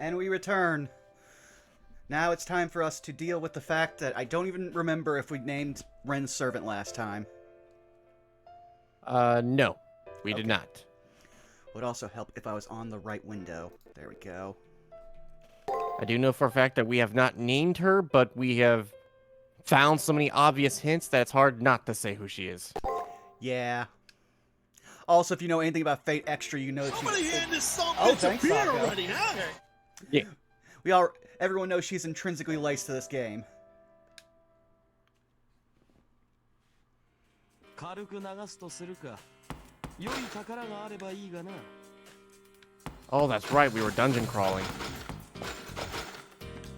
And we return. Now it's time for us to deal with the fact that I don't even remember if we named Ren's servant last time. No. We did not. Would also help if I was on the right window. There we go. I do know for a fact that we have not named her, but we have found so many obvious hints that it's hard not to say who she is. Yeah. Also, if you know anything about Fate Extra, you know that she's... Oh, thanks, Zakoduo. Yeah. Everyone knows she's intrinsically laced to this game. Oh, that's right. We were dungeon crawling.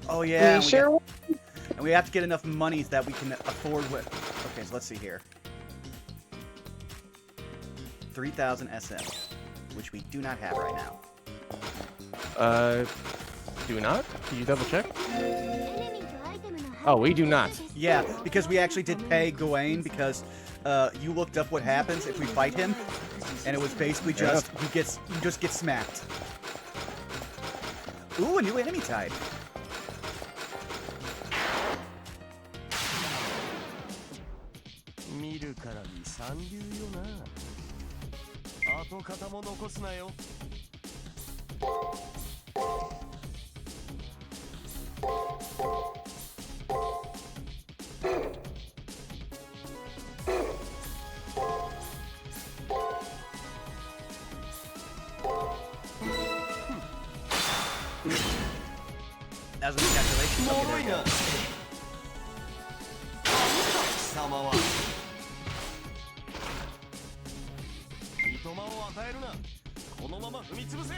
Oh, yeah. And we have to get enough money that we can afford with... Okay, so let's see here. 3,000 SM, which we do not have right now. Do not? Can you double check? Oh, we do not. Yeah, because we actually did pay Gawain because you looked up what happens if we fight him, and it was basically just you just get smacked. Ooh, a new enemy type. That was a calculation. Okay, there we go.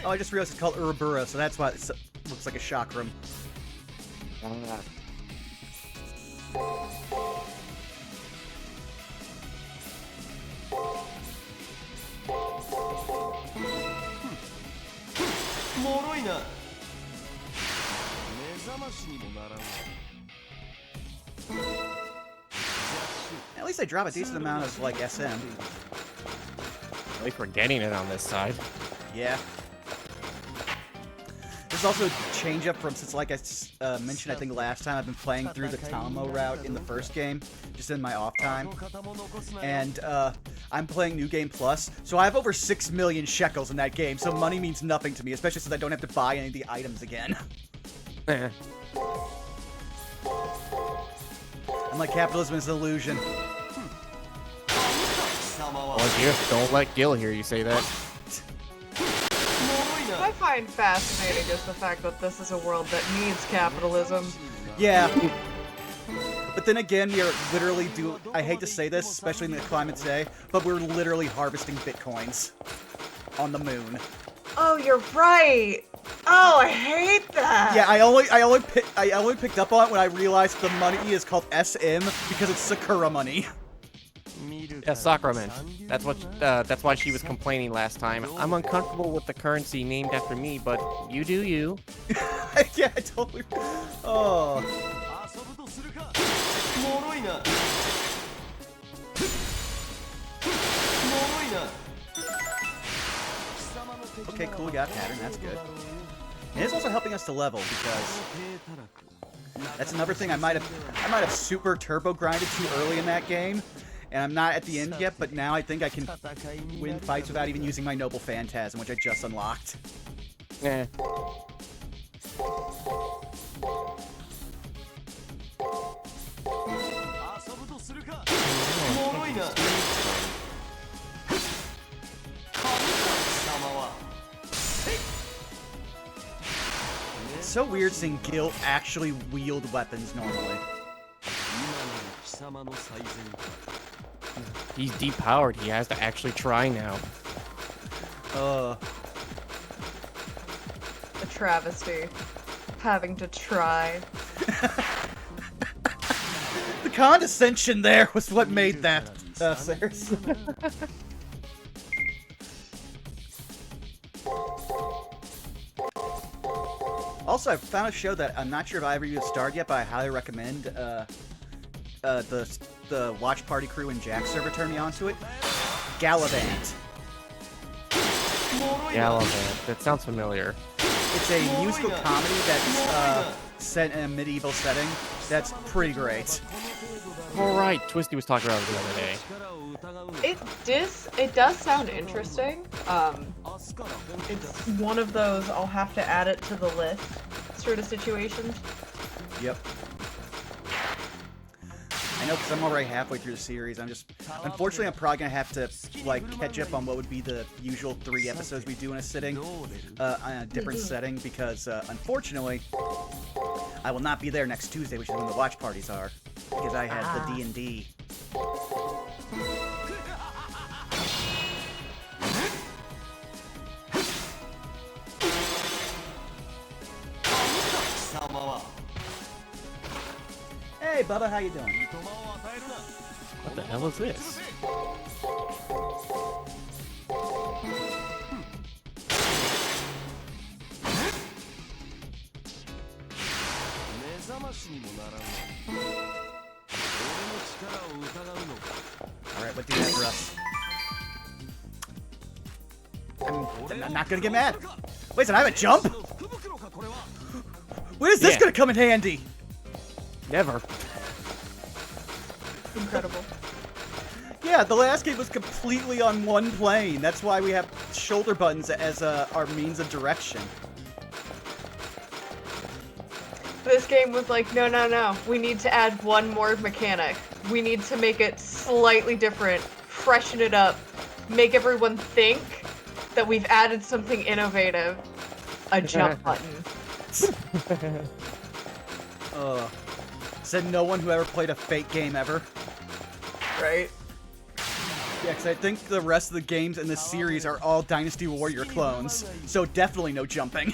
Oh, I just realized it's called Urabura, so that's why it looks like a chakram. At least they drop a decent amount of, like, SM. At least we're getting it on this side. Yeah. There's also a change up from, since like I mentioned I think last time, I've been playing through the Tamo route in the first game, just in my off time. And I'm playing New Game Plus, so I have over 6 million shekels in that game, so money means nothing to me, especially since I don't have to buy any of the items again. I'm like, capitalism is an illusion. Well, you don't let Gil hear you say that. I find fascinating is the fact that this is a world that needs capitalism. Yeah. But then again, we are literally I hate to say this, especially in the climate today, but we're literally harvesting bitcoins on the moon. Oh, you're right. Oh, I hate that. Yeah, I only picked up on it when I realized the money is called SM because it's Sakura money. Yeah, Sacrament. That's why she was complaining last time. I'm uncomfortable with the currency named after me, but you do you. Yeah, I totally. Oh. Okay, cool. We got a pattern. That's good. And it's also helping us to level because that's another thing I might have super turbo grinded too early in that game. And I'm not at the end yet, but now I think I can win fights without even using my Noble Phantasm, which I just unlocked. Yeah. It's so weird seeing Gil actually wield weapons normally. He's depowered. He has to actually try now. A travesty. Having to try. The condescension there was what made that, Saris. Also, I found a show that I'm not sure if I ever even started yet, but I highly recommend. The Watch Party crew and Jack server turned me onto it. Gallivant. Gallivant. That sounds familiar. It's a musical comedy that's set in a medieval setting. That's pretty great. All right, Twisty was talking about it the other day. It does sound interesting. It's one of those I'll have to add it to the list sort of situations. Yep. I know, because I'm already halfway through the series. Unfortunately, I'm probably gonna have to like catch up on what would be the usual 3 episodes we do in a sitting, on a different setting, because unfortunately, I will not be there next Tuesday, which is when the watch parties are, because I have the D&D. Hey, Bubba, how you doing? What the hell is this? Alright, what do you have for us? I'm not gonna get mad. Wait a second, I have a jump? When is this gonna come in handy? Never. Incredible. Yeah, the last game was completely on one plane. That's why we have shoulder buttons as our means of direction. This game was like, no. We need to add one more mechanic. We need to make it slightly different, freshen it up, make everyone think that we've added something innovative. A jump button. Said no one who ever played a Fate game ever. Right? Yeah, because I think the rest of the games in this series are all Dynasty Warrior clones, so definitely no jumping.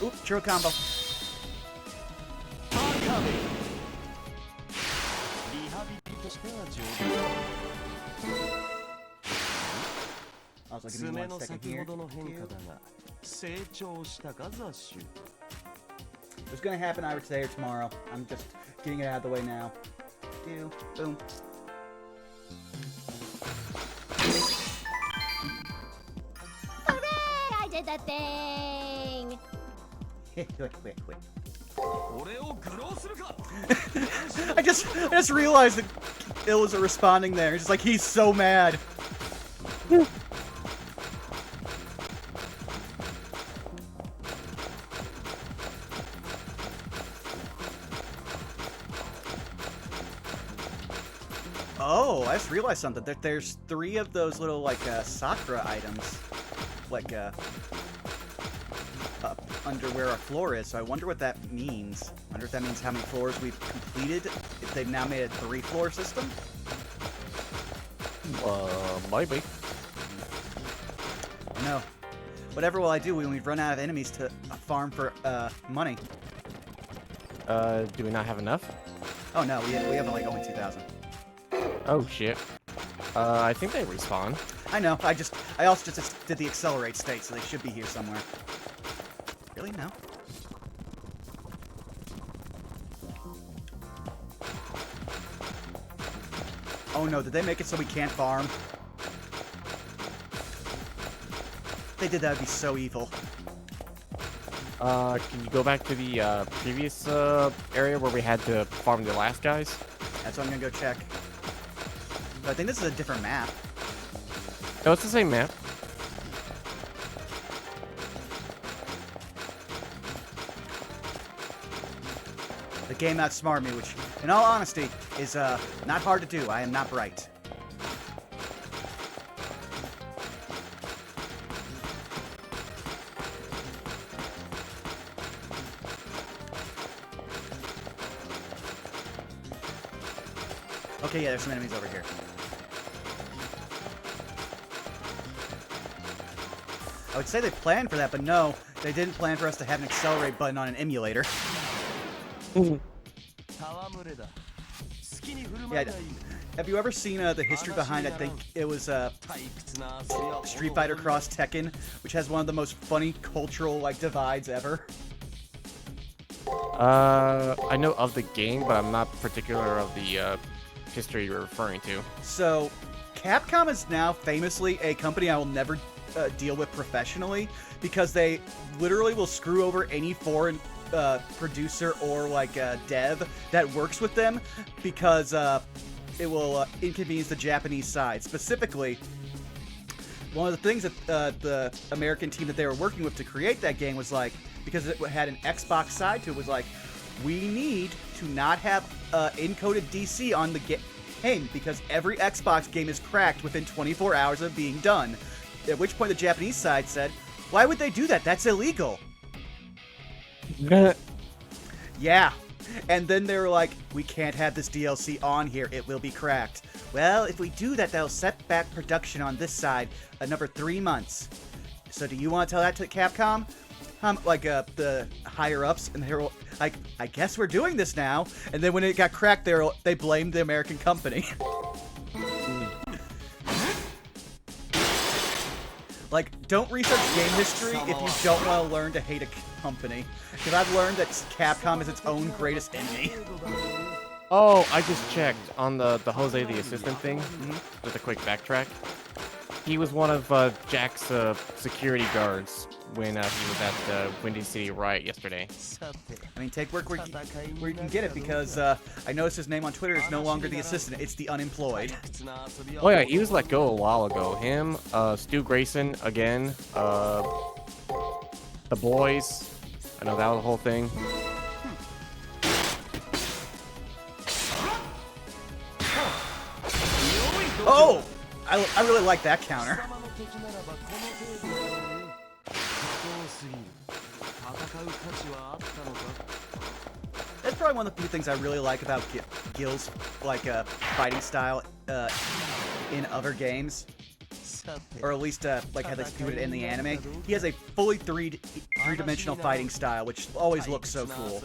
Oop, churro combo. Also, give me 1 second here. It's gonna happen either today or tomorrow. I'm just getting it out of the way now. Boom. Hooray! I did the thing! Quick. I just realized that Ill isn't responding there. It's just like he's so mad. Oh, I just realized something. There's 3 of those little, like, Sakura items. Like, up under where our floor is, so I wonder what that means. I wonder if that means how many floors we've completed, if they've now made a 3-floor system? Maybe. No. Whatever will I do when we run out of enemies to farm for, money? Do we not have enough? Oh no, we have like only 2,000. Oh shit. I think they respawn. I know, I also just did the accelerate state, so they should be here somewhere. Really? No? Oh no, did they make it so we can't farm? If they did, that would be so evil. Can you go back to the previous area where we had to farm the last guys? That's what I'm gonna go check. But I think this is a different map. No, it's the same map. The game outsmarted me, which, in all honesty, is not hard to do. I am not bright. Okay, yeah, there's some enemies over here. I would say they planned for that, but no, they didn't plan for us to have an accelerate button on an emulator. Yeah. Have you ever seen the history behind? I think it was Street Fighter Cross Tekken, which has one of the most funny cultural like divides ever. I know of the game, but I'm not particular of the history you're referring to. So, Capcom is now famously a company I will never deal with professionally because they literally will screw over any foreign producer or like dev that works with them because it will inconvenience the Japanese side. Specifically, one of the things that the American team that they were working with to create that game was like, because it had an Xbox side to it, was like, we need to not have encoded DC on the game because every Xbox game is cracked within 24 hours of being done. At which point the Japanese side said, why would they do that? That's illegal. Yeah. And then they were like, we can't have this DLC on here. It will be cracked. Well, if we do that, that'll set back production on this side another 3 months. So do you want to tell that to Capcom? The higher-ups, and they were like, I guess we're doing this now. And then when it got cracked, they blamed the American company. Like, don't research game history if you don't want to learn to hate a company. Because I've learned that Capcom is its own greatest enemy. Oh, I just checked on the Jose the Assistant thing. Just a quick backtrack. He was one of Jack's security guards when he was at Windy City Riot yesterday. I mean, take work where you can get it, because I noticed his name on Twitter is no longer the assistant, it's the unemployed. Oh yeah, he was let go a while ago. Him, Stu Grayson, again, the boys. I know that was the whole thing. Oh! I really like that counter. That's probably one of the few things I really like about Gil's fighting style in other games, or at least like how they do it in the anime. He has a fully three-dimensional fighting style, which always looks so cool.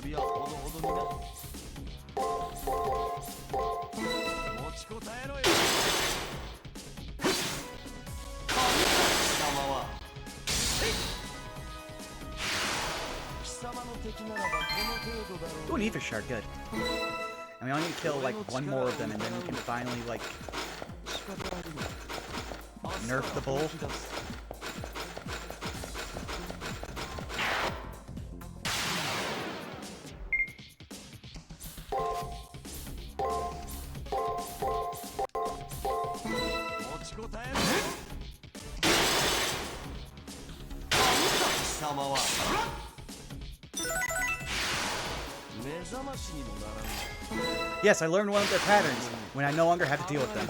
Ooh, an Aether Shard, good. I mean, I need to kill, like, one more of them, and then we can finally, like, nerf the bull. Yes, I learned one of their patterns when I no longer have to deal with them.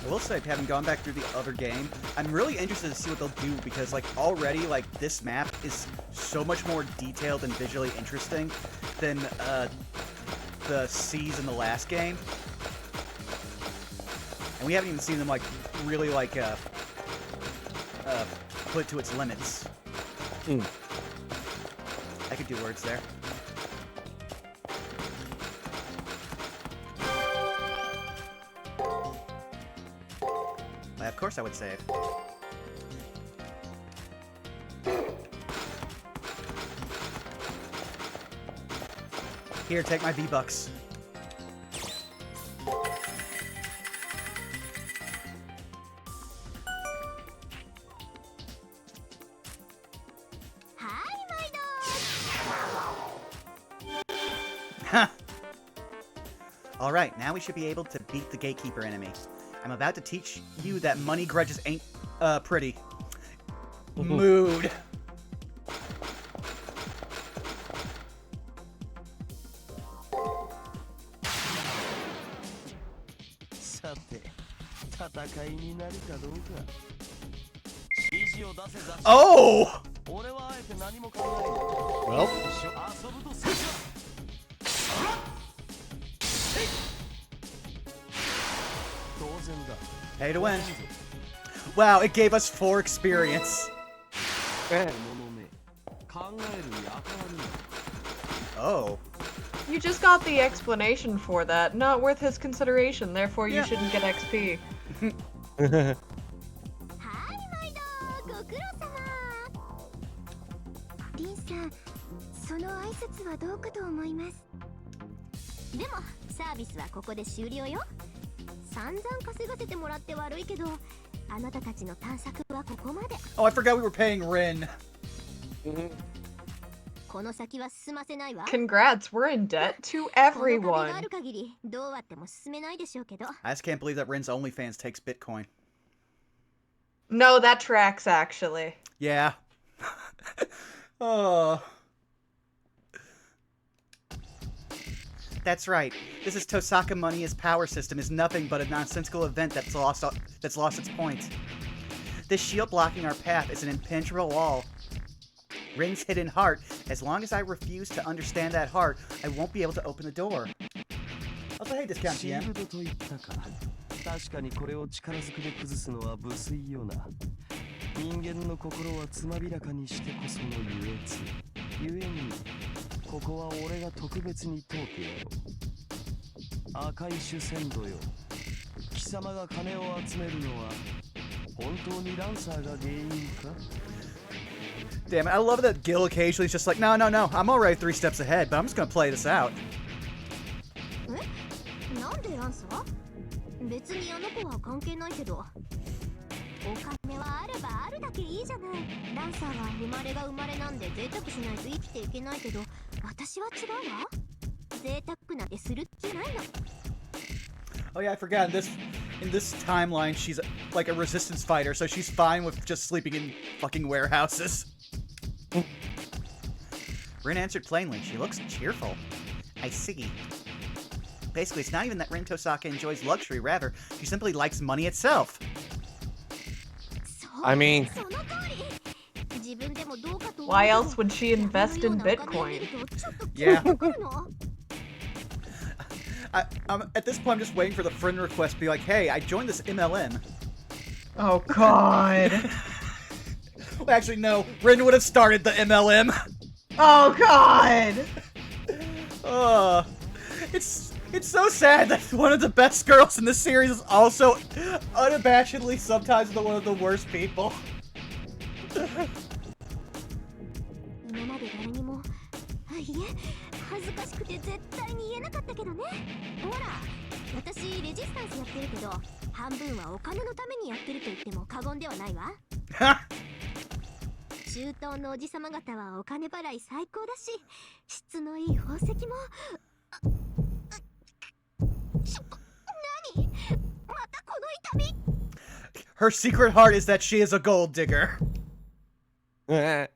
I will say, having gone back through the other game, I'm really interested to see what they'll do, because like already, like, this map is so much more detailed and visually interesting than the seas in the last game. And we haven't even seen them, like, really, like, put it to its limits. I could do words there. Well, of course I would save. Here, take my V-Bucks. Alright, now we should be able to beat the gatekeeper enemy. I'm about to teach you that money grudges ain't, pretty. Mood. Oh! Well, pay to win. Wow, it gave us 4 experience. Oh. You just got the explanation for that. Not worth his consideration, therefore you Yeah. shouldn't get XP. はい毎度ご苦労様。リンさん、その挨拶はどうかと思います。でもサービスはここで終了よ。散々稼がせてもらって悪いけど、あなたたちの探索はここまで。 Oh, I forgot we were paying Rin. この先は進ませないわ。 Congrats, we're in debt to この壁 everyone. がある限りどうあっても進めないでしょうけど。 I just can't believe that Rin's OnlyFans takes Bitcoin. No, that tracks actually. Yeah. Oh. That's right. This is Tosaka Money's power system is nothing but a nonsensical event that's lost its point. This shield blocking our path is an impenetrable wall. Rin's hidden heart. As long as I refuse to understand that heart, I won't be able to open the door. Also, hey, discount シー GM. ルドと言ったか。確かにこれを力ずくで崩すのは無粋よな。人間の心はつまびらかにしてこその優越。ゆえに、ここは俺が特別に通ってやろう。赤い主戦度よ。貴様が金を集めるのは本当にランサーが原因か？ Damn it, I love that Gil occasionally is just like, no, I'm already 3 steps ahead, but I'm just gonna play this out. え？なんでランサー？別にあの子は関係ないけど。お金はあればあるだけいいじゃない。ランサーは生まれが生まれなんで贅沢しないと生きていけないけど、私は違うわ。贅沢なんてする気ないの。 Oh yeah, I forgot. In this timeline, she's like a resistance fighter, so she's fine with just sleeping in fucking warehouses. Rin answered plainly. She looks cheerful. I see. Basically, it's not even that Rin Tosaka enjoys luxury, rather, she simply likes money itself. I mean, その通り。自分でもどうかと思うけど。 Why else would she invest in Bitcoin? Yeah. At this point, I'm just waiting for the friend request to be like, hey, I joined this MLM. Oh god. Well, actually, no. Rin would have started the MLM. Oh god. It's so sad that one of the best girls in the series is also unabashedly sometimes one of the worst people. 今まで誰にも、いえ、恥ずかしくて絶対に言えなかったけどね。ほら、私レジスタンスやってるけど、半分はお金のためにやってると言っても過言ではないわ。中東のおじさま方はお金払い最高だし、質のいい宝石も。何？またこの痛み。 Her secret heart is that she is a gold digger. eh,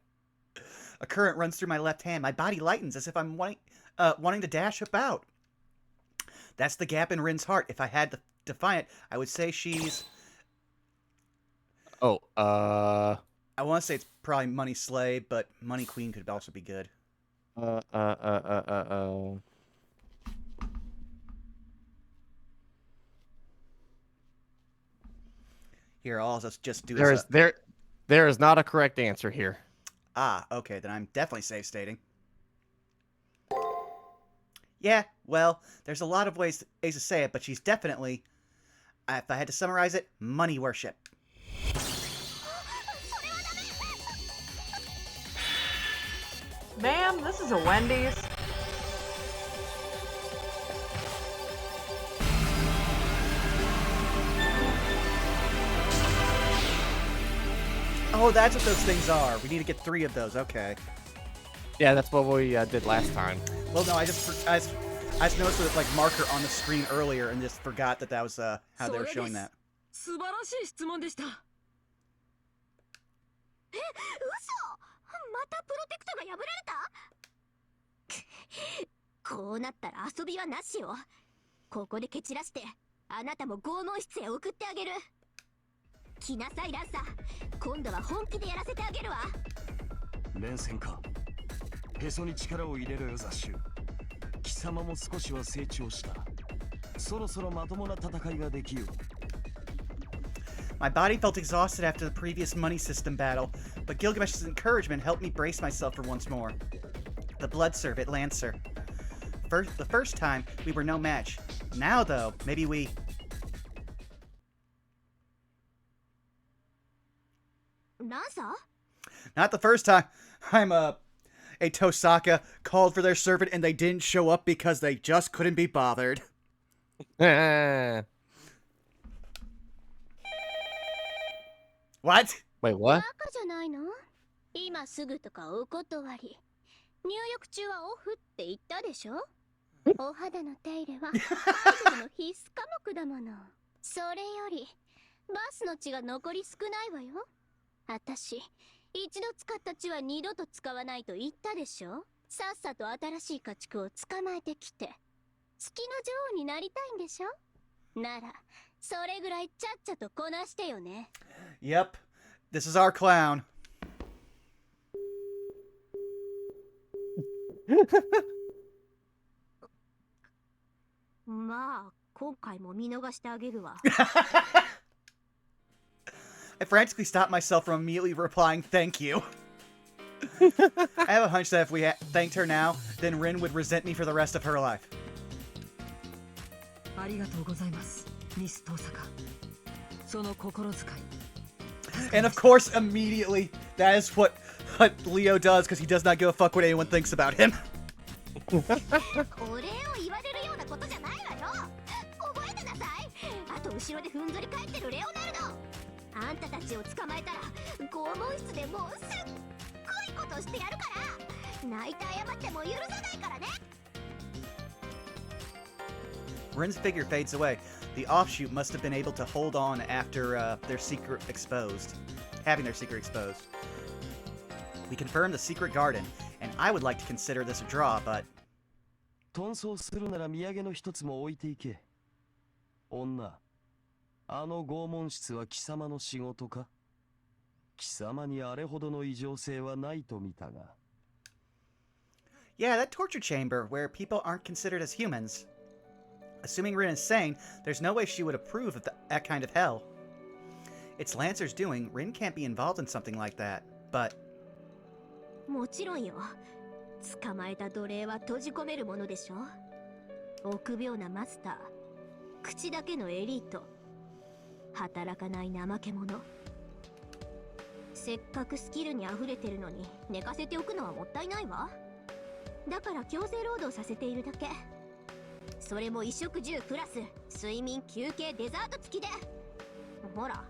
A current runs through my left hand. My body lightens as if I'm wanting to dash about. That's the gap in Rin's heart. If I had to define it, I would say she's... oh, I want to say it's probably Money Slave, but Money Queen could also be good. Here, I'll just do this. There is not a correct answer here. Ah, okay, then I'm definitely safe stating. Yeah, well, there's a lot of ways to say it, but she's definitely, if I had to summarize it, money worship. Ma'am, this is a Wendy's. Oh, that's what those things are. We need to get 3 of those. Okay. Yeah, that's what we did last time. Well, no, I just noticed the like marker on the screen earlier and just forgot that was how they were showing that. 素晴らしい質問でした。嘘！またプロテクトが破られた？こうなったら遊びはなしよ。ここで蹴散らして、あなたも拷問室へ送ってあげる。来なさいランサー。今度は本気でやらせてあげるわ。連戦か。へそに力を入れろよザッシュ。貴様も少しは成長した。そろそろまともな戦いができよう。My body felt exhausted after the previous money system battle, but Gilgamesh's encouragement helped me brace myself for once more. The blood servant Lancer. The first time, we were no match. Now, though, maybe we... Lancer? Not the first time. I'm a Tosaka called for their servant and they didn't show up because they just couldn't be bothered. What? Wait, what? バカじゃないの？今すぐとかお断り。入浴中はオフって言ったでしょ？お肌の手入れはアイドルの必須科目だもの。それよりバスの血が残り少ないわよ。あたし一度使った血は二度と使わないと言ったでしょ。さっさと新しい家畜を捕まえてきて月の女王になりたいんでしょ。ならそれぐらいちゃっちゃとこなしてよね。Yep. This is our clown. まあ今回も見逃してあげるわ。I frantically stopped myself from immediately replying, thank you. I have a hunch that if we thanked her now, then Rin would resent me for the rest of her life. ありがとうございます、ミストサカ。その心遣い。And of course, immediately, that is what Leo does, because he does not give a fuck what anyone thinks about him. お礼を言われるようなことじゃないわよ。覚えてなさい。あと後ろでふんぞり返ってるレオナルド。あんたたちを捕まえたら拷問室でもうすっごいことしてやるから。泣いて謝っても許さないからね。Rin's figure fades away. The offshoot must have been able to hold on after their secret exposed. Having their secret exposed. We confirmed the secret garden, and I would like to consider this a draw, but... 遁走するなら土産の一つも置いていけ。女、あの拷問室は貴様の仕事か？貴様にあれほどの異常性はないと見たが。Yeah, that torture chamber, where people aren't considered as humans. Assuming Rin is sane, there's no way she would approve of that kind of hell. It's Lancer's doing. Rin can't be involved in something like that, but... もちろんよ。捕まえた奴隷は閉じ込めるものでしょ。臆病なマスター、口だけのエリート、働かない怠け者。せっかくスキルに溢れてるのに寝かせておくのはもったいないわ。だから強制労働させているだけ。それも衣食住プラス睡眠休憩デザート付きで。ほら、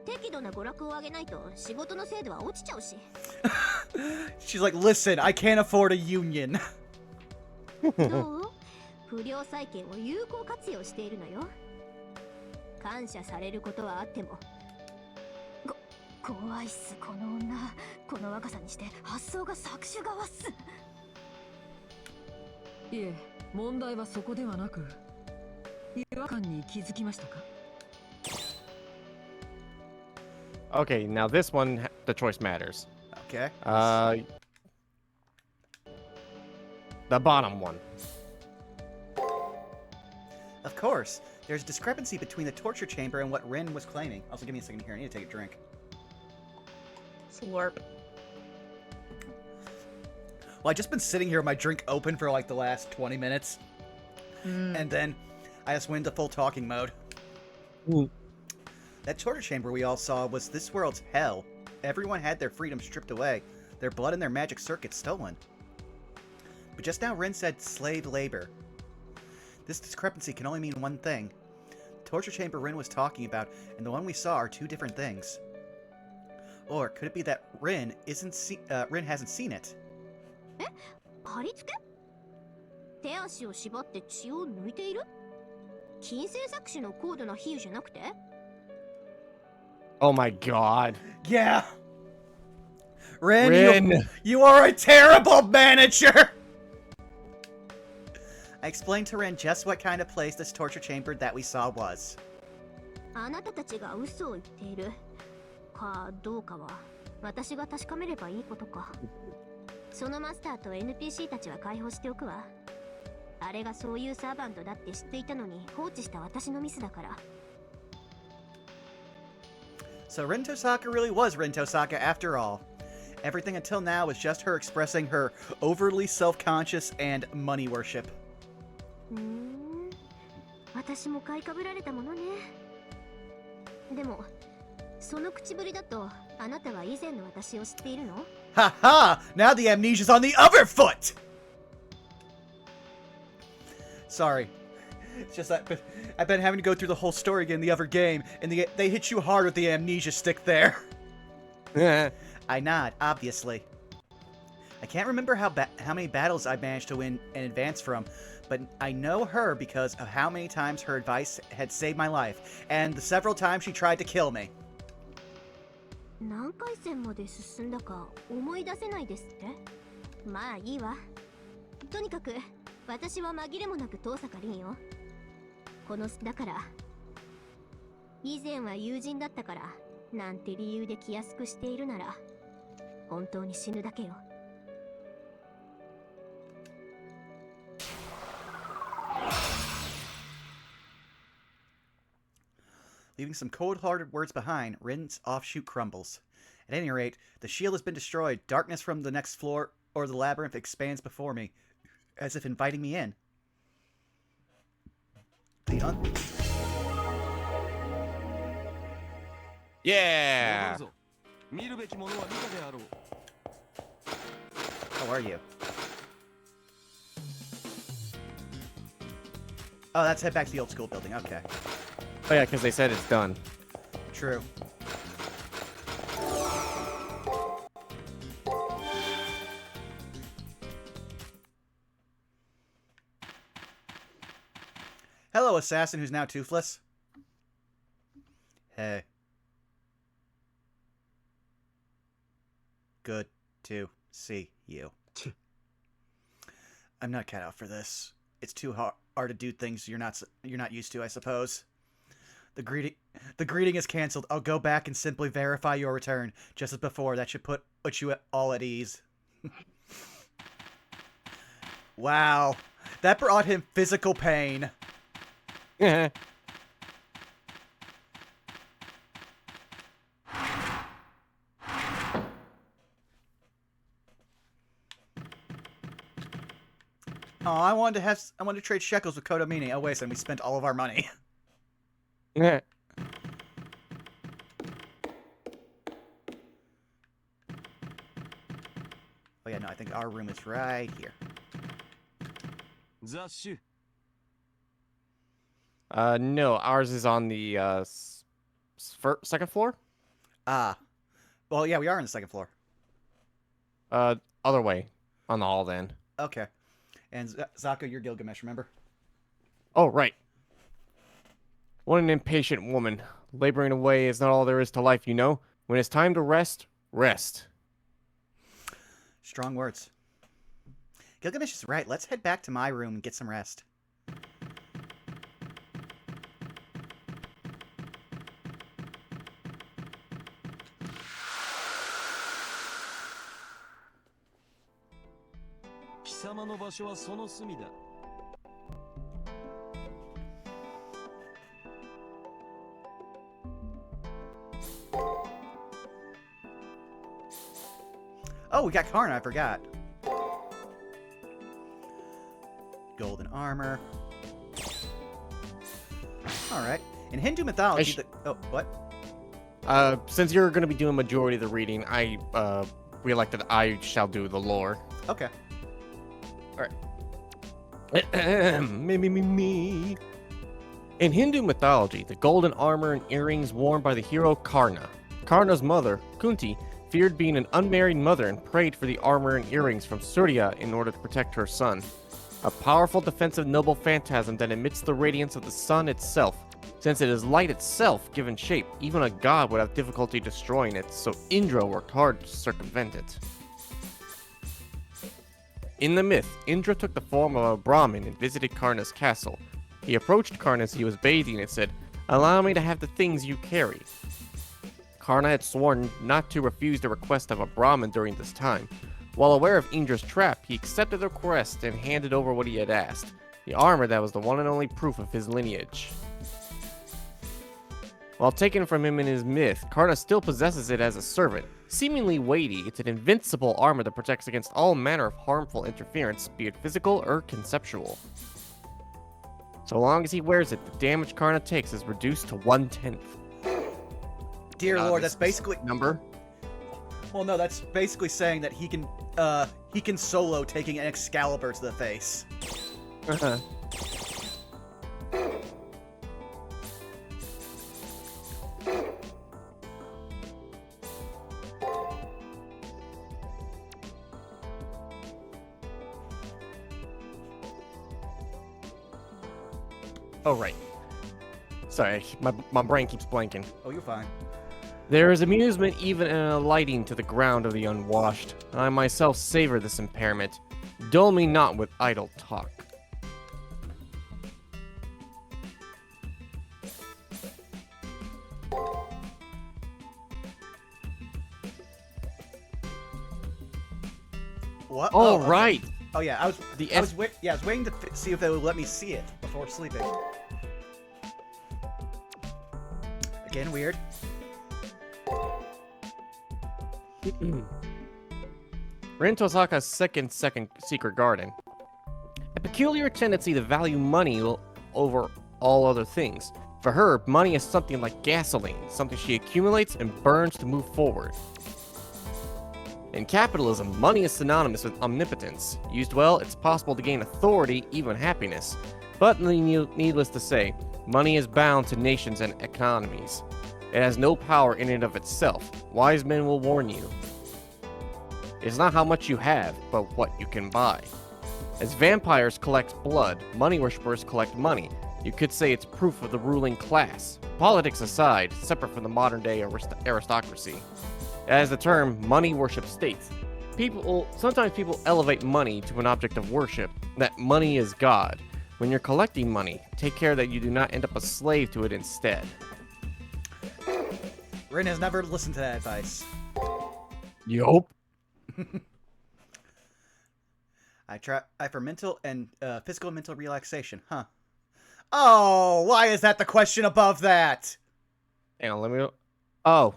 適度な娯楽をあげないと仕事の精度は落ちちゃうし。She's like, listen, I can't afford a union. どう？不良債権を有効活用しているのよ。感謝されることはあっても。怖いっす、この女。この若さにして発想が搾取側っす。いえ、問題はそこではなく、違和感に気づきましたか？ Okay, now this one, the choice matters. Okay. The bottom one. Of course. There's a discrepancy between the torture chamber and what Rin was claiming. Also, give me a second here. I need to take a drink. Slurp. Well, I've just been sitting here with my drink open for like the last 20 minutes. And then I just went into full talking mode. That torture chamber we all saw was this world's hell. Everyone had their freedom stripped away, their blood and their magic circuits stolen. But just now Rin said slave labor. This discrepancy can only mean one thing. The torture chamber Rin was talking about and the one we saw are two different things. Or could it be that Rin hasn't seen it? 貼り付け？手足を縛って血を抜いている？近世搾取の高度な比喩じゃなくて？ Oh my god. Yeah! Rin, you are a terrible manager! I explained to Rin just what kind of place this torture chamber that we saw was. あなたたちが嘘を言っているかどうかは私が確かめればいいことか。そのマスターと NPC たちは解放しておくわ。あれがそういうサーバントだって知っていたのに放置した私のミスだから。So Rin Tosaka really was Rin Tosaka after all. Everything until now was just her expressing her overly self-conscious and money worship. 私も買いかぶられたものね。でも、その口ぶりだと、あなたは以前の私を知っているの? Ha ha! Now the amnesia's on the other foot! Sorry. It's just that I've been having to go through the whole story again in the other game, and they hit you hard with the amnesia stick there. I nod, obviously. I can't remember how many battles I managed to win and advance from, but I know her because of how many times her advice had saved my life, and the several times she tried to kill me. 何回戦まで進んだか思い出せないですって？まあいいわ。とにかく私は紛れもなく遠坂凛よ。このだから以前は友人だったからなんて理由で気安くしているなら本当に死ぬだけよ。Leaving some cold-hearted words behind, Rin's offshoot crumbles. At any rate, the shield has been destroyed. Darkness from the next floor or the labyrinth expands before me, as if inviting me in. Yeah! How are you? Oh, let's head back to the old school building. Okay. Oh yeah, because they said it's done. True. Hello, assassin who's now toothless. Hey. Good to see you. I'm not cut out for this. It's too hard to do things you're not used to, I suppose. The greeting is canceled. I'll go back and simply verify your return, just as before. That should put you all at ease. Wow, that brought him physical pain. Yeah. Oh, I wanted to trade shekels with Kodomini. Oh wait, so we spent all of our money. Yeah. Oh yeah, no, I think our room is right here. No, ours is on the second floor. Ah, well, yeah, we are on the second floor. Other way, on the hall then. Okay, and Zako, you're Gilgamesh, remember? Oh right. What an impatient woman. Laboring away is not all there is to life, you know. When it's time to rest, rest. Strong words. Gilgamesh is right. Let's head back to my room and get some rest. Oh, we got Karna, I forgot. Golden armor. Alright. In Hindu mythology, oh, what? Since you're going to be doing majority of the reading, I elected I shall do the lore. Okay. Alright. Me. In Hindu mythology, the golden armor and earrings worn by the hero Karna. Karna's mother, Kunti, feared being an unmarried mother and prayed for the armor and earrings from Surya in order to protect her son. A powerful defensive noble phantasm that emits the radiance of the sun itself. Since it is light itself given shape, even a god would have difficulty destroying it, so Indra worked hard to circumvent it. In the myth, Indra took the form of a Brahmin and visited Karna's castle. He approached Karna as he was bathing and said, "Allow me to have the things you carry." Karna had sworn not to refuse the request of a Brahmin during this time. While aware of Indra's trap, he accepted the request and handed over what he had asked, the armor that was the one and only proof of his lineage. While taken from him in his myth, Karna still possesses it as a servant. Seemingly weighty, it's an invincible armor that protects against all manner of harmful interference, be it physical or conceptual. So long as he wears it, the damage Karna takes is reduced to 1/10. Dear Lord, that's basically... Number? Well, no, that's basically saying that he can solo taking an Excalibur to the face. Uh-huh. Oh, right. Sorry, my brain keeps blanking. Oh, you're fine. There is amusement even in alighting to the ground of the unwashed. I myself savor this impairment. Dull me not with idle talk. What? Oh, okay. right. Oh yeah, I was waiting to see if they would let me see it before sleeping. Again, weird. Rin Tosaka's second secret garden. A peculiar tendency to value money over all other things. For her, money is something like gasoline, something she accumulates and burns to move forward. In capitalism, money is synonymous with omnipotence. Used well, it's possible to gain authority, even happiness. But needless to say, money is bound to nations and economies. It has no power in and of itself. Wise men will warn you. It's not how much you have, but what you can buy. As vampires collect blood, money worshippers collect money. You could say it's proof of the ruling class. Politics aside, separate from the modern-day aristocracy. As the term money worship states, sometimes people elevate money to an object of worship, that money is God. When you're collecting money, take care that you do not end up a slave to it instead. Rin has never listened to that advice. Yup. I for mental and physical and mental relaxation, huh? Oh, why is that the question above that? Hang on, let me... Oh.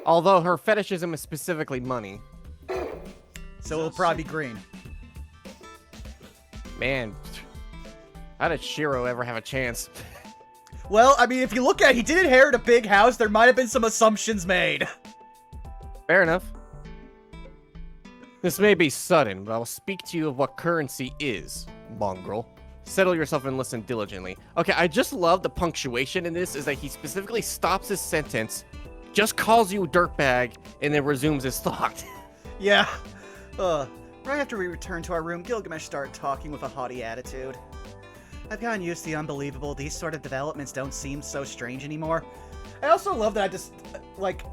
Although her fetishism is specifically money. So it'll probably be green. Man, how did Shiro ever have a chance? Well, I mean, if you look at it, he did inherit a big house. There might have been some assumptions made. Fair enough. This may be sudden, but I will speak to you of what currency is, mongrel. Settle yourself and listen diligently. Okay, I just love the punctuation in this, is that he specifically stops his sentence, just calls you a dirtbag, and then resumes his thought. Yeah. Right after we returned to our room, Gilgamesh started talking with a haughty attitude. I've gotten used to the unbelievable. These sort of developments don't seem so strange anymore. I also love that I just, like,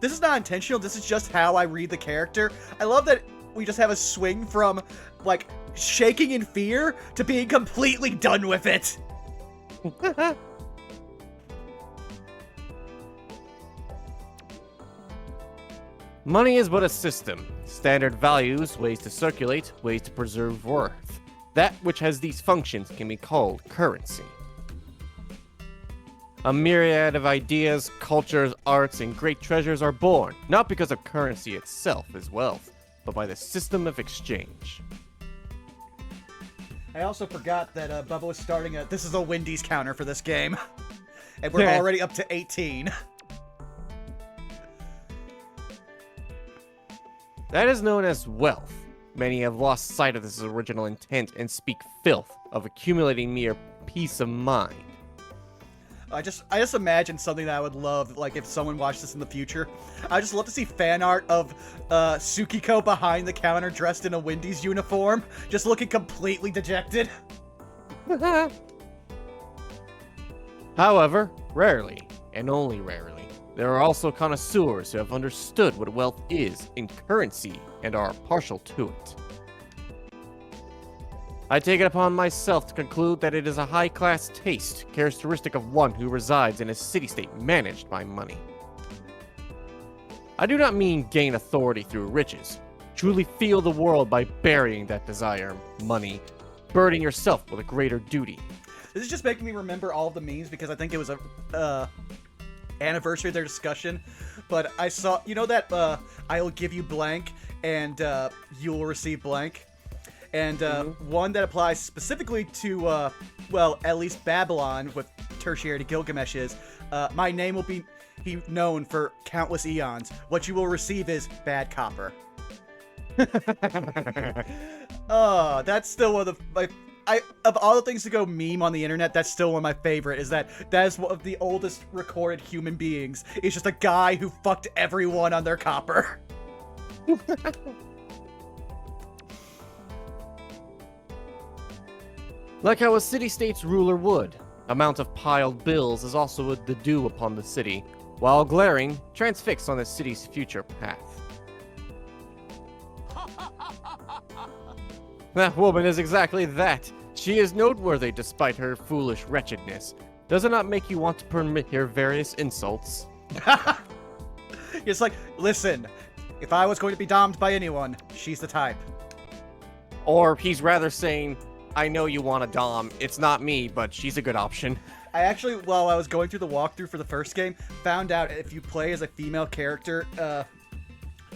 this is not intentional. This is just how I read the character. I love that we just have a swing from, like, shaking in fear to being completely done with it. Money is but a system. Standard values, ways to circulate, ways to preserve worth. That which has these functions can be called currency. A myriad of ideas, cultures, arts, and great treasures are born, not because of currency itself as wealth, but by the system of exchange. I also forgot that Bubba was starting this is a Wendy's counter for this game. And we're already up to 18. That is known as wealth. Many have lost sight of this original intent and speak filth of accumulating mere peace of mind. I just imagine something that I would love, like if someone watched this in the future. I'd just love to see fan art of Tsukiko behind the counter dressed in a Wendy's uniform, just looking completely dejected. However, rarely, and only rarely, there are also connoisseurs who have understood what wealth is in currency and are partial to it. I take it upon myself to conclude that it is a high-class taste, characteristic of one who resides in a city-state managed by money. I do not mean gain authority through riches. Truly feel the world by burying that desire, money, burdening yourself with a greater duty. This is just making me remember all of the memes because I think it was a anniversary of their discussion. But I saw, you know that I'll give you blank and you'll receive blank? And one that applies specifically to, well, at least Babylon with tertiary to Gilgamesh is, my name will be known for countless eons. What you will receive is bad copper. Oh, that's still one of of all the things to go meme on the internet, that's still one of my favorite, is that is one of the oldest recorded human beings. It's just a guy who fucked everyone on their copper. Like how a city-state's ruler would. Amount of piled bills is also the due upon the city, while glaring, transfixed on the city's future path. That woman is exactly that. She is noteworthy despite her foolish wretchedness. Does it not make you want to permit her various insults? It's like, listen, if I was going to be domed by anyone, she's the type. Or he's rather saying, I know you want a dom, it's not me, but she's a good option. I actually, while I was going through the walkthrough for the first game, found out if you play as a female character,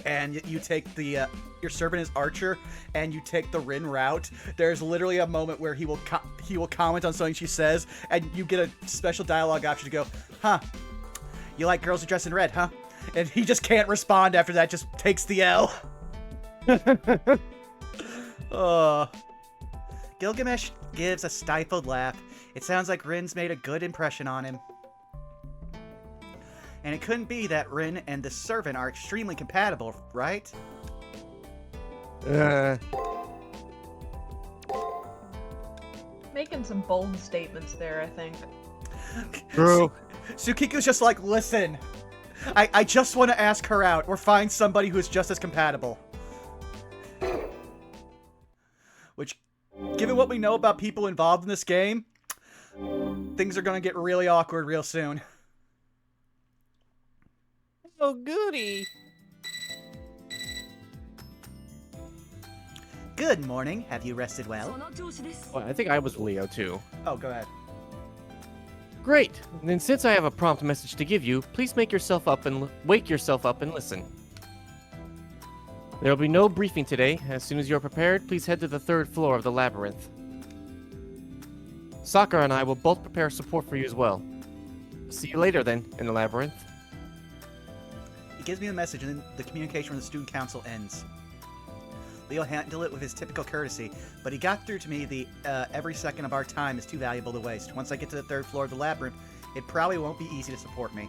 and you take the, your servant is Archer, and you take the Rin route, there's literally a moment where he will comment on something she says, and you get a special dialogue option to go, huh, you like girls who dress in red, huh? And he just can't respond after that, just takes the L. Gilgamesh gives a stifled laugh. It sounds like Rin's made a good impression on him. And it couldn't be that Rin and the servant are extremely compatible, right? Making some bold statements there, I think. True. Tsukiku's just like, listen, I just want to ask her out or find somebody who's just as compatible. Which, given what we know about people involved in this game, things are going to get really awkward real soon. Oh, goody. Good morning. Have you rested well? その調子です Well, I think I was Leo, too. Oh, go ahead. Great. Then since I have a prompt message to give you, please wake yourself up and listen. There will be no briefing today. As soon as you're prepared, please head to the 3rd floor of the labyrinth. Sakura and I will both prepare support for you as well. See you later, then, in the labyrinth. He gives me the message, and then the communication from the student council ends. Leo handled it with his typical courtesy, but he got through to me the every second of our time is too valuable to waste. Once I get to the 3rd floor of the labyrinth, it probably won't be easy to support me.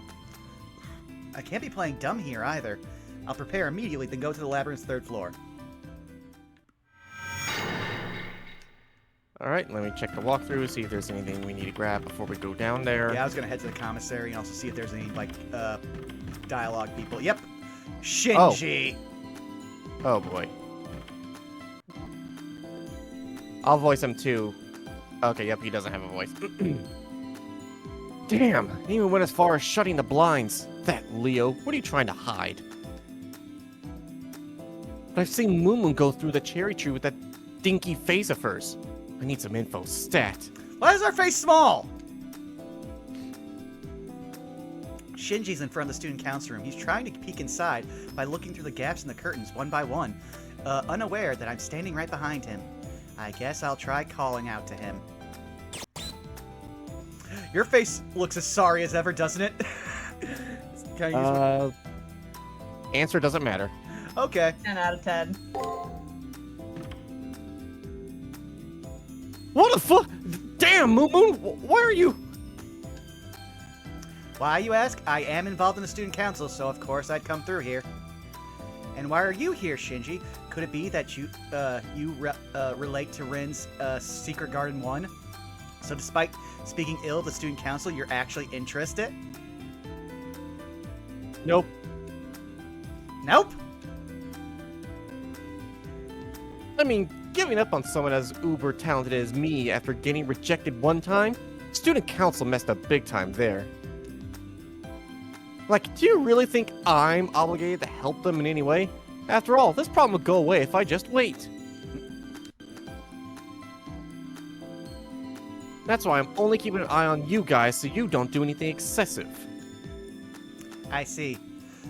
I can't be playing dumb here, either. I'll prepare immediately, then go to the labyrinth's 3rd floor. Alright, let me check the walkthrough, see if there's anything we need to grab before we go down there. Yeah, I was gonna head to the commissary and also see if there's any, like, dialogue people. Yep! Shinji! Oh boy. I'll voice him too. Okay, yep, he doesn't have a voice. Damn, he even went as far as shutting the blinds. That Leo, what are you trying to hide? But I've seen Moon Moon go through the cherry tree with that dinky face of hers. I need some info, stat. Why is our face small? Shinji's in front of the student council room. He's trying to peek inside by looking through the gaps in the curtains one by one, unaware that I'm standing right behind him. I guess I'll try calling out to him. Your face looks as sorry as ever, doesn't it? Can I use Answer doesn't matter. Okay. 10 out of 10. What the fuck? Damn, Moon Moon, why are you? Why, you ask? I am involved in the student council, so of course I'd come through here. And why are you here, Shinji? Could it be that you relate to Rin's Secret Garden 1? So despite speaking ill of the student council, you're actually interested? Nope. Nope? I mean, giving up on someone as uber talented as me after getting rejected one time? Student council messed up big time there. Like, do you really think I'm obligated to help them in any way? After all, this problem would go away if I just wait. That's why I'm only keeping an eye on you guys so you don't do anything excessive. I see.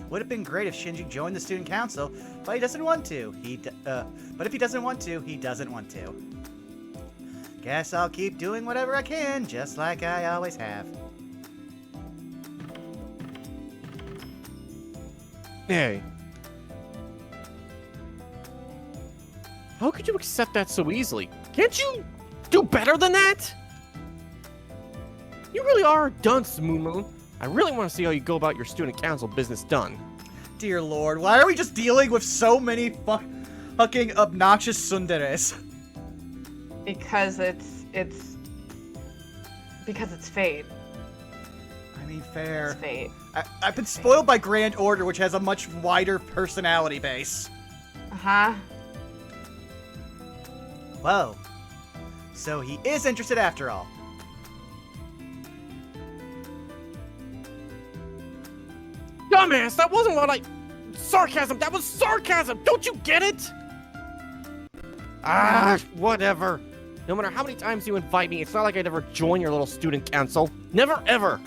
Would have been great if Shinji joined the student council, but he doesn't want to. But if he doesn't want to, he doesn't want to. Guess I'll keep doing whatever I can, just like I always have. Hey. How could you accept that so easily? Can't you do better than that? You really are a dunce, Moon Moon. I really want to see how you go about your student council business done. Dear Lord, why are we just dealing with so many fucking obnoxious tsunderes? Because it's fate. I mean, fair. It's fate. I've been spoiled by Grand Order, which has a much wider personality base. Uh-huh. Whoa. So he is interested after all. Dumbass, that wasn't what I... Sarcasm, that was sarcasm! Don't you get it? Ah, whatever. No matter how many times you invite me, it's not like I'd ever join your little student council. Never, ever!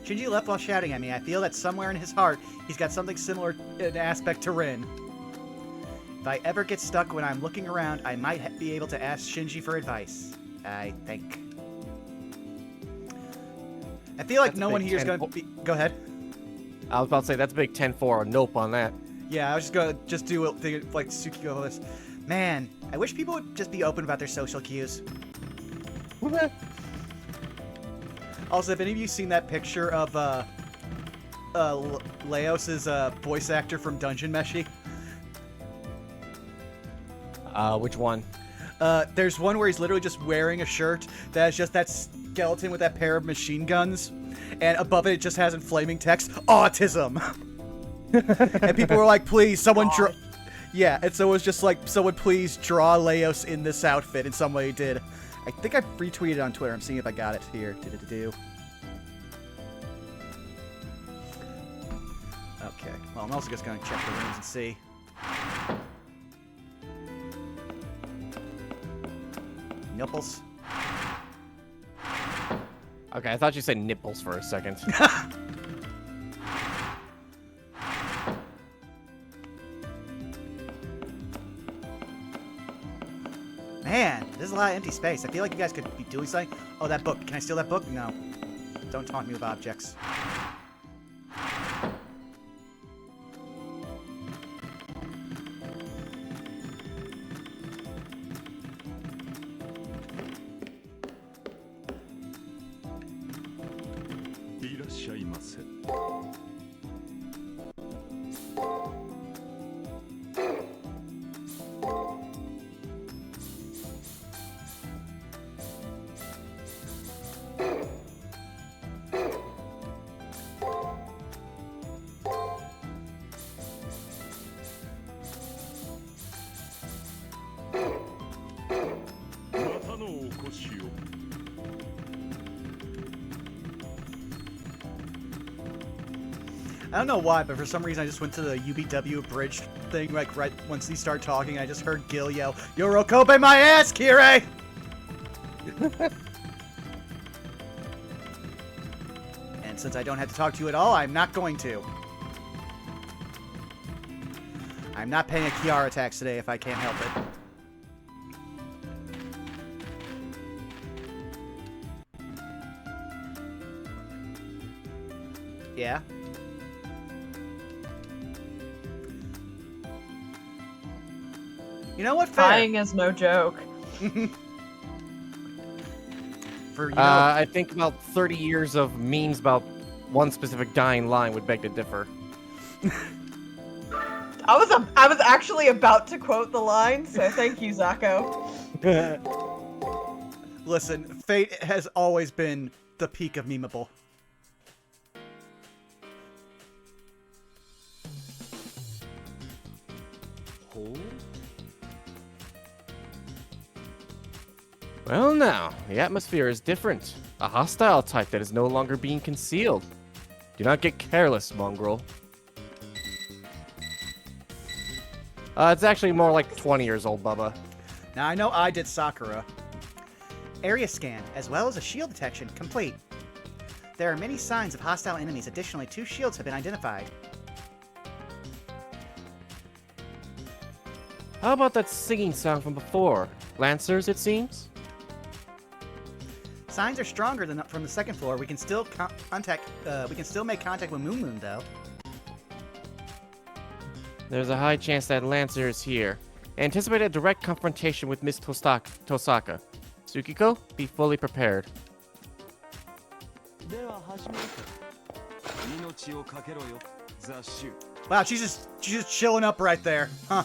Shinji left while shouting at me. I feel that somewhere in his heart, he's got something similar in aspect to Rin. If I ever get stuck when I'm looking around, I might be able to ask Shinji for advice. I think. I feel like That's no a one big here is 10 going to be... Go ahead. I was about to say, that's a big 10-4, a nope on that. Yeah, I was just going to do it like Tsukiko this. Man, I wish people would just be open about their social cues. Also, have any of you seen that picture of Leos's voice actor from Dungeon Meshi? Which one? There's one where he's literally just wearing a shirt that has just that skeleton with that pair of machine guns, and above it just has in flaming text, autism. And people were like, please, someone draw... Yeah, and so it was just like, someone please draw Leos in this outfit, and somebody did. I think I retweeted it on Twitter. I'm seeing if I got it here. Okay, well, I'm also just going to check the rooms and see. Nipples. Okay, I thought you said nipples for a second. Man, there's a lot of empty space. I feel like you guys could be doing something. Oh, that book. Can I steal that book? No. Don't taunt me with objects. I don't know why, but for some reason I just went to the UBW bridge thing, like right once he started talking, I just heard Gil yell, "Yorokobe my ass, Kirei!" And since I don't have to talk to you at all, I'm not going to. I'm not paying a Kiara tax today if I can't help it. Yeah? You know what? Fair. Dying is no joke. For, I think about 30 years of memes about one specific dying line would beg to differ. I was actually about to quote the line, so thank you, Zako. Listen, Fate has always been the peak of memeable. Well now, the atmosphere is different. A hostile type that is no longer being concealed. Do not get careless, mongrel. It's actually more like 20 years old, Bubba. Now I know I did Sakura. Area scan, as well as a shield detection, complete. There are many signs of hostile enemies. Additionally, 2 shields have been identified. How about that singing sound from before? Lancers, it seems? Signs are stronger than from the second floor. We can still make contact with Moon Moon, though. There's a high chance that Lancer is here. Anticipate a direct confrontation with Miss Tosaka. Tsukiko, be fully prepared. Wow, she's just chilling up right there, huh?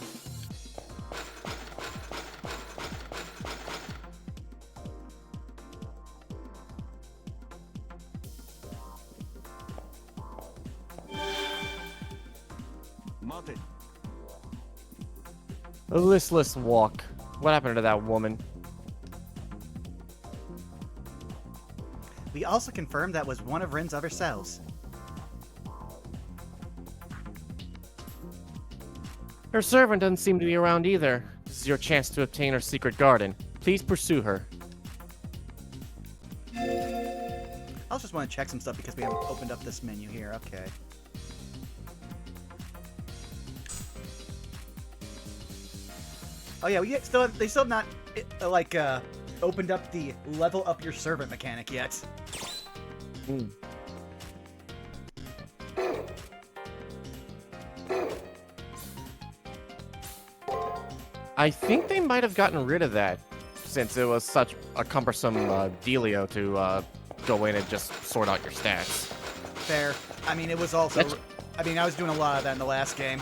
A listless walk. What happened to that woman? We also confirmed that was one of Rin's other cells. Her servant doesn't seem to be around either. This is your chance to obtain her secret garden. Please pursue her. I just want to check some stuff because we haven't opened up this menu here. Okay. Oh yeah, they still have not opened up the level up your servant mechanic yet. I think they might have gotten rid of that, since it was such a cumbersome dealio to go in and just sort out your stats. Fair. I mean, it was also... I mean, I was doing a lot of that in the last game.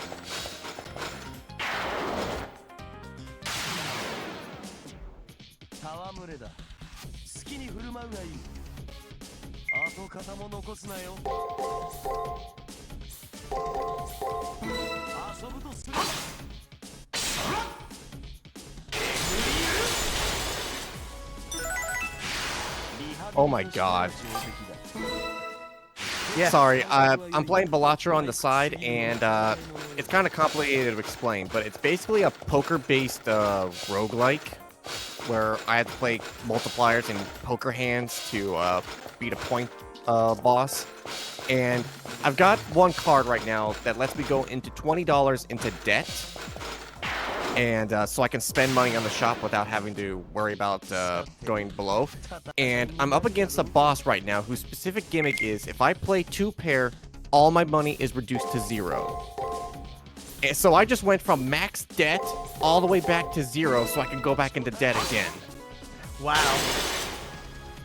Oh my god. Yeah. Sorry, I'm playing Balatro on the side, and it's kind of complicated to explain, but it's basically a poker-based roguelike, where I have to play multipliers and poker hands to beat a point boss. And I've got one card right now that lets me go into $20 into debt, and so I can spend money on the shop without having to worry about going below. And I'm up against a boss right now whose specific gimmick is if I play 2 pair, all my money is reduced to 0. And so I just went from max debt all the way back to 0 so I can go back into debt again. Wow.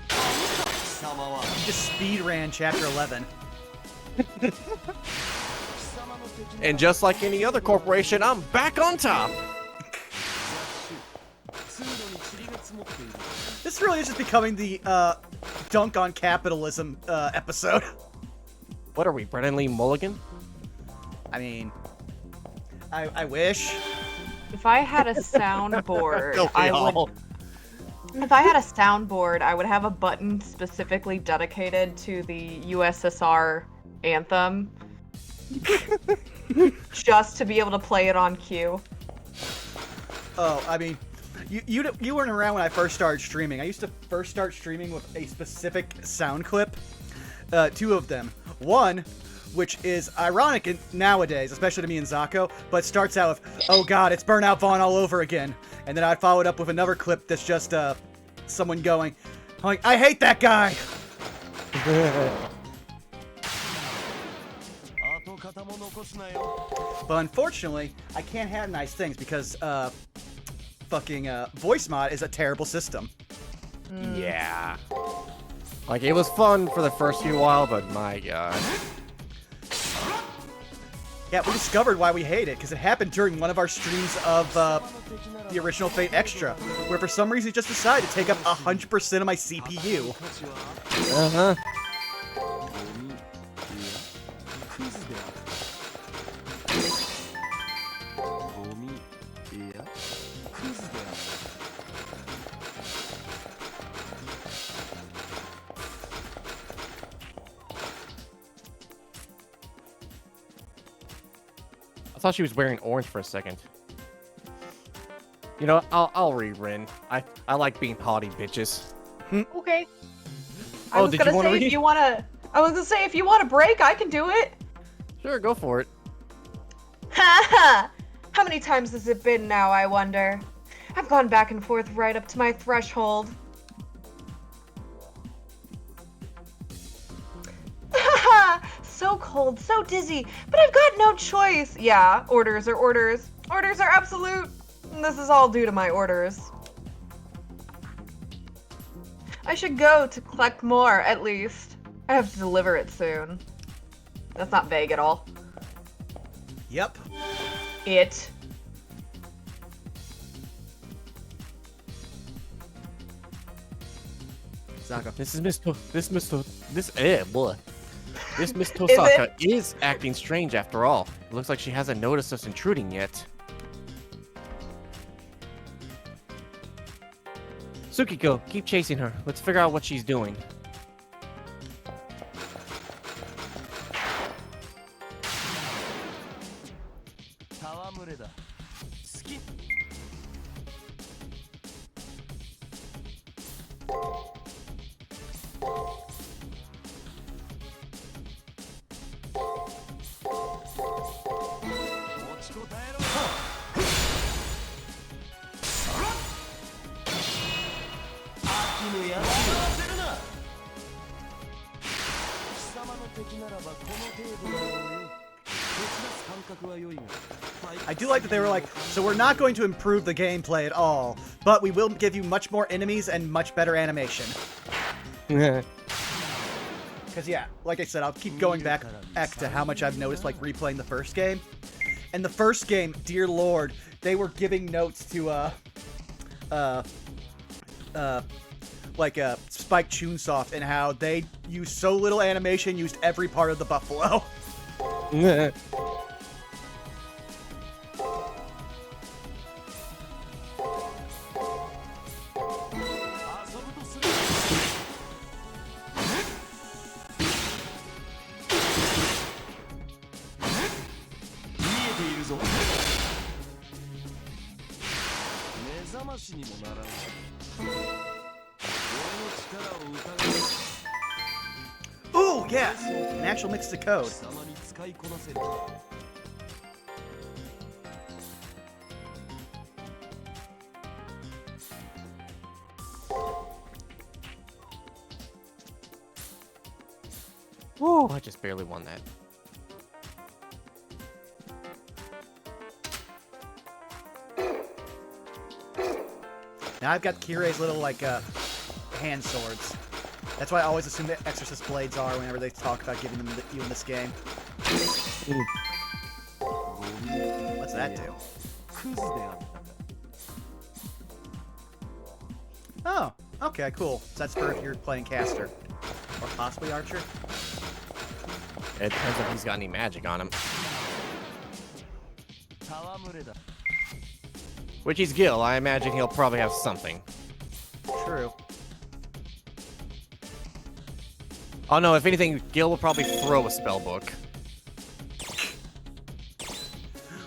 You just speed ran Chapter 11. And just like any other corporation, I'm back on top! This really is just becoming the dunk on capitalism episode. What are we, Brennan Lee Mulligan? I mean, I wish. If I had a soundboard, Don't we all? If I had a soundboard, I would have a button specifically dedicated to the USSR anthem, just to be able to play it on cue. Oh, I mean, you weren't around when I first started streaming. I used to first start streaming with a specific sound clip. 2 of them. One, which is ironic nowadays, especially to me and Zako, but starts out with, "Oh God, it's Burnout Vaughn all over again," and then I'd follow it up with another clip that's just someone going, like, "I hate that guy." But unfortunately, I can't have nice things because fucking voice mod is a terrible system. Yeah. Like, it was fun for the first few while, but my god. Yeah, we discovered why we hate it, because it happened during one of our streams of the original Fate Extra, where for some reason it just decided to take up 100% of my CPU. Uh-huh. I thought she was wearing orange for a second. You know, I'll re-rin. I like being haughty, bitches. Okay. Oh, did you wanna read? I was gonna say if you want a break, I can do it. Sure, go for it. Ha ha! How many times has it been now, I wonder? I've gone back and forth right up to my threshold. Haha! So cold, so dizzy, but I've got no choice. Yeah, orders are orders. Orders are absolute. And this is all due to my orders. I should go to collect more, at least. I have to deliver it soon. That's not vague at all. Yep. It. Zaka. This Miss Tosaka is acting strange after all. It looks like she hasn't noticed us intruding yet. Tsukiko, keep chasing her. Let's figure out what she's doing. I do like that they were like, so we're not going to improve the gameplay at all, but we will give you much more enemies and much better animation. Because, yeah, like I said, I'll keep going back to how much I've noticed, like, replaying the first game. And the first game, dear lord, they were giving notes to, Spike Chunsoft and how they used so little animation, used every part of the buffalo. Ooh, yes! An actual mix of code. Woo, I just barely won that. Now I've got Kirei's little, like, hand swords. That's why I always assume that Exorcist blades are whenever they talk about giving them you in this game. What's that do? Oh, okay, cool. So that's for if you're playing caster. Or possibly archer. It depends if he's got any magic on him. Which he's Gil, I imagine he'll probably have something. True. Oh no, if anything, Gil will probably throw a spell book.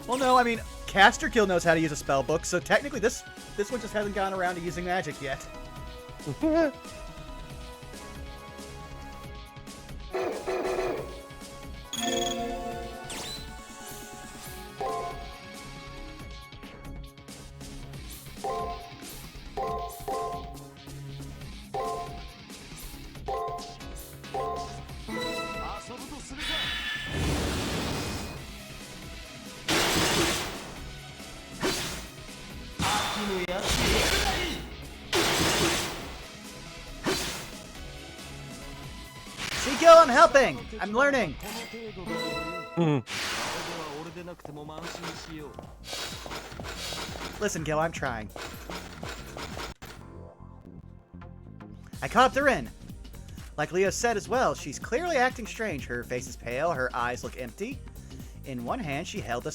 Well, no, I mean, Caster Gil knows how to use a spell book, so technically this one just hasn't gone around to using magic yet. See, Gil, I'm helping! I'm learning! Listen, Gil, I'm trying. I caught her in. Like Leo said as well, she's clearly acting strange. Her face is pale, her eyes look empty. In one hand, she held a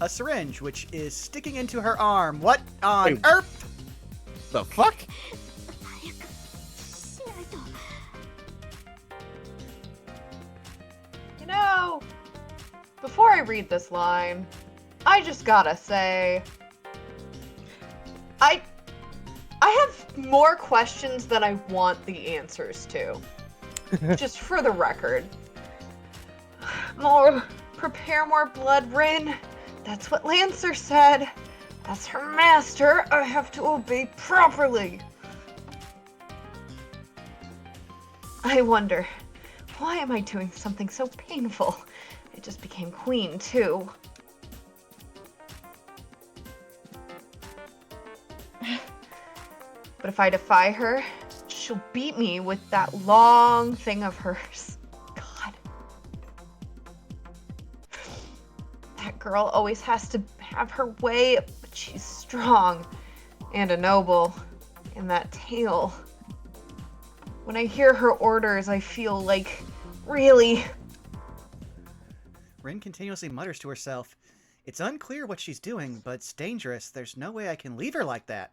syringe, which is sticking into her arm. What on earth? The fuck? You know, before I read this line, I just gotta say, I have more questions than I want the answers to. Just for the record. Prepare more blood, Rin. That's what Lancer said. As her master, I have to obey properly. I wonder, why am I doing something so painful? I just became queen, too. But if I defy her, she'll beat me with that long thing of hers. God. That girl always has to have her way, but she's strong and a noble. And that tail. When I hear her orders, I feel like, really... Rin continuously mutters to herself. It's unclear what she's doing, but it's dangerous. There's no way I can leave her like that.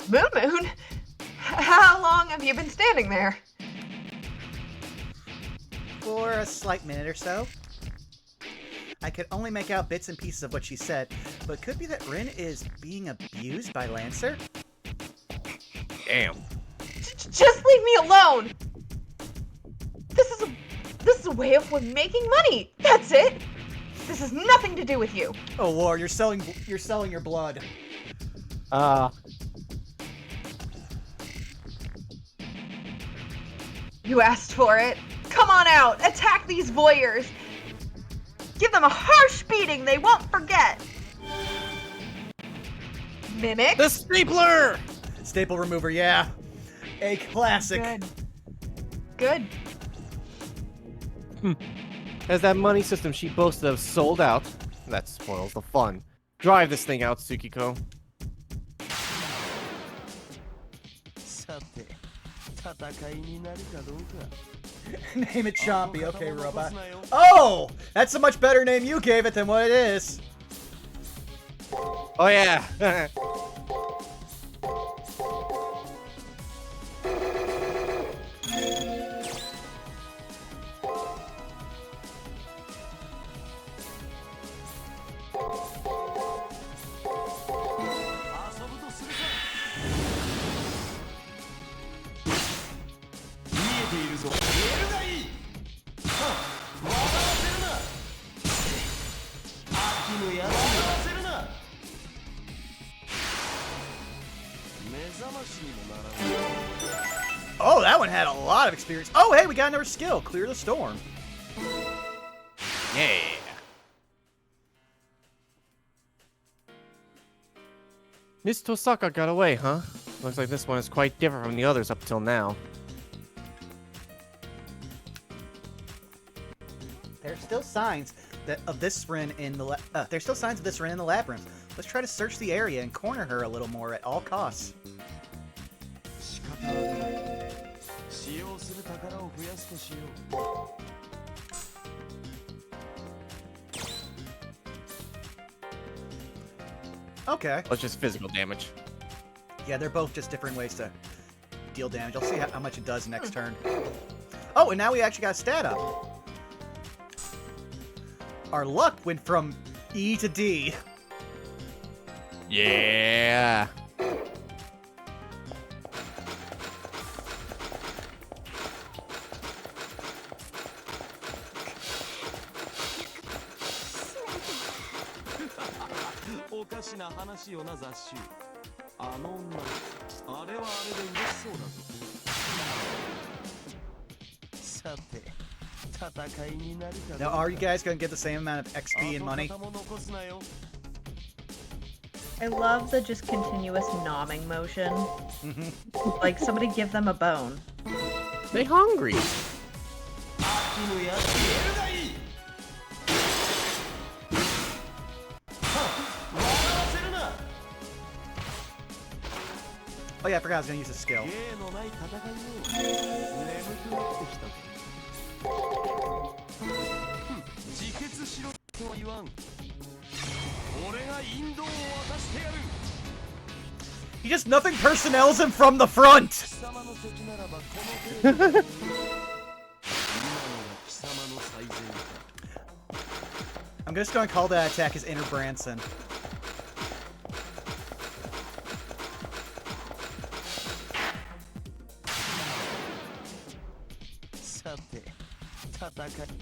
Moon? How long have you been standing there? For a slight minute or so. I could only make out bits and pieces of what she said, but it could be that Rin is being abused by Lancer? Damn. Just leave me alone! This is a way of making money! That's it! This has nothing to do with you! Oh, War, you're selling your blood. You asked for it. Come on out! Attack these voyeurs! Give them a harsh beating they won't forget! Mimic? The stapler! Staple remover, yeah. A classic. Good. As that money system she boasted of sold out, that spoils the fun. Drive this thing out, Tsukiko. さて、戦いになるかどうか。 Name it Chompy. Okay, robot. Oh! That's a much better name you gave it than what it is. Oh yeah! Oh, that one had a lot of experience. Oh, hey, we got another skill. Clear the storm. Yeah! Miss Tosaka got away, huh? Looks like this one is quite different from the others up till now. There's still signs of this Rin in the labyrinth. Let's try to search the area and corner her a little more at all costs. 仕方がない。使用する宝を増やすとしよう。 Okay. Well, it's just physical damage. Yeah, they're both just different ways to deal damage. I'll see how much it does next turn. Oh, and now we actually got a stat up. Our luck went from E to D. Yeah! Now, are you guys going to get the same amount of XP and money? I love the just continuous nomming motion. Like, somebody give them a bone. They hungry! Oh yeah, I forgot I was going to use a skill. He just nothing personnels him from the front! I'm just going to call that attack his inner Branson. か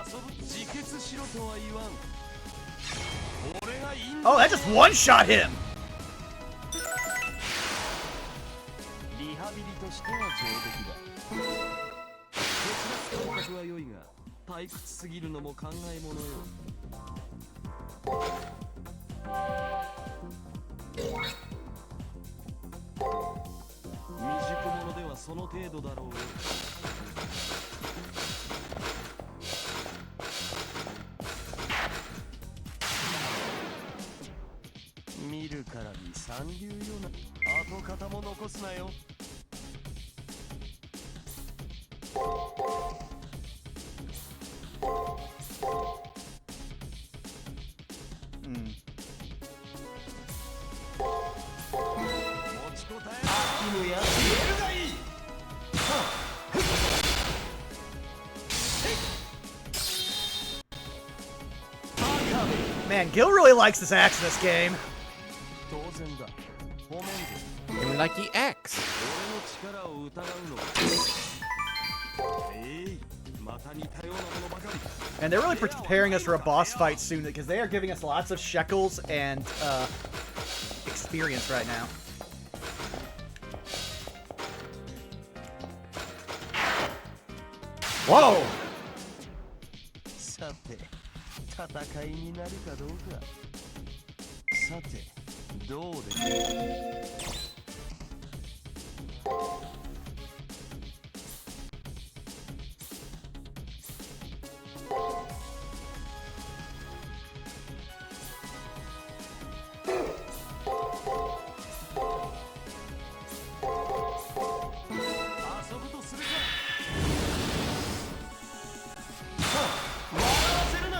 遊ぶ自決しろとは言わん。俺がいいんだ。 Oh, that just one-shot him! リハビリとしては上出来だ。手伝う感覚は良いが退屈すぎるのも考えものよ。未熟者ではその程度だろうよ。見るからに三流よな。跡形も残すなよ。持ちこたえろ。やるがいい。Man, Gil really likes this axe in this game. 当然だ。褒めんで。 Even like the X. 俺の力を疑うのか。また似たようなものばかり。 And they're really preparing us for a boss fight soon because they are giving us lots of shekels and experience right now. Whoa! さて、戦いになるかどうか。さて、どうで。遊ぶとするか。笑わせるな。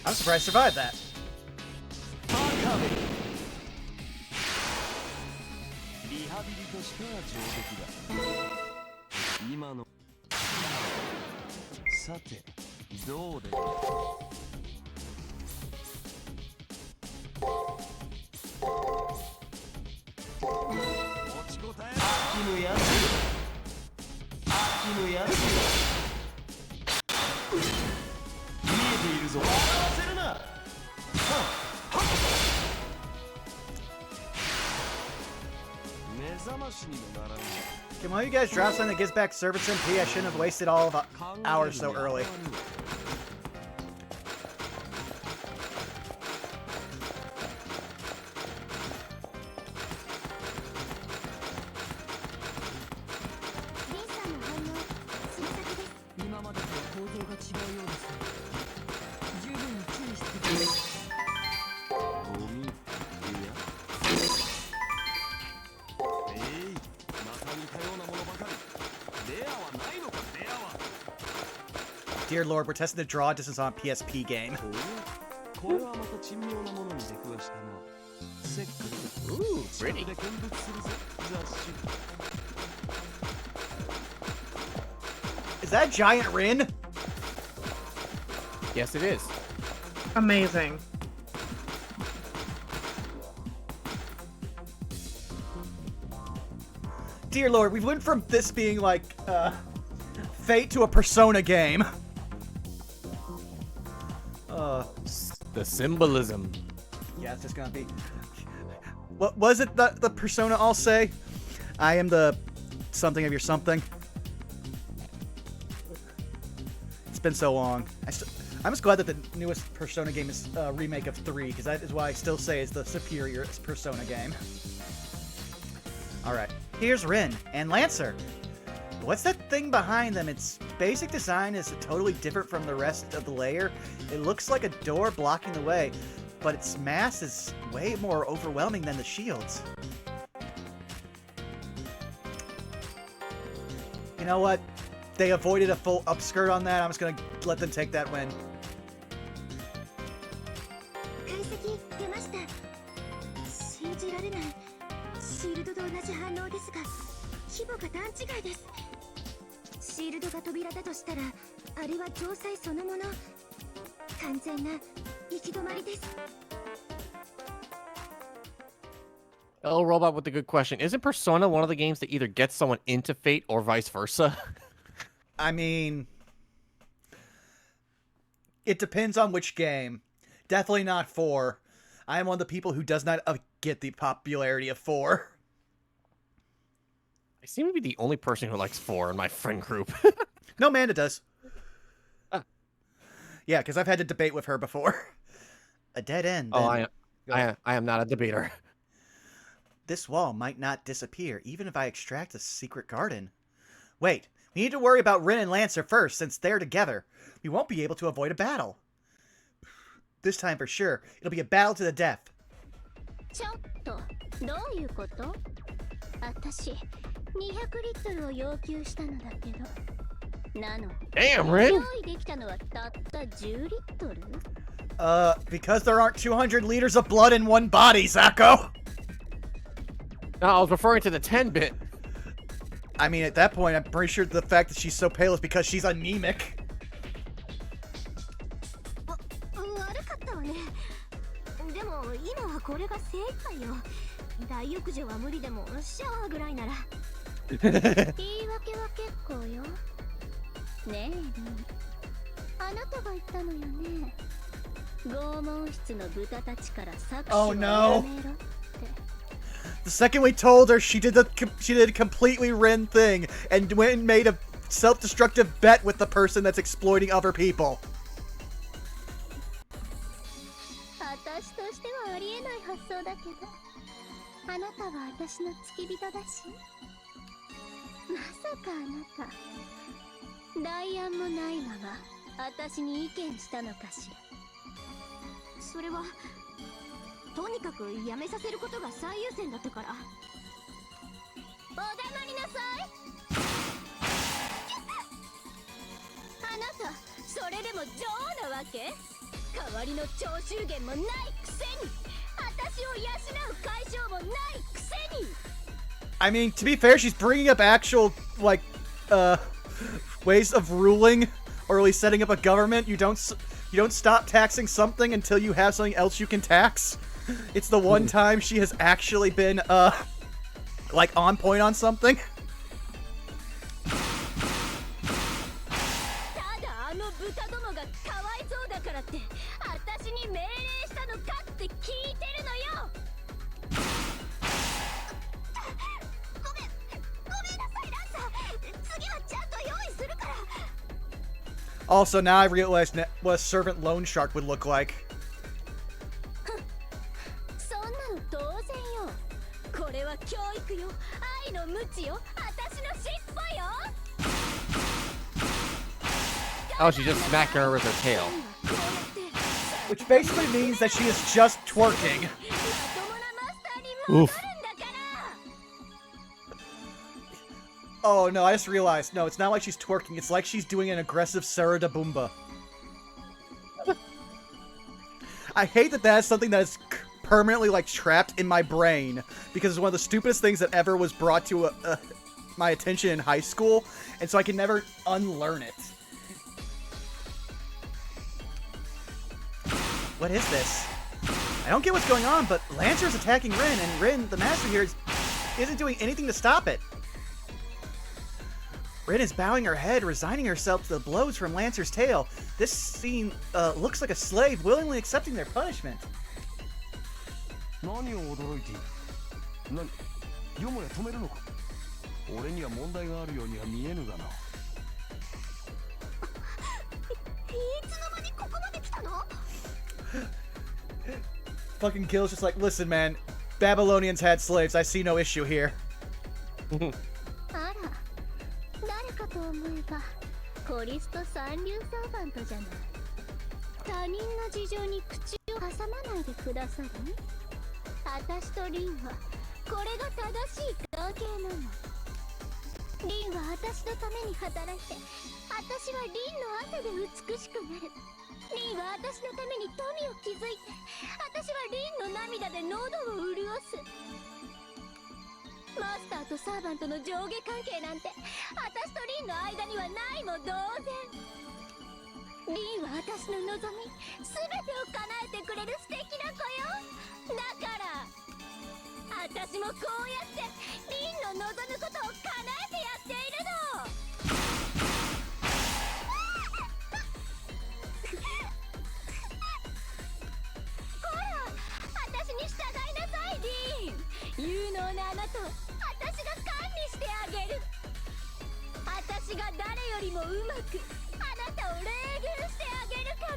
I'm surprised I survived that. リハビリとしては上出来だ。今の。さて、どうで。持ちこたえ。秋のやつ。秋のやつ。見えているぞ。笑わせるな。目覚ましにもならん。 Can one of you guys drop something that gives back service MP? I shouldn't have wasted all of hours so early. Dear Lord, we're testing the draw distance on a PSP game. Ooh, pretty. Is that giant Rin? Yes, it is. Amazing. Dear Lord, we went from this being like Fate to a Persona game. The symbolism. Yeah, it's just gonna be. What was it that the Persona all say? I am the something of your something. It's been so long. I'm just glad that the newest Persona game is a remake of 3, because that is why I still say it's the superior Persona game. Alright, here's Rin and Lancer. What's that thing behind them? Its basic design is totally different from the rest of the layer. It looks like a door blocking the way, but its mass is way more overwhelming than the shields. You know what? They avoided a full upskirt on that. I'm just gonna let them take that win. 解析出ました。信じられない。シールドと同じ反応ですが、規模が段違いです。シシールドが扉だとしたら、あれは城塞そのもの。完全な行き止まりです。 Oh, Robot with a good question. Isn't Persona one of the games that either gets someone into Fate or vice versa? I mean, it depends on which game. Definitely not 4. I am one of the people who does not get the popularity of 4. I seem to be the only person who likes 4 in my friend group. No, Amanda does. Yeah, because I've had to debate with her before. A dead end. Oh, then... I am not a debater. This wall might not disappear, even if I extract a secret garden. Wait, we need to worry about Rin and Lancer first, since they're together. We won't be able to avoid a battle. This time for sure, it'll be a battle to the death. ちょっと、どういうこと？私、200リットルを要求したのだけど。なのに、 Damn, Rin! 用意できたのはたった10リットル？ Because there aren't 200 liters of blood in one body, Zako! No, I was referring to the 10-bit. I mean, at that point, I'm pretty sure the fact that she's so pale is because she's anemic. 悪かったわね。でも今はこれが精一杯よ。大浴場は無理でもシャワーぐらいなら。言い訳は結構よ。ねえリン、あなたが言ったのよね。拷問室の豚たちから搾取をやめろって。The second we told her, she did a completely Rin thing and went and made a self-destructive bet with the person that's exploiting other people. 私としてはありえない発想だけど、あなたは私の付き人だし。まさかあなた、代案もないまま私に意見したのかしら。それはとにかくやめさせることが最優先だったから。お黙りなさい。あなた、それでも女王なわけ？代わりの徴収源もないくせに、私を養う解消もないくせに。 I mean, to be fair, she's bringing up actual, like, ways of ruling, or at least setting up a government. You don't stop taxing something until you have something else you can tax. It's the one time she has actually been, like, on point on something. ただあの豚どもがかわいそうだからって私に命令したのかって聞いてるのよ。ごめんなさいランサー。次はちゃんと用意するから。 Also, now I realized what a servant loan shark would look like. そんなの当然よ。これは教育よ。愛の無知よ。私の尻尾よ。 Oh, she just smacked her with her tail. Which basically means that she is just twerking. Oof. Oh no, I just realized. No, it's not like she's twerking. It's like she's doing an aggressive Sarah da Boomba. I hate that that is something that is permanently, like, trapped in my brain. Because it's one of the stupidest things that ever was brought to my attention in high school. And so I can never unlearn it. What is this? I don't get what's going on, but Lancer is attacking Rin, and Rin, the master here, isn't doing anything to stop it. Rin is bowing her head, resigning herself to the blows from Lancer's tail. This scene looks like a slave willingly accepting their punishment. 何を驚いている？よもや止めるのか？俺には問題があるようには見えぬがな。いつの間にここまで来たの？ Fucking Gil's just like, listen, man, Babylonians had slaves. I see no issue here. あら、誰かと思えばコリスト三流サーバントじゃない。他人の事情に口を挟まないでくださる？私とリンはこれが正しい関係なの。リンは私のために働いて、私はリンの汗で美しくなる。リンは私のために富を築いて、私はリンの涙で喉を潤す。マスターとサーバントの上下関係なんて私とリンの間にはないも同然。リンは私の望み全てを叶えてくれる素敵な子よ。だから私もこうやってリンの望むことを叶えてやっているの。ほら私に従いなさいリン。有能なあなたを私が管理してあげる。私が誰よりもうまくあなたを冷遇してあげるから。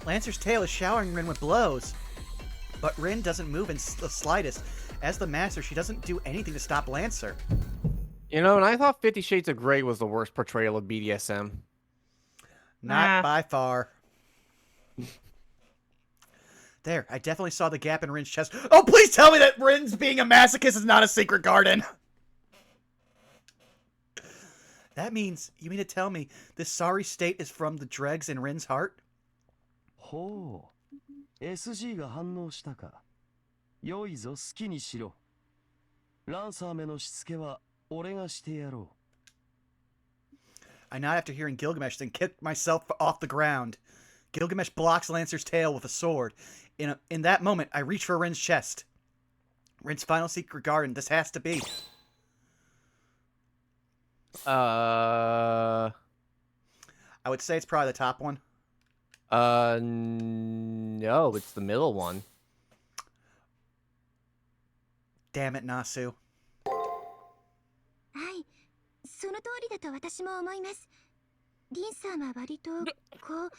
Lancer's tail is showering Rin with blows, but Rin doesn't move in the slightest. As the master, she doesn't do anything to stop Lancer. You know, and I thought 50 Shades of Grey was the worst portrayal of BDSM. Not by far. There, I definitely saw the gap in Rin's chest. Oh, please tell me that Rin's being a masochist is not a secret garden. That means, you mean to tell me this sorry state is from the dregs in Rin's heart? ほう SG が反応したか。良いぞ、好きにしろ。ランサーめのしつけは俺がしてやろう。 I nod after hearing Gilgamesh, then kick myself off the ground. Gilgamesh blocks Lancer's tail with a sword. In that moment, I reach for Rin's chest. Rin's final secret garden. This has to be. I would say it's probably the top one. No, it's the middle one. Damn it, Nasu. はい、その通りだと私も思います。リンさんは割とこう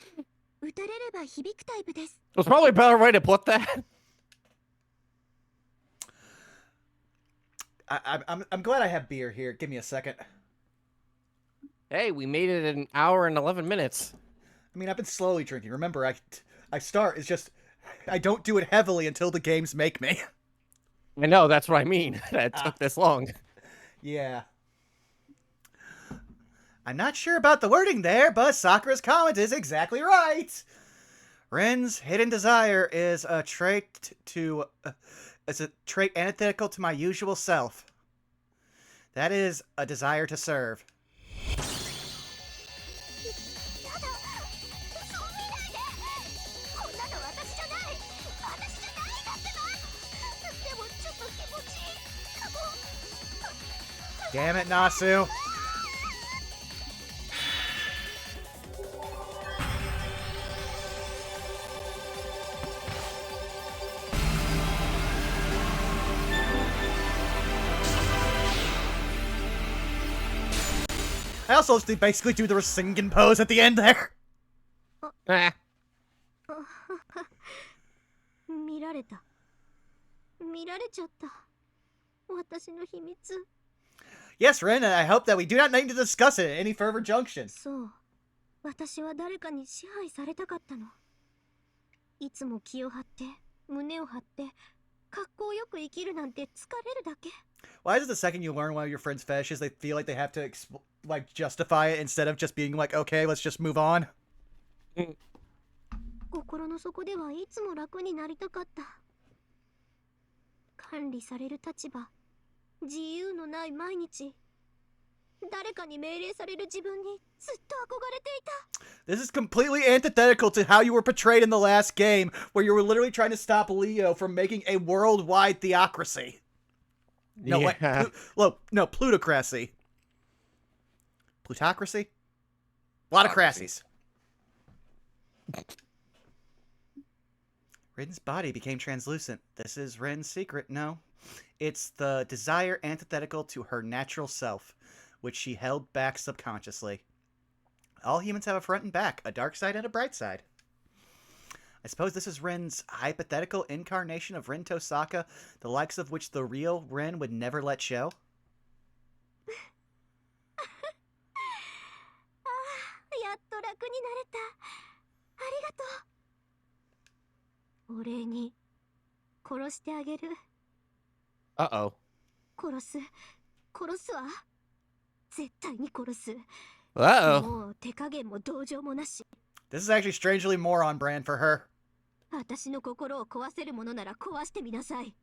打たれれば響くタイプです。There's probably a better way to put that. I'm glad I have beer here. Give me a second. Hey, we made it in an hour and 11 minutes. I mean, I've been slowly drinking. Remember, I start. It's just I don't do it heavily until the games make me. I know, that's what I mean. That took this long. Yeah. I'm not sure about the wording there, but Sakura's comment is exactly right. Rin's hidden desire is a trait antithetical to my usual self. That is a desire to serve. やだ、そう見ないで。こんなの私じゃない。私じゃないだってば。でもちょっと気持ちいいかも。 Damn it, Nasu. I also basically do the Rasengan pose at the end there. Ah. 見られた。見られちゃった。私の秘密。 Yes, Rin, and I hope that we do not need to discuss it at any further junction. そう。私は誰かに支配されたかったの。いつも気を張って、胸を張って、格好よく生きるなんて疲れるだけ。 Why is it the second you learn one of your friend's fetishes, they feel like they have to justify it instead of just being like, okay, let's just move on? 心の底ではいつも楽になりたかった。管理される立場、自由のない毎日、誰かに命令される自分にずっと憧れていた。 This is completely antithetical to how you were portrayed in the last game, where you were literally trying to stop Leo from making a worldwide theocracy. No, Yeah. no, plutocracy. Plutocracy? A lot of crassies. Rin's body became translucent. This is Rin's secret, no. It's the desire antithetical to her natural self, which she held back subconsciously. All humans have a front and back, a dark side and a bright side. I suppose this is Rin's hypothetical incarnation of Rin Tosaka, the likes of which the real Rin would never let show. やっと楽になれた。ありがとう。お礼に殺してあげる。 Uh-oh. 殺すわ。絶対に殺す。 Uh-oh. もう手加減も同情もなし。 This is actually strangely more on brand for her. 私の心を壊せるものなら壊してみなさい。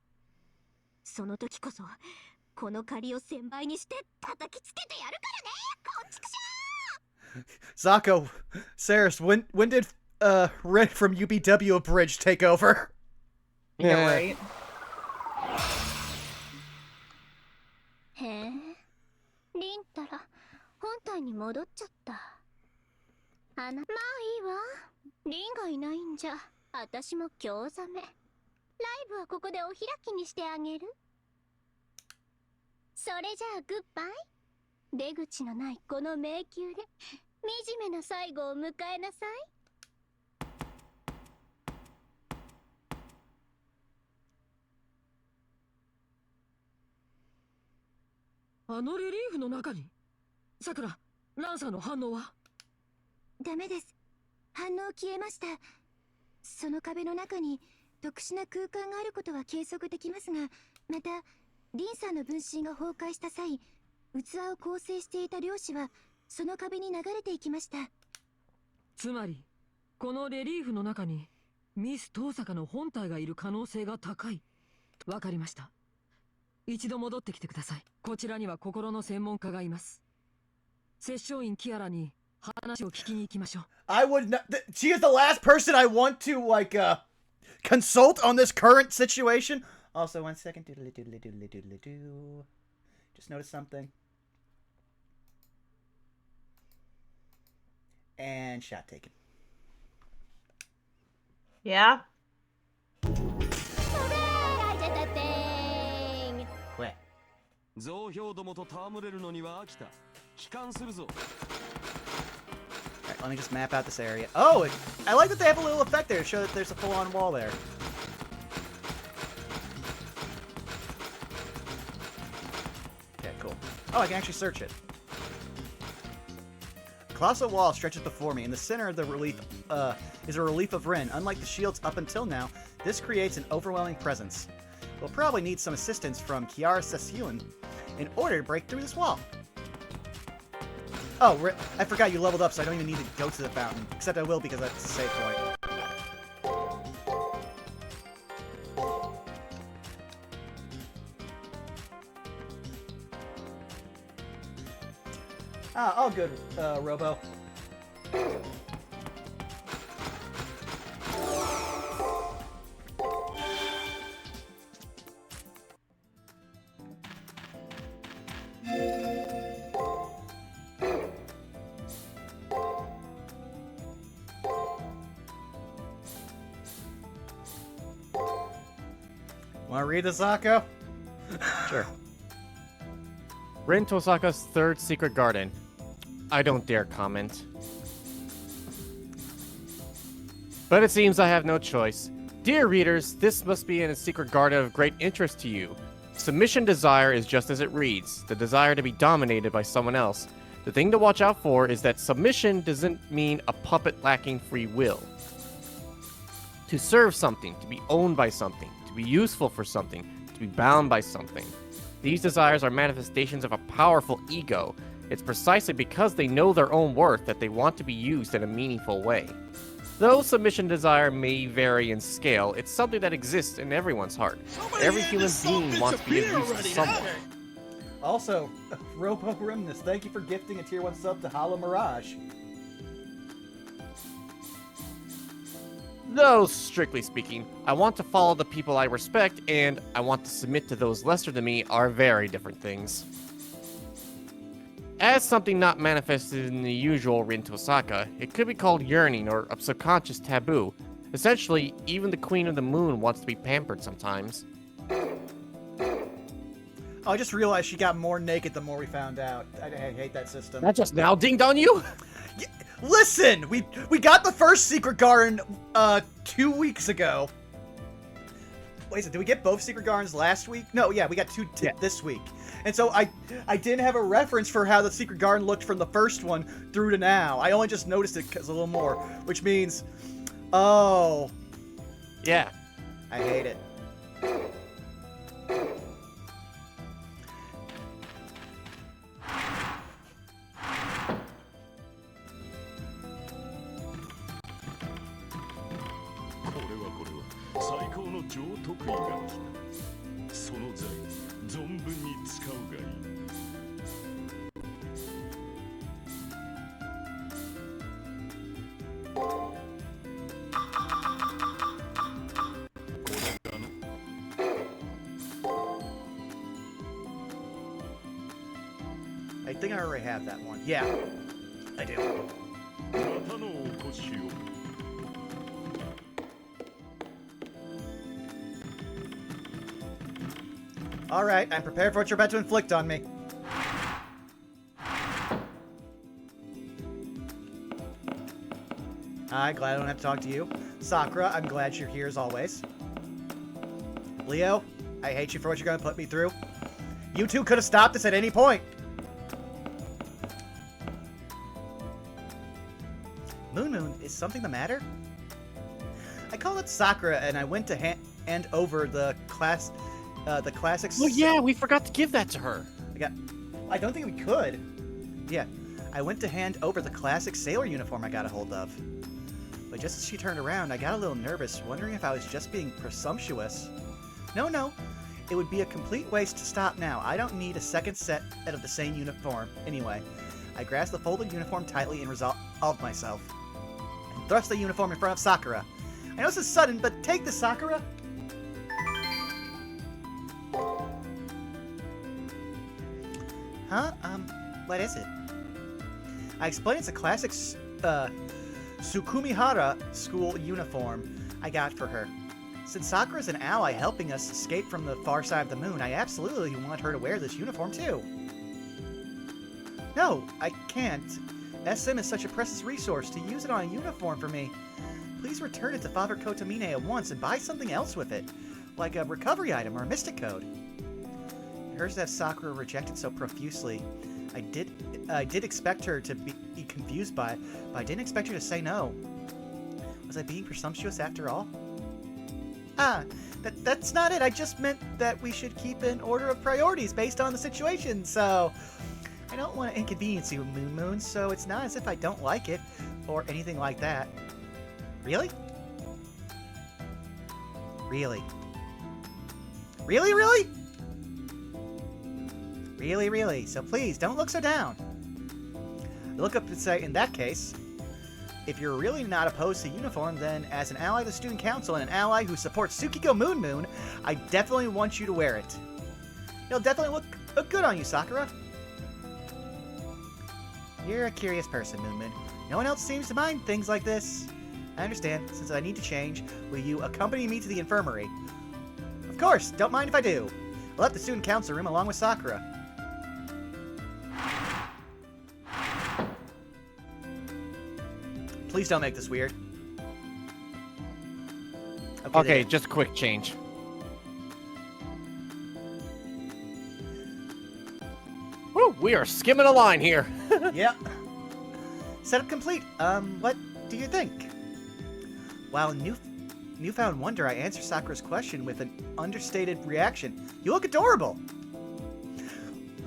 その時こそこの借りを1000倍にして叩きつけてやるからね。こんちくしょ Zako, Saris, when did Ren from UBW Abridged take over? Yeah, right. へえ、リンたら本体に戻っちゃった。まあいいわ。リンがいないんじゃ私も興ざめ。ライブはここでお開きにしてあげる。それじゃあグッバイ。出口のないこの迷宮で惨めな最後を迎えなさい。あのレリーフの中にさくら、ランサーの反応は？ダメです。反応消えました。その壁の中に特殊な空間があることは計測できますが、またリンさんの分身が崩壊した際、器を構成していた量子はその壁に流れていきました。つまりこのレリーフの中にミス遠坂の本体がいる可能性が高い。わかりました。一度戻ってきてください。こちらには心の専門家がいます。摂政員キアラに話を聞きに行きましょう。I would not. She is the last person I want to consult on this current situation. Also, 1 second. Doodly doodly doodly doodly doo. Just noticed something. And shot taken. Yeah. Wait. 増票どもと戯れるのには飽きた。帰還するぞ。 Alright, let me just map out this area. Oh, I like that they have a little effect there to show that there's a full-on wall there. Okay, cool. Oh, I can actually search it. A colossal wall stretches before me. In the center of the relief is a relief of Rin. Unlike the shields up until now, this creates an overwhelming presence. We'll probably need some assistance from Kiara Sessuin in order to break through this wall. Oh, I forgot you leveled up, so I don't even need to go to the fountain. Except I will because that's a save point. Ah, all good, Robo. Want to read the Zako? Sure. Rin Tosaka's third secret garden. I don't dare comment. But it seems I have no choice. Dear readers, this must be in a secret garden of great interest to you. Submission desire is just as it reads, the desire to be dominated by someone else. The thing to watch out for is that submission doesn't mean a puppet lacking free will. To serve something, to be owned by something, to be useful for something, to be bound by something. These desires are manifestations of a powerful ego. It's precisely because they know their own worth that they want to be used in a meaningful way. Though submission desire may vary in scale, it's something that exists in everyone's heart. Every human being wants to be of use to someone. Also, Robo Remnus, thank you for gifting a tier 1 sub to Hala Mirage. Though, strictly speaking, I want to follow the people I respect and I want to submit to those lesser than me are very different things. As something not manifested in the usual Rin Tosaka, it could be called yearning or a subconscious taboo. Essentially, even the Queen of the Moon wants to be pampered sometimes. Oh, I just realized she got more naked the more we found out. I hate that system. That just now dinged on you? Yeah, listen! We got the first Secret Garden 2 weeks ago. Wait a second, did we get both Secret Gardens last week? No, yeah, we got two this week. And so I didn't have a reference for how the Secret Garden looked from the first one through to now. I only just noticed it because a little more, which means, oh. Yeah. I hate it. 最高の上得意が来た。その財存分に使うがいい。I think I already have that one. Yeah, I do. またのお越しを。All right, I'm prepared for what you're about to inflict on me. Hi, glad I don't have to talk to you. Sakura, I'm glad you're here as always. Leo, I hate you for what you're going to put me through. You two could have stopped this at any point. Moon, is something the matter? I called up Sakura and I went to hand over the classics. Oh yeah, we forgot to give that to her. I don't think we could. Yeah, I went to hand over the classic sailor uniform I got a hold of. But just as she turned around, I got a little nervous, wondering if I was just being presumptuous. No, it would be a complete waste to stop now. I don't need a second set of the same uniform. Anyway, I grasped the folded uniform tightly and resolved myself. And thrust the uniform in front of Sakura. I know this is sudden, but take this, Sakura! Huh? What is it? I explained it's a classic, Tsukumihara school uniform I got for her. Since Sakura's an ally helping us escape from the far side of the moon, I absolutely want her to wear this uniform too. No, I can't. SM is such a precious resource. To use it on a uniform for me, please return it to Father Kotomine at once and buy something else with it, like a recovery item or a mystic code. It hurts that Sakura rejected so profusely. I did expect her to be confused by it, but I didn't expect her to say no. Was I being presumptuous after all? That's not it. I just meant that we should keep an order of priorities based on the situation, so... I don't want to inconvenience you, Moon, so it's not as if I don't like it, or anything like that. Really? Really? Really? Really? So please, don't look so down. I look up and say, in that case, if you're really not opposed to uniform, then as an ally of the Student Council and an ally who supports Tsukiko Moon, I definitely want you to wear it. It'll definitely look good on you, Sakura. You're a curious person, Moon. No one else seems to mind things like this. I understand. Since I need to change, will you accompany me to the infirmary? Of course, don't mind if I do. I left the Student Council room along with Sakura. Please don't make this weird. Okay, just a quick change. Woo, we are skimming a line here. Yep. Setup complete. What do you think? While in newfound wonder, I answer Sakura's question with an understated reaction. You look adorable.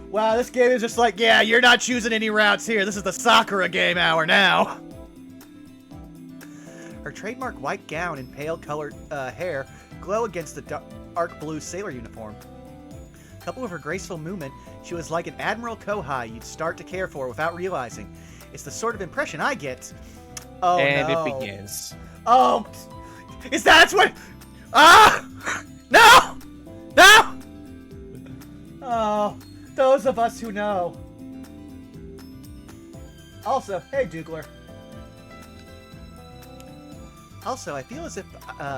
Wow, this game is just like, yeah, you're not choosing any routes here. This is the Sakura game hour now. Her trademark white gown and pale-colored hair glow against the dark blue sailor uniform. Coupled with her graceful movement, she was like an Admiral Kohai you'd start to care for without realizing. It's the sort of impression I get. Oh, and no. it begins. Oh, is that what? Ah! No! No! Oh, those of us who know. Also, hey, Doogler. Also, I feel as if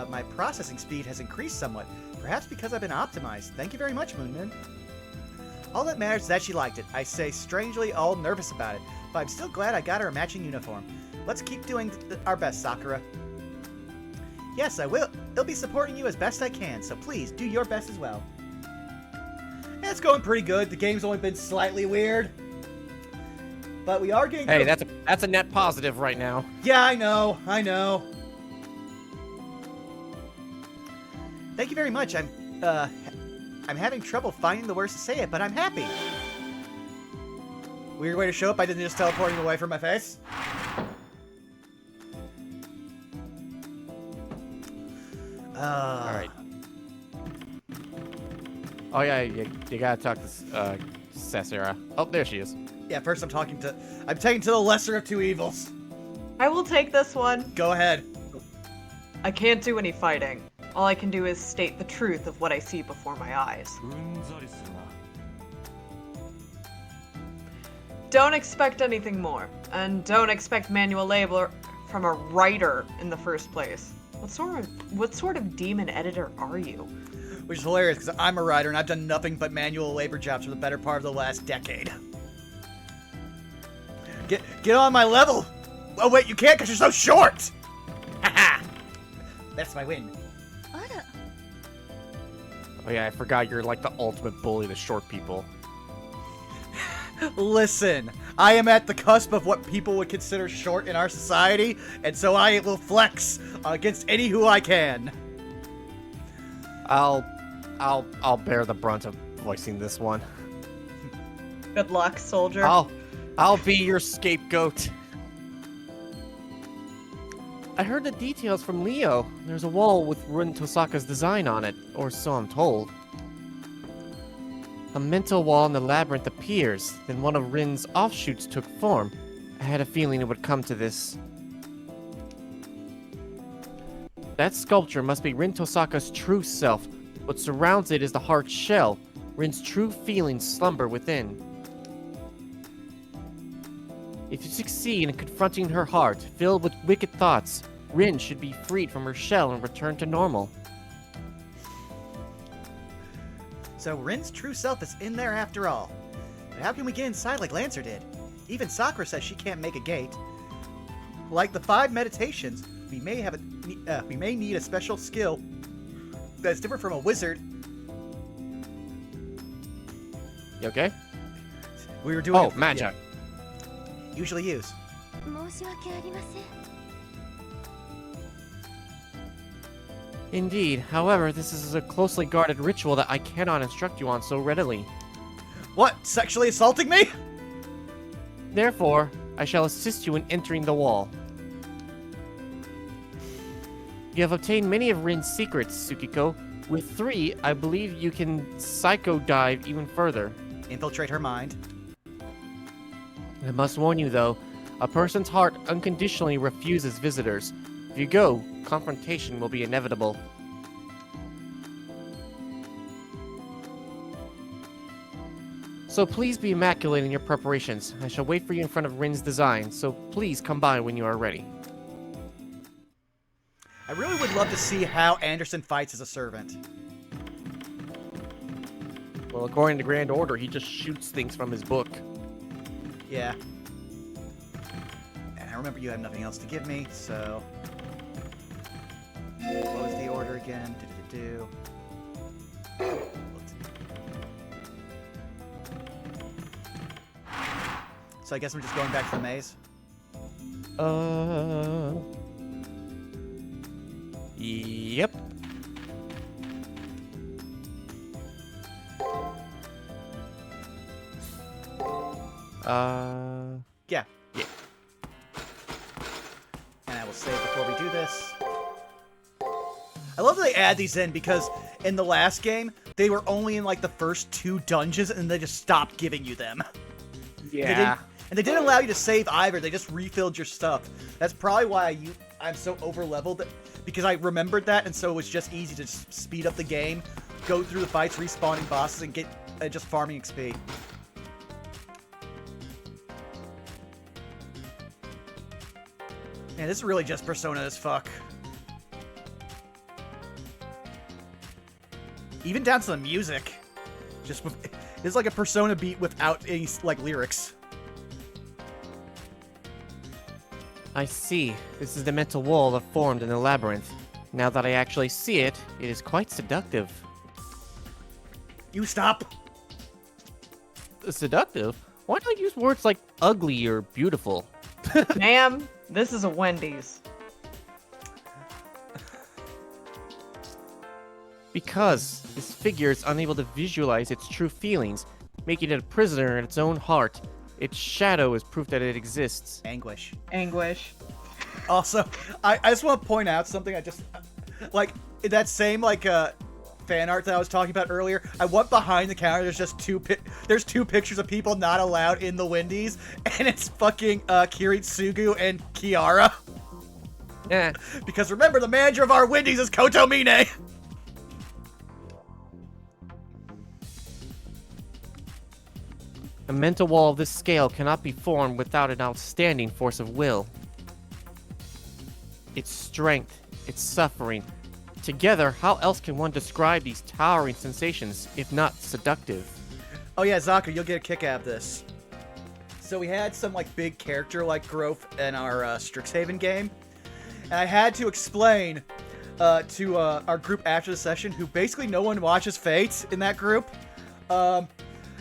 my processing speed has increased somewhat, perhaps because I've been optimized. Thank you very much, Moon. All that matters is that she liked it. I say strangely all nervous about it, but I'm still glad I got her a matching uniform. Let's keep doing our best, Sakura. Yes, I will. I'll be supporting you as best I can, so please do your best as well. It's going pretty good. The game's only been slightly weird, but we are getting. Hey, that's a net positive right now. Yeah, I know. Thank you very much. I'm having trouble finding the words to say it, but I'm happy. Weird way to show up. I didn't just teleport him away from my face. Alright. Oh yeah, you gotta talk to Cesara. Oh, there she is. Yeah, first I'm taking to the lesser of two evils. I will take this one. Go ahead. I can't do any fighting. All I can do is state the truth of what I see before my eyes. Don't expect anything more, and don't expect manual labor from a writer in the first place. What sort of demon editor are you? Which is hilarious because I'm a writer and I've done nothing but manual labor jobs for the better part of the last decade. Get on my level! Oh wait, you can't because you're so short! Haha! That's my win. Oh yeah, I forgot you're like the ultimate bully to short people. Listen, I am at the cusp of what people would consider short in our society, and so I will flex against any who I can. I'll bear the brunt of voicing this one. Good luck, soldier. I'll be your scapegoat. I heard the details from Leo. There's a wall with Run Tosaka's design on it, or so I'm told. A mental wall in the labyrinth appears, then one of Rin's offshoots took form. I had a feeling it would come to this. That sculpture must be Rin Tosaka's true self. What surrounds it is the hard shell. Rin's true feelings slumber within. If you succeed in confronting her heart, filled with wicked thoughts, Rin should be freed from her shell and return to normal. So Rin's true self is in there after all. But how can we get inside like Lancer did? Even Sakura says she can't make a gate. Like the 5 meditations, we may need a special skill that's different from a wizard. You okay? We were doing Oh, magi. Usually use. 申し訳ありません。 Indeed. However, this is a closely guarded ritual that I cannot instruct you on so readily. What? Sexually assaulting me? Therefore, I shall assist you in entering the wall. You have obtained many of Rin's secrets, Tsukiko. With 3, I believe you can psycho dive even further. Infiltrate her mind. I must warn you, though, a person's heart unconditionally refuses visitors. If you go, confrontation will be inevitable. So please be immaculate in your preparations. I shall wait for you in front of Rin's design, so please come by when you are ready. I really would love to see how Anderson fights as a servant. Well, according to Grand Order, he just shoots things from his book. Yeah. And I remember you have nothing else to give me, so... What was the order again? So I guess I'm just going back to the maze? Yep. Yeah. And I will save before we do this. I love that they add these in because in the last game, they were only in like the first 2 dungeons and they just stopped giving you them. Yeah. And they didn't allow you to save either. They just refilled your stuff. That's probably why I'm so over-leveled, because I remembered that, and so it was just easy to just speed up the game, go through the fights, respawning bosses, and get just farming XP. Man, this is really just Persona as fuck. Even down to the music. It's like a Persona beat without any, like, lyrics. I see. This is the mental wall that formed in the labyrinth. Now that I actually see it, it is quite seductive. You stop! Seductive? Why not use words like ugly or beautiful? Ma'am, this is a Wendy's. Because this figure is unable to visualize its true feelings, making it a prisoner in its own heart. Its shadow is proof that it exists. Anguish. Anguish. Also, I just want to point out something. Like, that same like fan art that I was talking about earlier, I went behind the counter. There's just two pictures of people not allowed in the Wendy's, and it's fucking Kiritsugu and Kiara. Yeah. Because remember, the manager of our Wendy's is Kotomine. A mental wall of this scale cannot be formed without an outstanding force of will. Its strength, its suffering. Together, how else can one describe these towering sensations, if not seductive? Oh yeah, Zaku, you'll get a kick out of this. So we had some like big character like growth in our Strixhaven game, and I had to explain to our group after the session, who basically no one watches Fate in that group.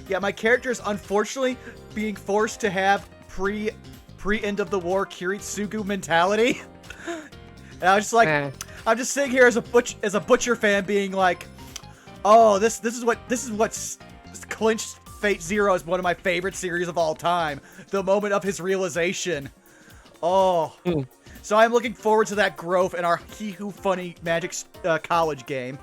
Yeah, my character is unfortunately being forced to have pre-end of the war Kiritsugu mentality. And I was just like, I'm just sitting here as a butcher fan, being like, oh, this is what's clinched Fate Zero as one of my favorite series of all time. The moment of his realization. Oh. So I'm looking forward to that growth in our He Who Funny Magic college game.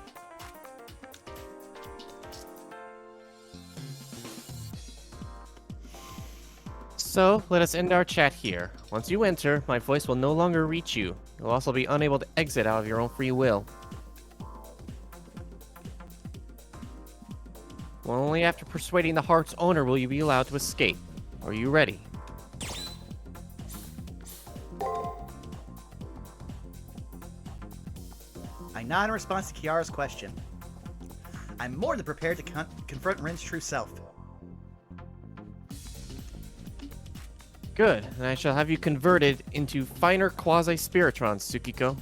So, let us end our chat here. Once you enter, my voice will no longer reach you. You'll also be unable to exit out of your own free will. Only after persuading the heart's owner will you be allowed to escape. Are you ready? I nod in response to Kiara's question. I'm more than prepared to confront Rin's true self. Good, and I shall have you converted into finer quasi-spiritrons, Tsukiko.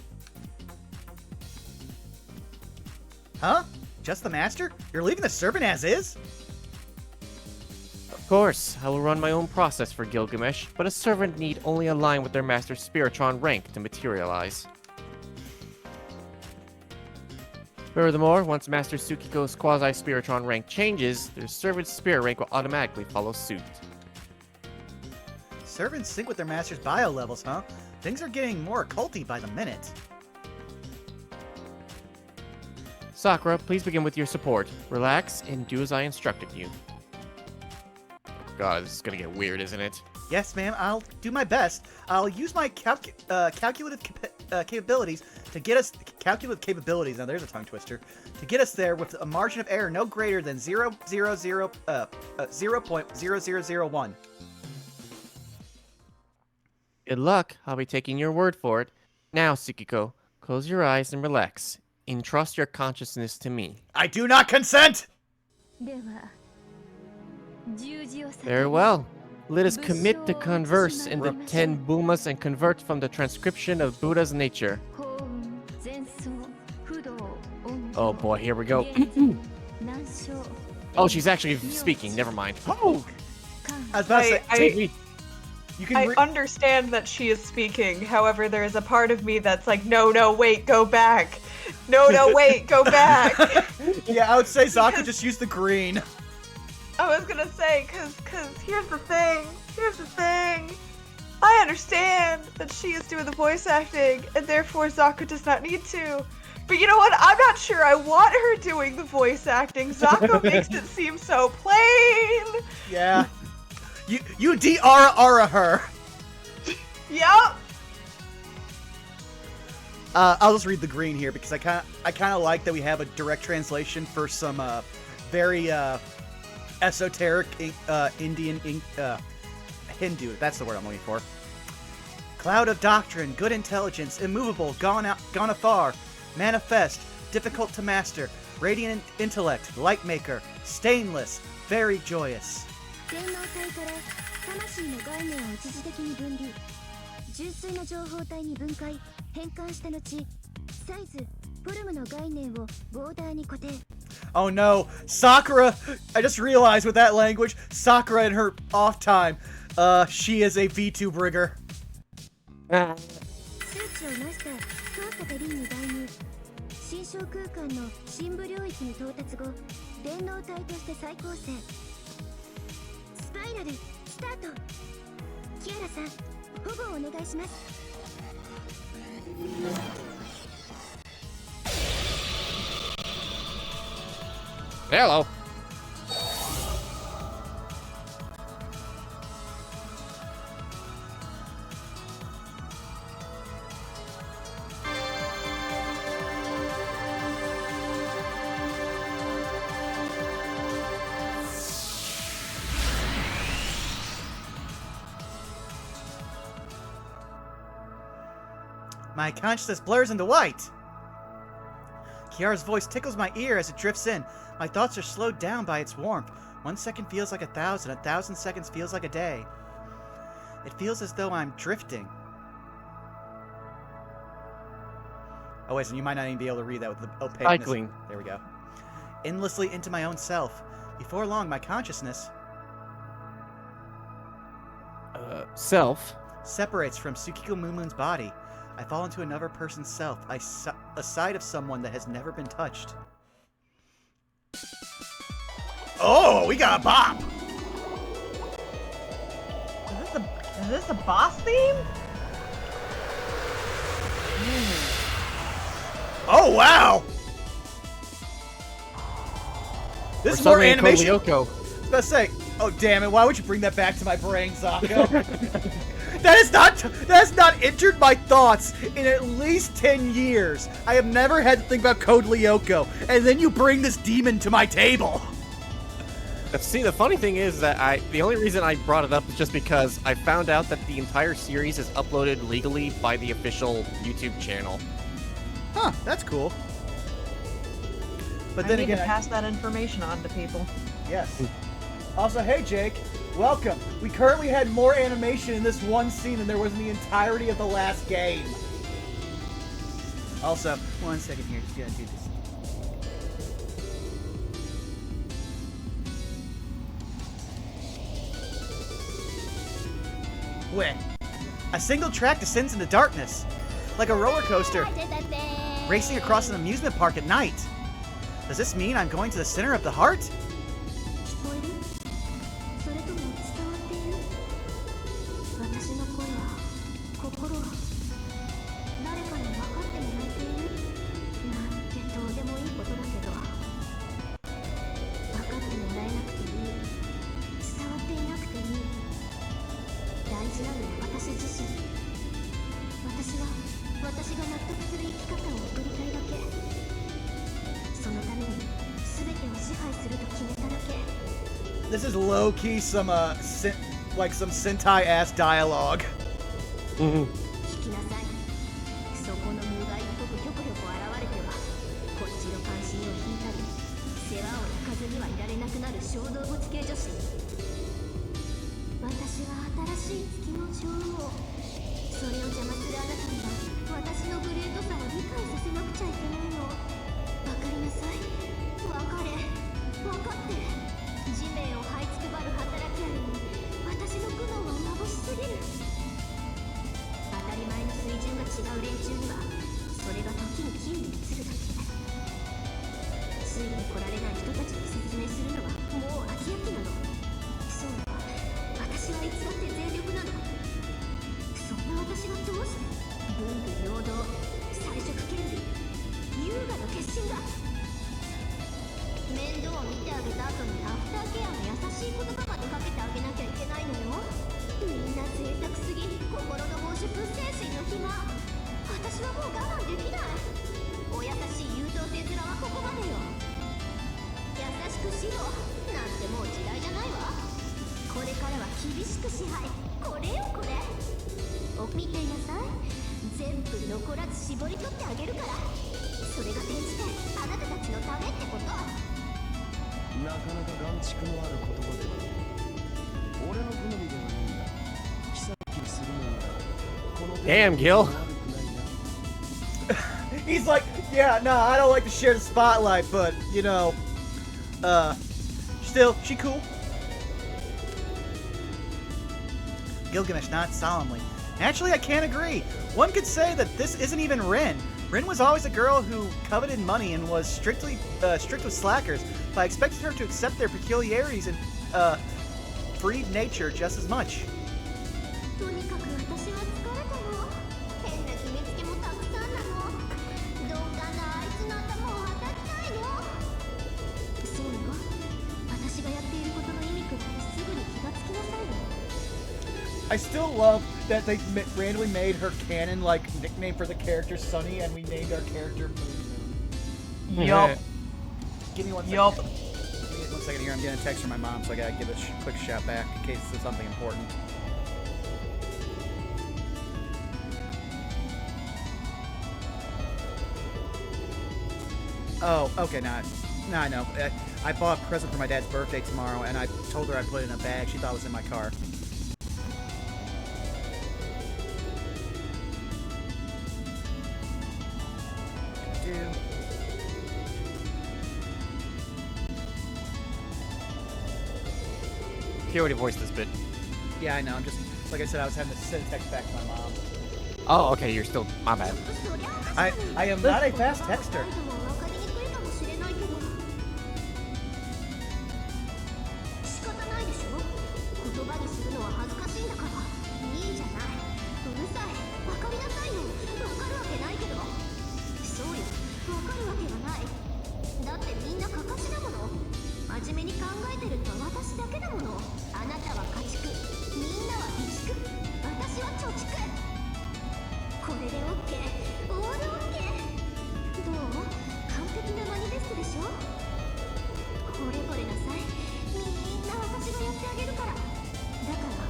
Huh? Just the master? You're leaving the servant as is? Of course, I will run my own process for Gilgamesh, but a servant need only align with their master's spiritron rank to materialize. Furthermore, once Master Tsukiko's quasi-spiritron rank changes, their servant's spirit rank will automatically follow suit. Servants sync with their master's bio levels, huh? Things are getting more occulty by the minute. Sakura, please begin with your support. Relax and do as I instructed you. God, this is gonna get weird, isn't it? Yes, ma'am, I'll do my best. I'll use my calculative capabilities to get us... Calculative capabilities, now there's a tongue twister. To get us there with a margin of error no greater than 0.0001. Good luck. I'll be taking your word for it. Now, Tsukiko, close your eyes and relax. Entrust your consciousness to me. I do not consent! Very well. Let us commit to converse in the 10 Bumas and convert from the transcription of Buddha's nature. Oh boy, here we go. Oh, she's actually speaking. Never mind. Oh! I was about to say, I understand that she is speaking. However, there is a part of me that's like, no, wait, go back. No, wait, go back. Yeah, I would say Zaku just use the green. I was gonna say, cause here's the thing. I understand that she is doing the voice acting, and therefore Zaku does not need to. But you know what? I'm not sure I want her doing the voice acting. Zaku makes it seem so plain. Yeah. You de-ara her. Yep. I'll just read the green here because I kind of like that we have a direct translation for some very esoteric Indian Hindu. That's the word I'm looking for. Cloud of doctrine, good intelligence, immovable, gone afar, manifest, difficult to master, radiant intellect, light maker, stainless, very joyous. 電脳体から魂の概念を一時的に分離純粋な情報体に分解変換した後サイズフォルムの概念をボーダーに固定 Oh no, Sakura! I just realized with that language, Sakura in her off time, she is a VTuber. 数値をマスター通ったベリーに代入心象空間の深部領域に到達後電脳体として再構成スパイラルスタートキアラさん保護をお願いします Hello. My consciousness blurs into white. Kiara's voice tickles my ear as it drifts in. My thoughts are slowed down by its warmth. 1 second feels like 1,000. 1,000 seconds feels like a day. It feels as though I'm drifting. Oh, wait, so you might not even be able to read that with the opaqueness. Cycling. There we go. Endlessly into my own self. Before long, my consciousness Self. separates from Tsukiko Moon's body. I fall into another person's self, a side of someone that has never been touched. Oh, we got a bop! Is this the boss theme? Oh, wow! This is more animation. Lyoko. I was about to say, oh damn it, why would you bring that back to my brain, Zako? That has not entered my thoughts in at least 10 years. I have never had to think about Code Lyoko, and then you bring this demon to my table. See, the funny thing is that the only reason I brought it up is just because I found out that the entire series is uploaded legally by the official YouTube channel. Huh, that's cool. But I then need again, to pass that information on to people. yes. Also, hey Jake, welcome. We currently had more animation in this one scene than there was in the entirety of the last game. Also, 1 second here, just gonna do this. Wait. A single track descends into darkness, like a roller coaster, racing across an amusement park at night. Does this mean I'm going to the center of the heart? 聞こえる？それとも伝わっている？私の声は、心は、誰かに分かってもらえている？なんてどうでもいいことだけど、分かってもらえなくていい、伝わっていなくていい。大事なのは私自身。私が納得する生き方を送りたいだけ。そのために全てを支配すると決めただけ。This is low-key some, like some Sentai-ass dialogue. 聞きなさい。そこの無害っぽくひょこひょこ現れては、こっちの関心を引いたり、世話を焼かずにはいられなくなる小動物系女子。私は新しい月の女王。それを邪魔するあなたには、私のグレートさを理解させなくちゃいけないの。わかりなさい。わかれ。わかって。地面を這いつくばる働きありに、私の苦悩は眩しすぎる。当たり前の水準が違う連中には、それが時に金に移るだけ。ついに来られない人たちに説明するのはもう飽き飽きなの。そうだ、私はいつだって全力なの。そんな私がどうして文武両道、才色兼備、優雅の決心だ。面倒を見てあげた後にアフターケアの優しい言葉までかけてあげなきゃいけないのよ。みんな贅沢すぎ、心の暴食、精神の暇。私はもう我慢できない。お優しい優等生面はここまでよ。優しくしろなんてもう時代じゃないわ。これからは厳しく支配。これよこれ。見ていなさい。全部残らず絞り取ってあげるから。それが転じてあなたたちのためってこと。なかなか眼蓄のある言葉で俺の好みではないんだ。キサキするのならこの Damn, Gil. He's like, yeah, no, I don't like to share the spotlight, but, you know, still, she cool. Gilgamesh nods solemnly. Naturally, I can't agree. One could say that this isn't even Rin. Rin was always a girl who coveted money and was strict with slackers, but I expected her to accept their peculiarities and freed nature just as much. とにかく私は疲れたの。変な決めつけもたくさんなの。鈍感なあいつの頭をはたきたいの。そうよ、still love that they randomly made her canon like nickname for the character Sunny, and we named our character Moon. Yup. Give me 1 second. Yup. Give me 1 second here. I'm getting a text from my mom, so I gotta give a quick shout back in case it's something important. Oh, okay, now I know. I bought a present for my dad's birthday tomorrow, and I told her I'd put it in a bag. She thought it was in my car. He already voiced this bit. Yeah, I know. I'm just, like I said, I was having to send a text back to my mom. Oh, okay, you're still... My bad. I am not a fast texter. 真面目に考えてるのは私だけだもの。あなたは家畜、みんなは備蓄、私は貯蓄。これで OK、 オール OK。 どう？完璧なマニフェストでしょ。惚れ惚れなさい。みんな私がやってあげるから。だから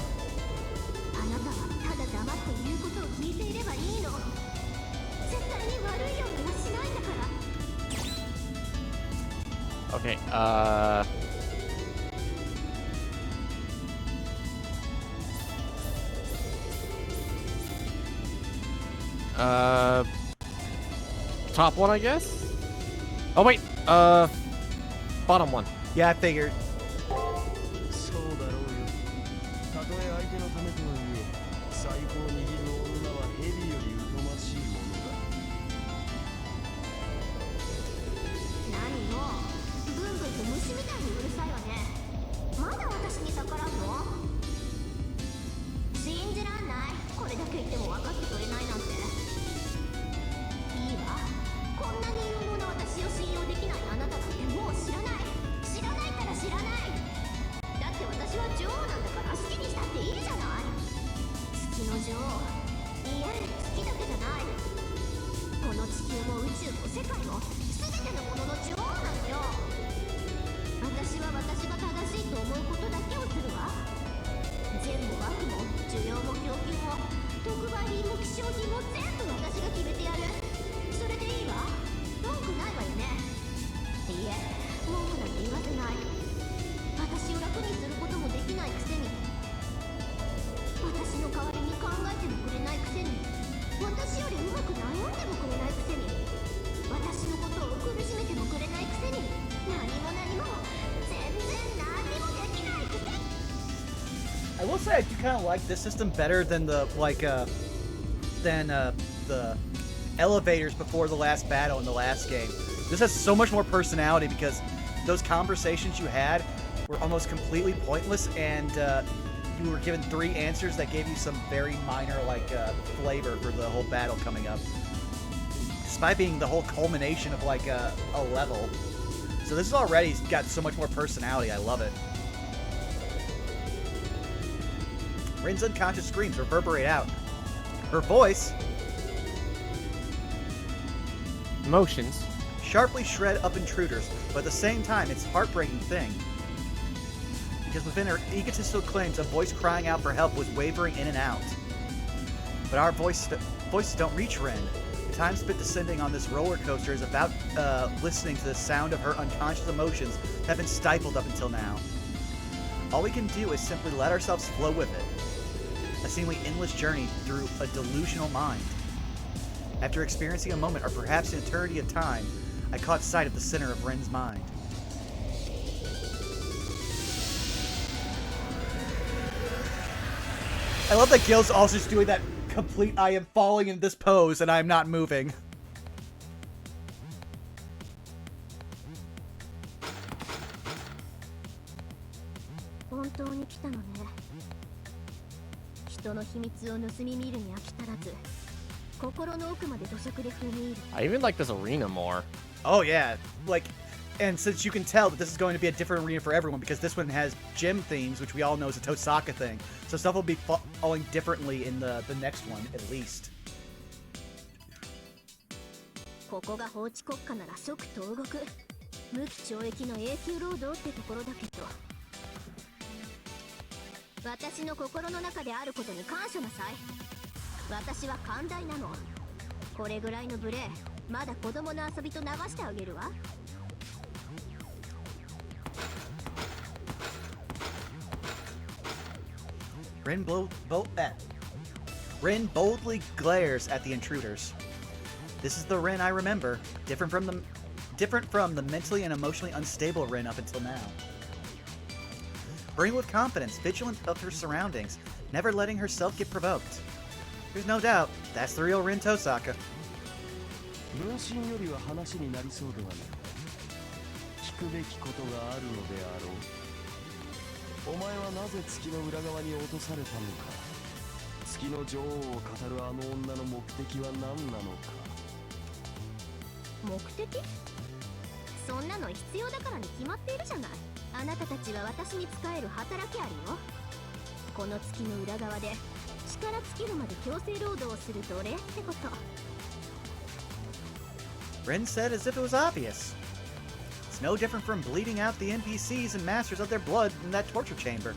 あなたはただ黙って言うことを聞いていればいいの。絶対に悪いようにはしないんだから。 Okay, top one, I guess? Oh, wait, bottom one. Yeah, I figured. そうだろうよ。たとえ相手のためとはいえ、財布を握る女は蛇より疎ましいものだ。何よ、ブンブンと虫みたいにうるさいわね。まだ私に逆らうの？信じらんない。これだけ言っても分かってくれないなんて。いいわ。こんなに有能な私を信用できないあなただってもう知らない。知らないから知らない。だって私は女王なんだから好きにしたっていいじゃない。月の女王。いえ、月だけじゃない。この地球も宇宙も世界も全てのものの女王なのよ。私は私が正しいと思うことだけをするわ。善も悪も需要も供給も特売品も希少品も全部私が決めてやる。それでいいわ。文句ないわよね。いいえ、文句なんて言わせない。私を楽にすることもできないくせに、私の代わりに考えてもくれないくせに、私よりうまく悩んでもくれないくせに、私のことを苦しめてもくれないくせに、何も何も全然何もできないくせに。 I will say I do kind of like this system better than the the elevators before the last battle in the last game. This has so much more personality because those conversations you had were almost completely pointless, and you were given 3 answers that gave you some very minor flavor for the whole battle coming up, despite being the whole culmination of a level. So this has already got so much more personality. I love it. Rin's unconscious screams reverberate out. Her voice, Emotions. sharply shred up intruders, but at the same time, it's a heartbreaking thing. Because within her egotistical claims, a voice crying out for help was wavering in and out. But our voices don't reach Rin. The time spent descending on this roller coaster is about listening to the sound of her unconscious emotions that have been stifled up until now. All we can do is simply let ourselves flow with it. A seemingly endless journey through a delusional mind. After experiencing a moment, or perhaps an eternity of time, I caught sight of the center of Rin's mind. I love that Gil's also just doing that complete I am falling in this pose and I am not moving. I even like this arena more. Oh yeah, And since you can tell that this is going to be a different arena for everyone, because this one has gym themes, which we all know is a Tosaka thing, so stuff will be falling differently in the next one, at least. ここが法治国家なら即投獄。無期懲役の永久労働ってところだけど。私の心の中であることに感謝なさい。私は寛大なの。これぐらいの無礼、まだ子供の遊びと流してあげるわ。Rin boldly glares at the intruders. This is the Rin I remember, different from the mentally and emotionally unstable Rin up until now. Bring with confidence, vigilant of her surroundings, never letting herself get provoked. There's no doubt, that's the real Rin Tosaka. 分身よりは話になりそうではない。聞くべきことがあるのであろう。お前はなぜ月の裏側に落とされたのか。月の女王を語るあの女の目的は何なのか。目的？そんなの必要だからに決まっているじゃない。あなたたちは私に仕える働きありよ。この月の裏側で力尽きるまで強制労働をする奴隷ってこと。Rin said as if it was obvious. It's no different from bleeding out the NPCs and masters of their blood in that torture chamber.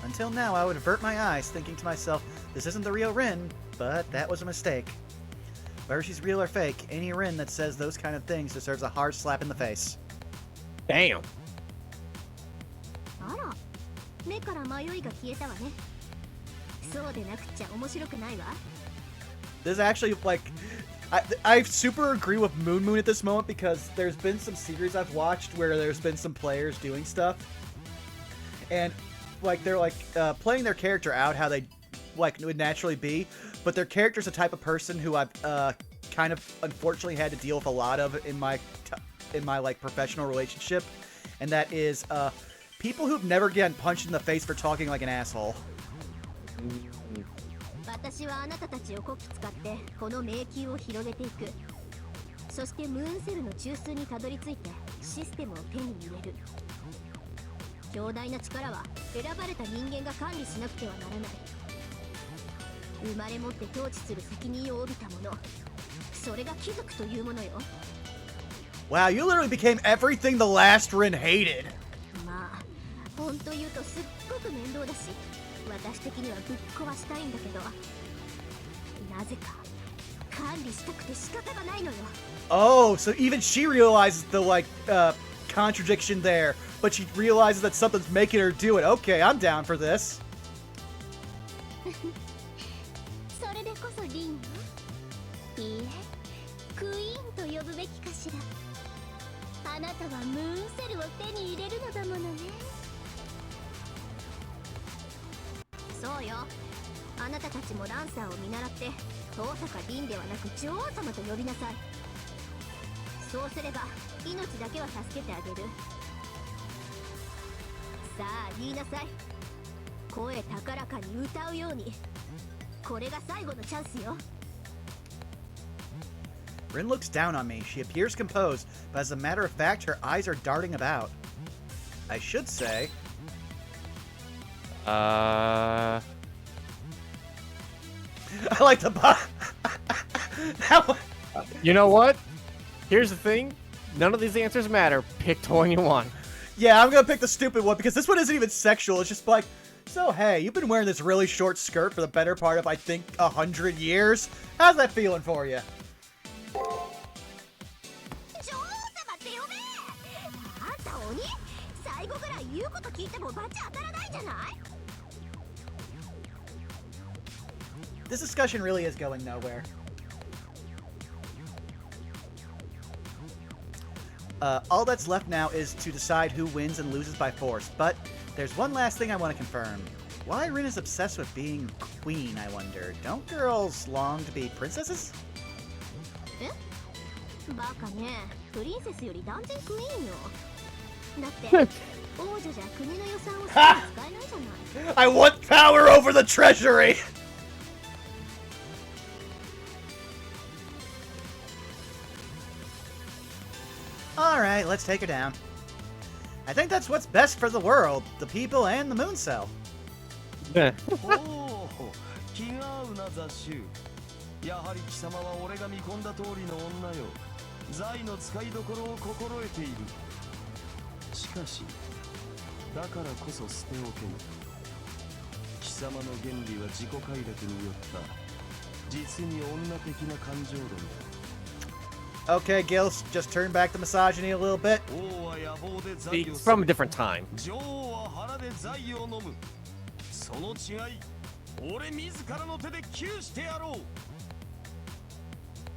Until now, I would avert my eyes, thinking to myself, this isn't the real Rin, but that was a mistake. Whether she's real or fake, any Rin that says those kind of things deserves a hard slap in the face. Damn. あら、目から迷いが消えたわね。そうでなくちゃ面白くないわ。This is actually, like, I super agree with Moon Moon at this moment, because there's been some series I've watched where there's been some players doing stuff. And, like, they're, like, playing their character out how they, like, would naturally be. But their character's the type of person who I've, kind of, unfortunately had to deal with a lot of in my, like, professional relationship. And that is, people who've never gotten punched in the face for talking like an asshole. 私はあなたたちをこき使ってこの迷宮を広げていく。そしてムーンセルの中枢にたどり着いてシステムを手に入れる。強大な力は選ばれた人間が管理しなくてはならない。生まれ持って統治する責任を帯びたもの、それが貴族というものよ。Wow, you literally became everything the last Rin hated. まあ、本当言うとすっごく面倒だし、私的にはぶっ壊したいんだけど、なぜか管理したくて仕方がないのよ。Oh, so even she realizes the, like, contradiction there, but she realizes that something's making her do it. Okay, I'm down for this. それでこそリンよ。いいえ、クイーンと呼ぶべきかしら。あなたはムーンセルを手に入れるのだものね。そうよ。あなたたちもランサーを見習って遠坂リンではなく女王様と呼びなさい。そうすれば命だけは助けてあげる。さあ言いなさい。声高らかに歌うように。これが最後のチャンスよ。Rin looks down on me. She appears composed, but as a matter of fact, her eyes are darting about. I should say... I like the... You know what? Here's the thing. None of these answers matter. Pick the one you want. Yeah, I'm gonna pick the stupid one, because this one isn't even sexual. It's just like, so hey, you've been wearing this really short skirt for the better part of, I think, 100 years. How's that feeling for you? 女王様って呼べ。あんた鬼。最後ぐらい言うこと聞いてもバチ当たらないじゃない。This discussion really is going nowhere. All that's left now is to decide who wins and loses by force, but there's one last thing I want to confirm. Why Rin is obsessed with being queen, I wonder. Don't girls long to be princesses? え？バカね。プリンセスより断然クイーンよ。だって王女じゃ国の予算を使えないじゃない。I want power over the treasury! Alright, let's take her down. I think that's what's best for the world, the people and the moon cell. おお、気が合うな雑種。やはり貴様は俺が見込んだ通りの女よ。財の使いどころを心得ている。しかし、だからこそ捨ておけぬ。貴様の原理は自己快楽によった実に女的な感情論だ。Okay, Gil, just turn back the misogyny a little bit. It's from a different time.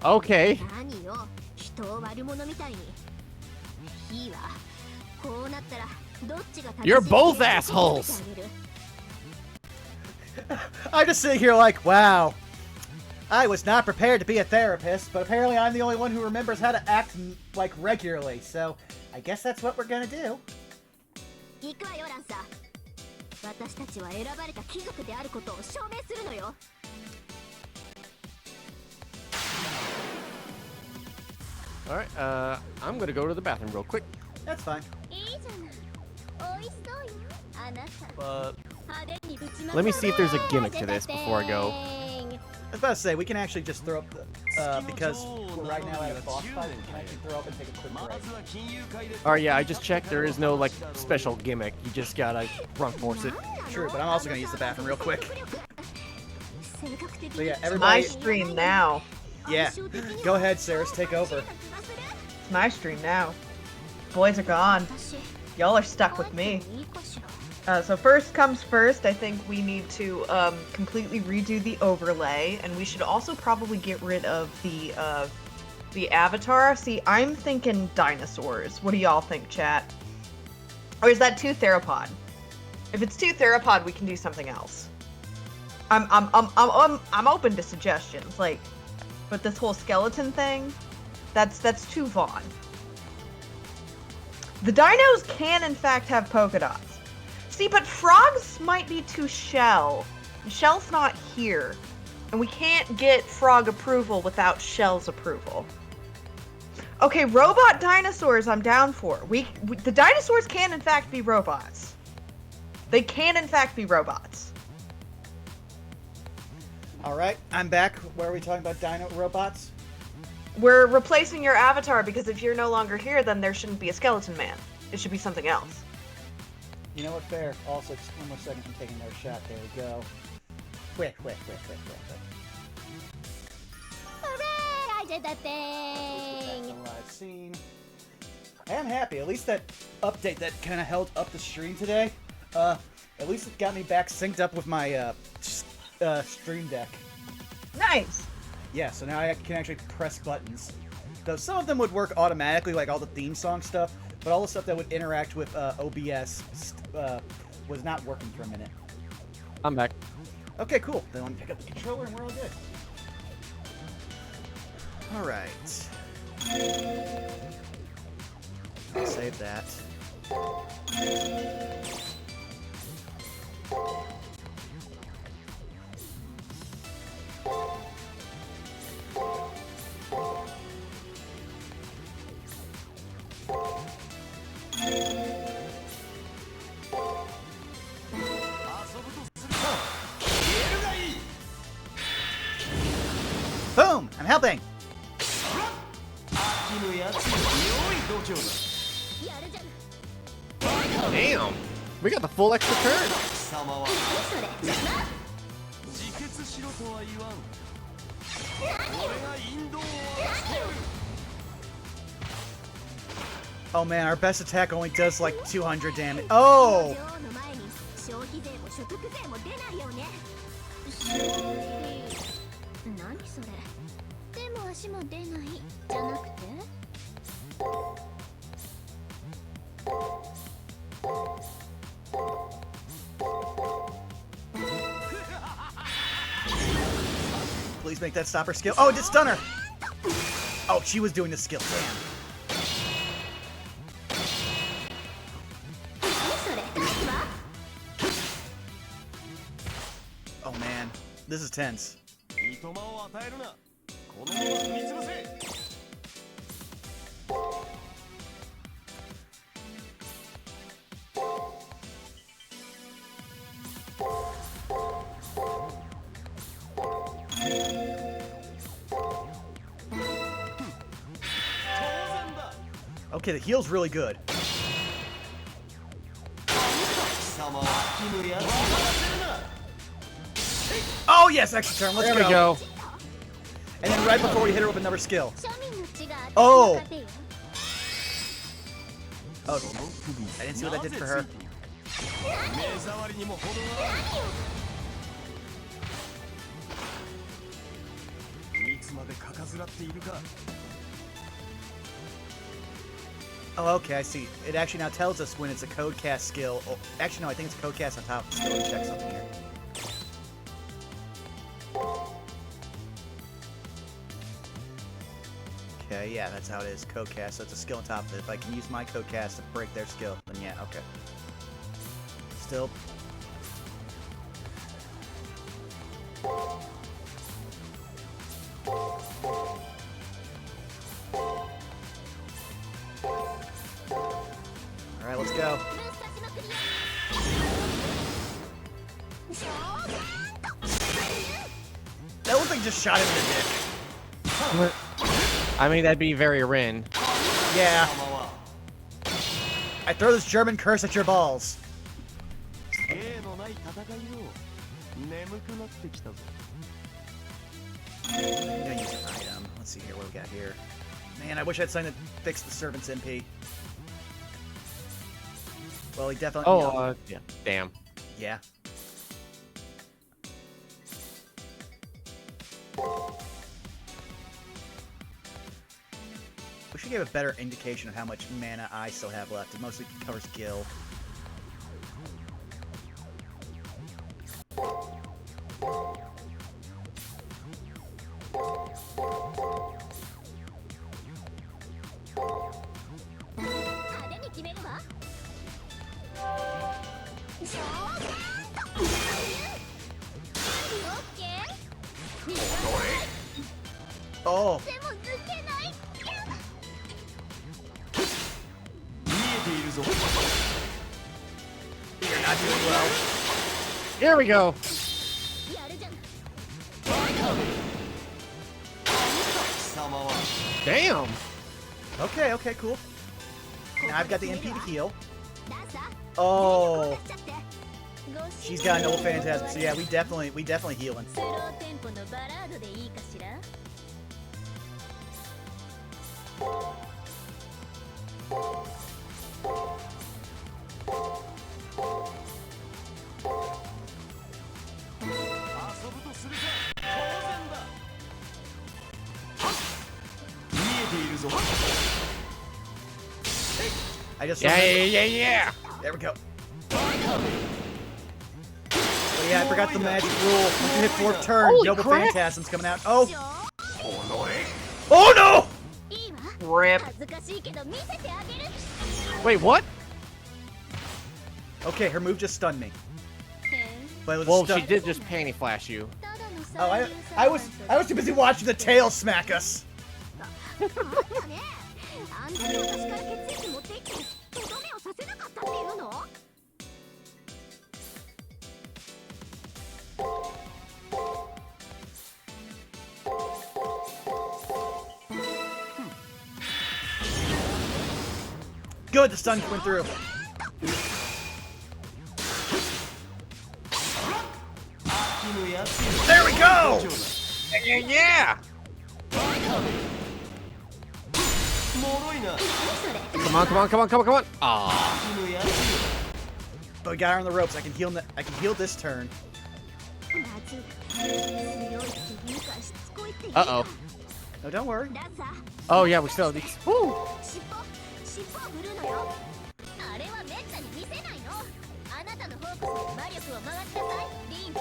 Okay. 何よ、人を悪者みたいに。いいわ。こうなったらどっちが正しい You're both assholes. I'm just sitting here like, wow. I was not prepared to be a therapist, but apparently I'm the only one who remembers how to act like regularly. So I guess that's what we're gonna do. 行くわよ、ランサー。私たちは選ばれた貴族であることを証明するのよ。All right. I'm gonna go to the bathroom real quick. That's fine. いいじゃない。美味しそうよ。あなた。 But 派手にぶちまけ let me see if there's a gimmick to this before I go. I was about to say, we can actually just throw up the, because we're right now at a boss fight, we can actually throw up and take a quick break. All right. Yeah, I just checked. There is no like special gimmick. You just gotta run force it. True, but I'm also gonna use the bathroom real quick. So yeah, It's everybody. my stream now. Yeah, go ahead, Saris, take over. It's my stream now. Boys are gone. Y'all are stuck with me. So first comes first, I think we need to completely redo the overlay, and we should also probably get rid of the avatar. See, I'm thinking dinosaurs. What do y'all think, chat? Or is that too theropod? If it's too theropod, we can do something else. I'm open to suggestions. Like, but this whole skeleton thing, that's too Vaughn. The dinos can in fact have polka dots. See, but frogs might be too Shell. Shell's not here. And we can't get frog approval without Shell's approval. Okay, robot dinosaurs I'm down for. The dinosaurs can in fact be robots. They can in fact be robots. Alright, I'm back. Where are we talking about dino robots? We're replacing your avatar because if you're no longer here, then there shouldn't be a skeleton man. It should be something else. You know what, fair. Also, just one more second from taking their shot. There we go. Quick. Hooray! I did that thing! Live scene. I am happy. At least that update that kind of held up the stream today. At least it got me back synced up with my stream deck. Nice. Yeah, so now I can actually press buttons. Though some of them would work automatically, like all the theme song stuff, but all the stuff that would interact with OBS was not working for a minute. I'm back. Okay, cool. Then let me pick up the controller and we're all good. Alright. I'll save that. Boom! I'm helping! Damn. We got the full extra turn. Oh man, our best attack only does like 200 damage. Oh! 何それ手も足も出ないじゃなくて Please make that stop her skill. Oh, it did stun her! Oh, she was doing the skill. Damn. Oh man, this is tense. Okay, the heal's really good. Oh yes, extra turn. Let's There we go. And then right before we hit her with another skill. 庶民の血が Oh. 私の糧よ Oh, I didn't see what that did for her. 目障りにも程があるいつまでかかずらっているか Oh, okay, I see. It actually now tells us when it's a code cast skill. Oh, actually, no, I think it's a code cast on top. Let's go and check something here. Okay, yeah, that's how it is. Code cast. So it's a skill on top of it. If I can use my code cast to break their skill, then yeah, okay. Still. Alright, let's go. ブースターしまくりよ That looks like you just shot him in the dick. I mean, that'd be very Rin. Yeah. I throw this German curse at your balls. 芸のない戦いを眠くなってきたぞ I'm gonna use an item. Let's see here what we got here. Man, I wish I had something to fix the servant's MP. Well, he definitely. Oh, yeah. Damn. Yeah. We should give a better indication of how much mana I still have left. It mostly covers Gil. Oh. でも抜けない You're not doing well. Here we go. やるじゃん Damn. Okay, okay, cool. Now I've got the MP to heal. ダンサー Oh. しちゃって She's got no phantasm, so yeah, we definitely healing. スローテンポのバラードでいいかしら 遊ぶとするか当然だ見えているぞ I just Yeah, yeah, yeah, yeah. There we go. Oh yeah, I forgot the magic rule. Once you hit fourth turn, Holy Noble crap. Phantasm's coming out. Oh! い Oh no! いわ Rip. 恥ずかしいけど見せてあげる Wait, what? Okay, her move just stunned me. But it was a Well, stun- she did just panty flash you. ただの Oh, そういう I was too busy watching the tail smack us. あんたねあんたに私から血液持って行ってとどめをさせなかったっていうの Good, the stun went through. There we go! Yeah, yeah. Come on, come on, come on, come on, come on. Aw. But we got her on the ropes. I can heal this turn. まず強いっていうかしつこいっていうか Uh-oh. No, don't worry. ダンサー Oh, yeah, we still have these. Woo. 尻尾を振るのよあれはめったに見せないのあなたの方こそ魔力を回しなさいリン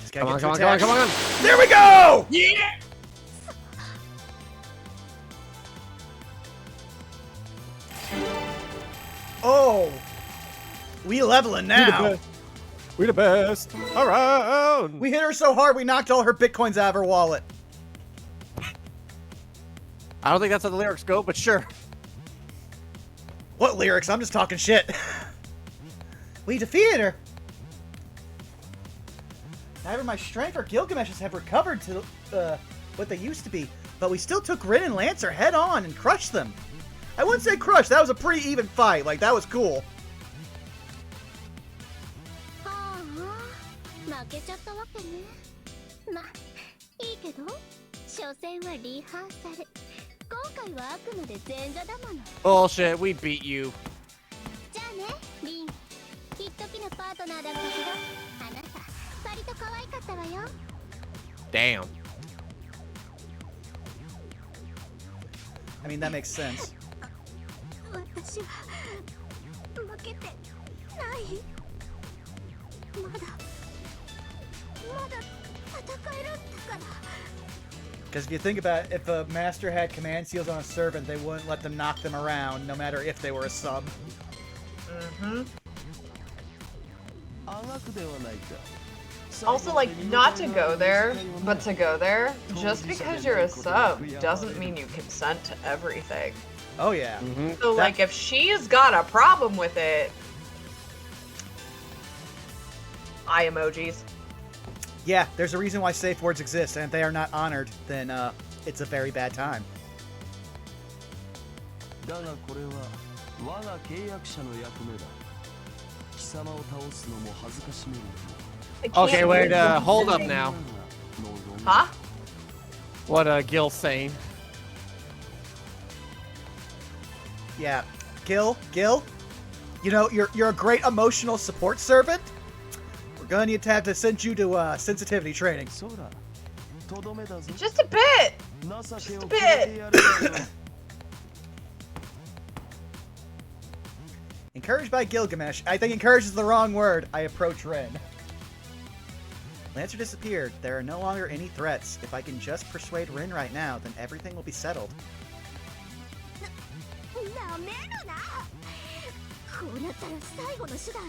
Just gotta Come on, get come on, two come on, attacks. come on. There we go! Yeah. Oh! We leveling now. We the best around. We hit her so hard we knocked all her bitcoins out of her wallet. I don't think that's how the lyrics go, but sure. What lyrics? I'm just talking shit. We defeated her! Neither my strength or Gilgamesh's have recovered to what they used to be, but we still took Rin and Lancer head on and crushed them. I wouldn't say crushed, that was a pretty even fight. Like, that was cool. ああ、負けちゃったわけね。ま、いいけど、所詮はリハーサル。今回はあくまで前座だもの。 Bullshit, we beat you. じゃあね、リン。一時のパートナーだったけど、あなた、割と可愛かったわよ。 Damn. I mean, that makes sense. 私は負けてない。まだ戦えるんだから。 Because if you think about it, if a master had command seals on a servant, they wouldn't let them knock them around, no matter if they were a sub. Also, like, not to go there, but to go there, just because you're a sub doesn't mean you consent to everything. Oh, yeah. So, like, if she's got a problem with it... Eye emojis. Yeah, there's a reason why safe words exist, and if they are not honored, then it's a very bad time. だがこれは我が契約者の役目だ。貴様を倒すのも恥ずかしめる。 I can't Okay, wait, believe hold up this. now. Huh? What Gil's saying. Yeah. Gil, you know, you're a great emotional support servant. We're gonna need to have to send you to sensitivity training. そうだ。とどめだぞ。 Just a bit! 情けを Just a くれて bit! やるがよ。 Encouraged by Gilgamesh. I think encouraged is the wrong word. I approach Rin. Lancer disappeared. There are no longer any threats. If I can just persuade Rin right now, then everything will be settled. なめるな。こうなったら最後の手段。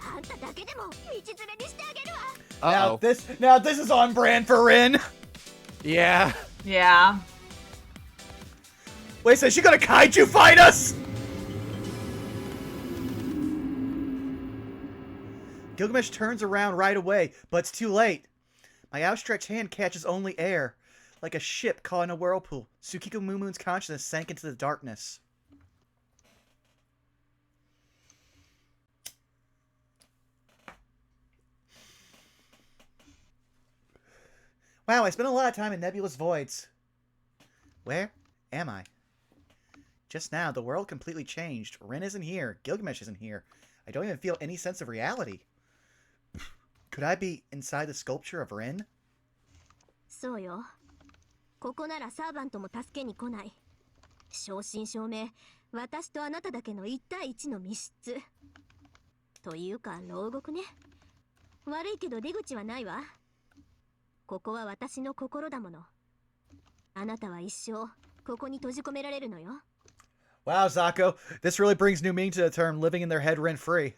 あんただけでも道連れにしてあげるわ。 Now this is on brand for Rin. Yeah. Yeah. Wait, so is she gonna kaiju fight us? Gilgamesh turns around right away, but it's too late. My outstretched hand catches only air. Like a ship caught in a whirlpool, Tsukiko Mumu's consciousness sank into the darkness. Wow, I spent a lot of time in nebulous voids. Where am I? Just now, the world completely changed. Rin isn't here. Gilgamesh isn't here. I don't even feel any sense of reality. Could I be inside the sculpture of Rin? そうよ。ここならサーバントも助けに来ない。正真正銘、私とあなただけの1対1の密室。というか、牢獄ね。悪いけど出口はないわ。ここは私の心だもの。あなたは一生、ここに閉じ込められるのよ。Wow, Zako. This really brings new meaning to the term living in their head rent-free.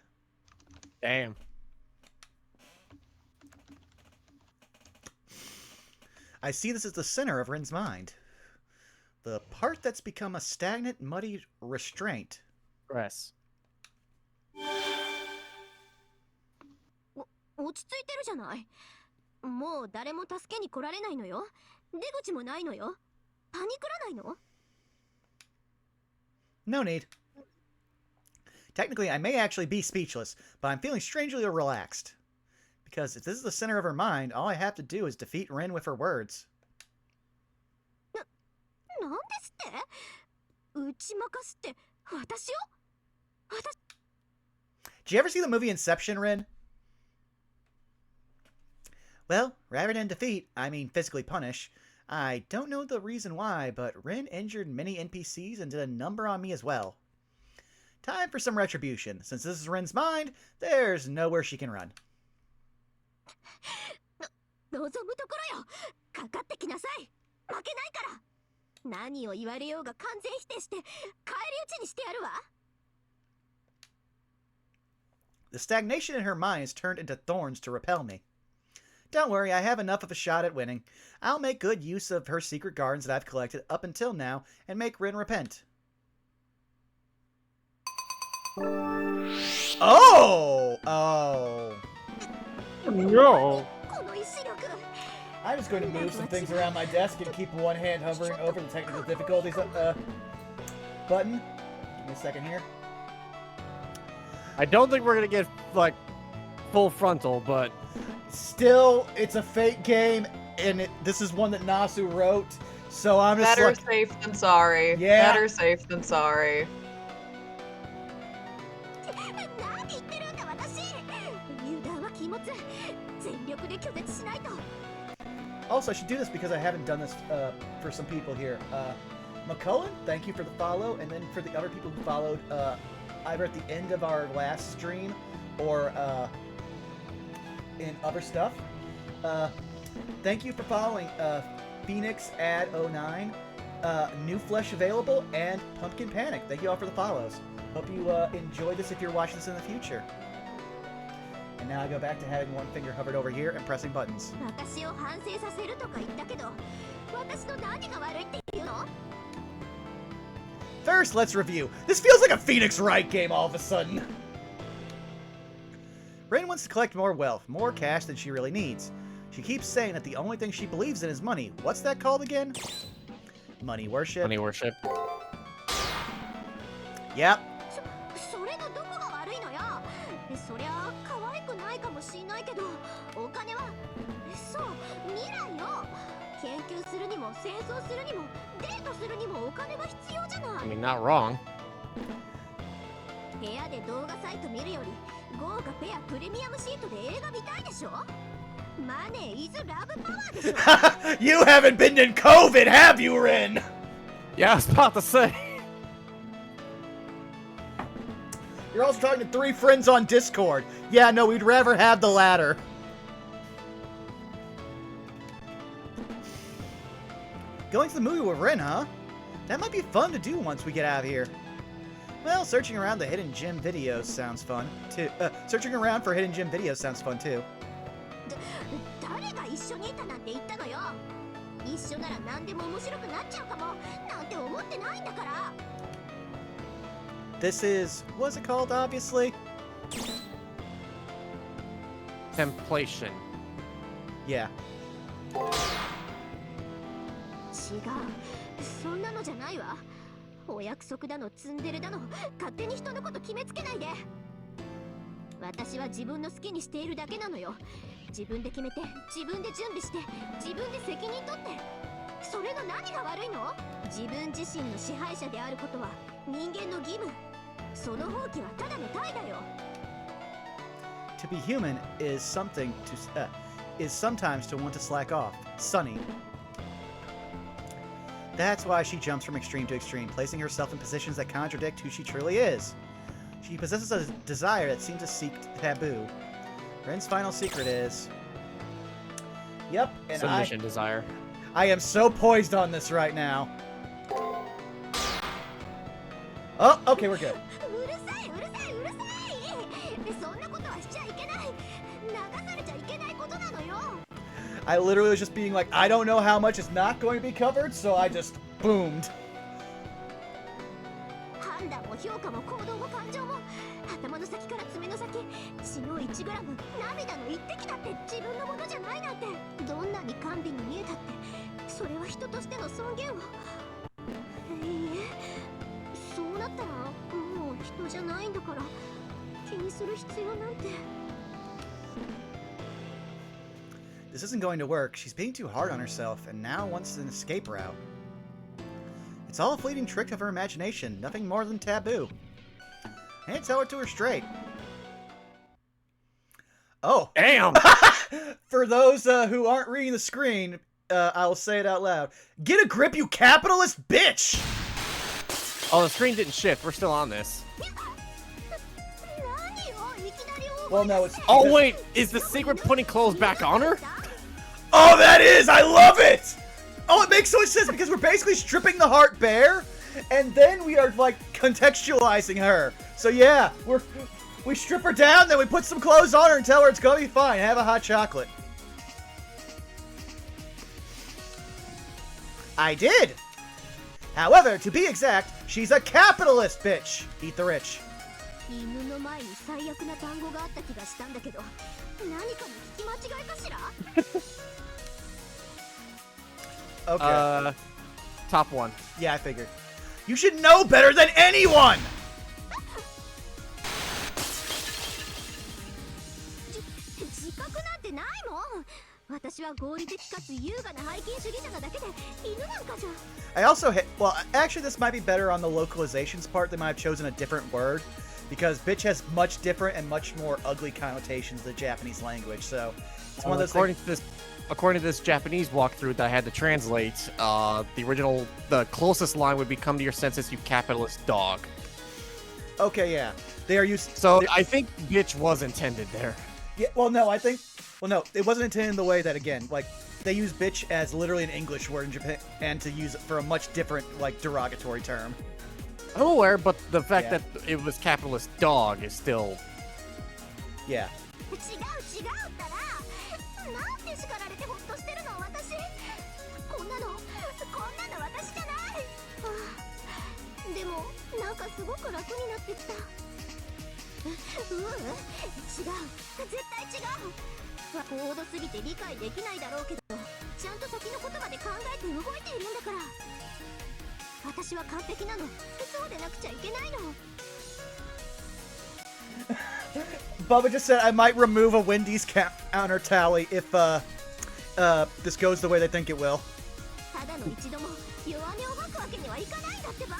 Damn. I see this as the center of Rin's mind. The part that's become a stagnant, muddy restraint. Press. 落ち着いてるじゃない。もう誰も助けに来られないのよ。出口もないのよ。パニクらないの？ No need. Technically, I may actually be speechless, but I'm feeling strangely relaxed. Because if this is the center of her mind, all I have to do is defeat Rin with her words. なんですって？打ち負かすって私よ？私 Did you ever see the movie Inception, Rin? Well, rather than defeat, I mean physically punish. I don't know the reason why, but Rin injured many NPCs and did a number on me as well. Time for some retribution. Since this is Rin's mind, there's nowhere she can run. 望むところよ。かかってきなさい。負けないから。何を言われようが完全否定して返り討ちにしてやるわ。 The stagnation in her mind has turned into thorns to repel me. Don't worry, I have enough of a shot at winning. I'll make good use of her secret gardens that I've collected up until now and make Rin repent. Oh! Oh. No. この意志力 I'm just going to move some things around my desk and keep one hand hovering over the technical difficulties button. Give me a second here. I don't think we're gonna get like full frontal, but Still, it's a fake game, and this is one that Nasu wrote, so I'm just Better like... safe than sorry. Yeah. Better safe than sorry. 何言ってるんだ私油断は禁物全力で拒絶しないと Also, I should do this because I haven't done this for some people here. McCullen, thank you for the follow, and then for the other people who followed either at the end of our last stream or in other stuff. Thank you for following Phoenix Ad 09, New Flesh Available, and Pumpkin Panic. Thank you all for the follows. Hope you enjoy this if you're watching this in the future. And now I go back to having one finger hovered over here and pressing buttons. 私を反省させるとか言ったけど私の何が悪いって言うの First, let's review. This feels like a Phoenix Wright game all of a sudden. Rain wants to collect more wealth, more cash than she really needs. She keeps saying that the only thing she believes in is money. What's that called again? Money worship. money worship. Yep. それのどこが悪いのよそりゃ可愛くないかもしんないけどお金はそう未来よ研究するにも戦争するにもデートするにもお金が必要じゃな I い mean, not wrong. 部屋で動画サイト見るより豪華ペアプレミアムシートで映画見たいでしょマネーイズラブパワーでしょ You haven't been in COVID, have you, Rin? Yeah, I was about to say. You're also talking to 3 friends on Discord. Yeah, no, we'd rather have the latter. Going to the movie with Rin, huh? That might be fun to do once we get out of here. Well, searching around the hidden gym videos sounds fun, too. Searching around for hidden gym videos sounds fun, too. 誰が一緒にいたなんて言ったのよ一緒なら何でも面白くなっちゃうかもなんて思ってないんだから This is... what's it called, obviously? Templation. Yeah. 違うそんなのじゃないわお約束だのツンデレだの勝手に人のこと決めつけないで私は自分の好きにしているだけなのよ自分で決めて自分で準備して自分で責任取ってそれの何が悪いの自分自身の支配者であることは人間の義務その放棄はただの怠惰よ To be human is something to... is sometimes to want to slack off. Sunny. That's why she jumps from extreme to extreme, placing herself in positions that contradict who she truly is. She possesses a desire that seems to seek taboo. Ren's final secret is... Yep, and Submission desire. I am so poised on this right now. Oh, okay, we're good. うるさいうるさいうるさいそんなことはしちゃいけない流されちゃいけないことなのよ I literally was just being like, I don't know how much is not going to be covered, so I just boomed. 判断も評価も行動も感情も頭の先から爪の先血の1グラム涙の1滴だって自分のものじゃないなんてどんなに甘美に見えたってそれは人としての尊厳をいいえそうなったらもう人じゃないんだから気にする必要なんて This isn't going to work. She's being too hard on herself, and now wants an escape route. It's all a fleeting trick of her imagination, nothing more than taboo. And tell her to her straight. Oh. Damn! For those who aren't reading the screen, I'll say it out loud. Get a grip, you capitalist bitch! Oh, the screen didn't shift. We're still on this. Well, no, it's... Oh, wait! Is the secret putting clothes back on her? Oh, that is! I love it! Oh, it makes so much sense because we're basically stripping the heart bare, and then we are, like, contextualizing her. So, yeah, we strip her down, then we put some clothes on her and tell her it's gonna be fine. Have a hot chocolate. I did! However, to be exact, she's a capitalist bitch. Eat the rich. 犬の前に最悪な単語があった気がしたんだけど、何かの聞き間違いかしら？ Okay. Top one. Yeah, I figured. You should know better than anyone! 自覚なんてないもん。私は合理的かつ優雅な背筋主義者なだけで犬なんかじゃ。I also hate. Well, actually, this might be better on the localizations part. They might have chosen a different word. Because bitch has much different and much more ugly connotations than the Japanese language, so it's one of those according to this Japanese walkthrough that I had to translate, the closest line would be "Come to your senses, you capitalist dog." Okay, yeah, they are used. So I think bitch was intended there. Yeah, well, no, it wasn't intended in the way that, again, like they use bitch as literally an English word in Japan, and to use it for a much different, like, derogatory term. I'm aware, but the fact that it was capitalist dog is still. Yeah. 違うったら、なんで叱られてホッとしてるの私。こんなの私じゃない。でもなんかすごく楽になってきた。違う、絶対違う。高度すぎて理解できないだろうけど、ちゃんと先のことまで考えて動いているんだから。私は完璧なの。そうでなくちゃいけないの。Bubba just said I might remove a Wendy's counter tally if this goes the way they think it will. ただの一度も弱音を吐くわけにはいかないんだってば。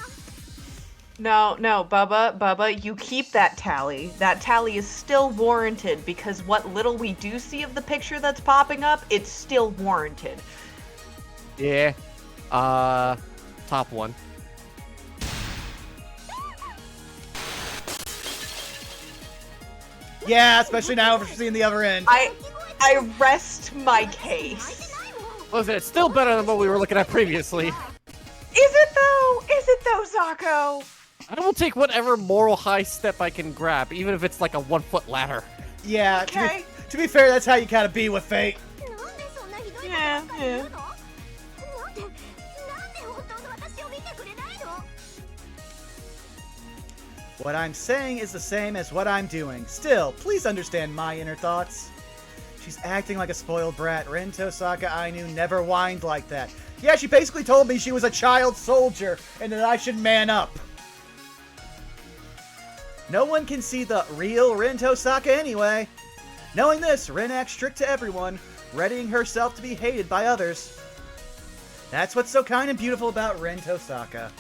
No, Bubba, you keep that tally. That tally is still warranted because what little we do see of the picture that's popping up, it's still warranted. Yeah. Top one. Yeah, especially now after seeing the other end. I rest my case. Listen, it's still better than what we were looking at previously. Is it though? Is it though, Zako? I will take whatever moral high step I can grab, even if it's like a 1-foot ladder. Yeah, Okay. to be fair, that's how you kind of be with fate. Yeah. What I'm saying is the same as what I'm doing. Still, please understand my inner thoughts. She's acting like a spoiled brat. Rin Tosaka I knew never whined like that. Yeah, she basically told me she was a child soldier and that I should man up. No one can see the real Rin Tosaka anyway. Knowing this, Rin acts strict to everyone, readying herself to be hated by others. That's what's so kind and beautiful about Rin Tosaka.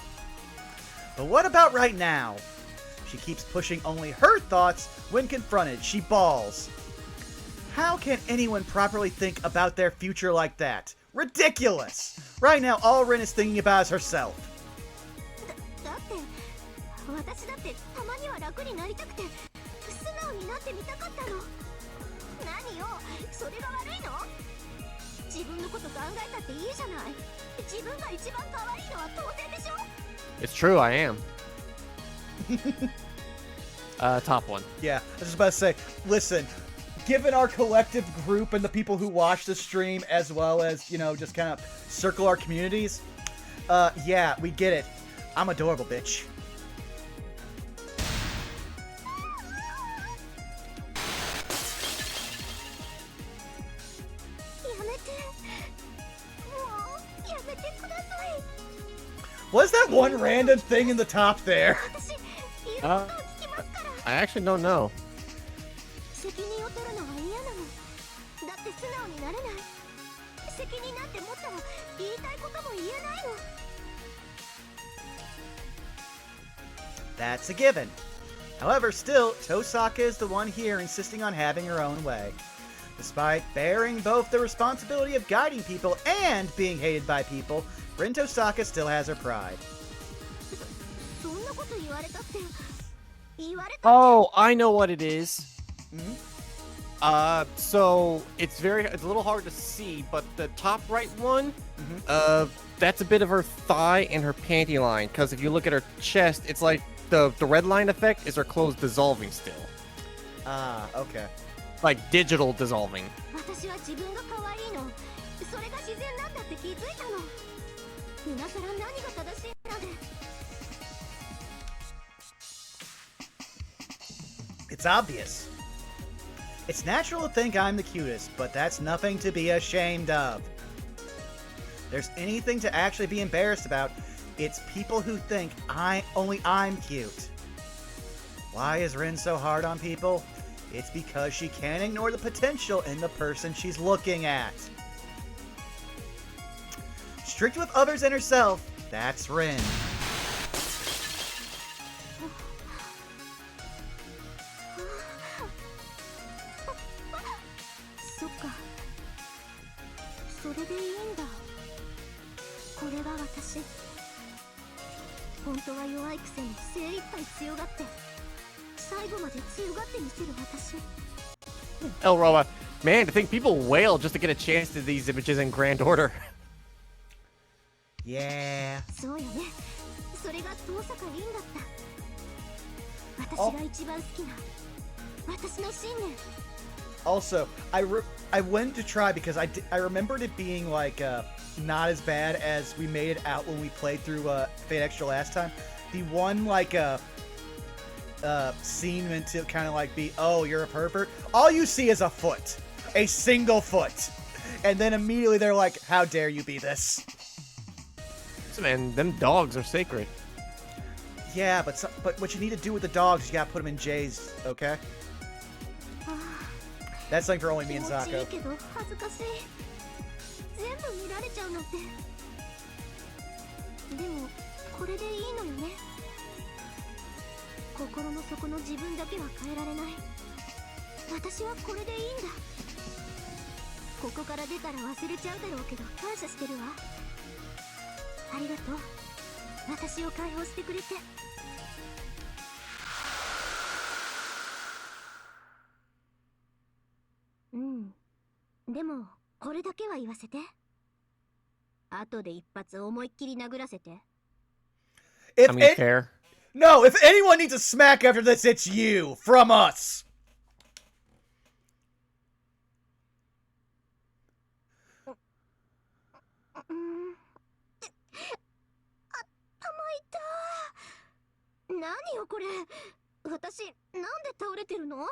But what about right now? She keeps pushing only her thoughts when confronted. She bawls. How can anyone properly think about their future like that? Ridiculous! Right now, all Rin is thinking about is herself. 私だってたまには楽になりたくて素直になってみたかったの。何よ、それが悪いの？自分のこと考えたっていいじゃない。自分が一番可愛いのは当然でしょ。 It's true, I am. Top one. Yeah, I was just about to say, listen, given our collective group and the people who watch the stream, as well as, you know, just kind of circle our communities, yeah, we get it. I'm adorable, bitch. What's that one random thing in the top there? I actually don't know. That's a given. However, still, Tosaka is the one here insisting on having her own way. Despite bearing both the responsibility of guiding people and being hated by people, Rin Tosaka still has her pride. Oh, I know what it is. Mm-hmm. So it's a little hard to see, but the top right one, that's a bit of her thigh and her panty line. Because if you look at her chest, it's like the red line effect is her clothes dissolving still. Ah, okay. Like digital dissolving. It's obvious. It's natural to think I'm the cutest, but that's nothing to be ashamed of. If there's anything to actually be embarrassed about, it's people who think only I'm cute. Why is Rin so hard on people? It's because she can't ignore the potential in the person she's looking at. Strict with others and herself, that's Rin. そっか。それでいいんだ。これが私。本当は弱いくせに精一杯強がって、最後まで強がってみせる私。El Roa, man, to think people wail just to get a chance to these images in grand order. Yeah. そうよね。それが遠坂凛だった。私が一番好きな私の信念。 Also, I wanted to try because I remembered it being like not as bad as we made it out when we played through Fate Extra last time. The one like scene meant to kind of like be, oh, you're a pervert. All you see is a foot, a single foot, and then immediately they're like, how dare you be this? Man, them dogs are sacred. Yeah, but what you need to do with the dogs, you gotta put them in J's, okay? That's something for only me and Zako. 気持ちいいけど恥ずかしい。全部見られちゃうなんて。でもこれでいいのよね。心の底の自分だけは変えられない。私はこれでいいんだ。ここから出たら忘れちゃうだろうけど感謝してるわ。ありがとう。私を解放してくれて。うん。でもこれだけは言わせて。後で一発思いっきり殴らせて。I mean, fair. No, if anyone needs a smack after this, it's you from us. 何よこれ。私なんで倒れてるの？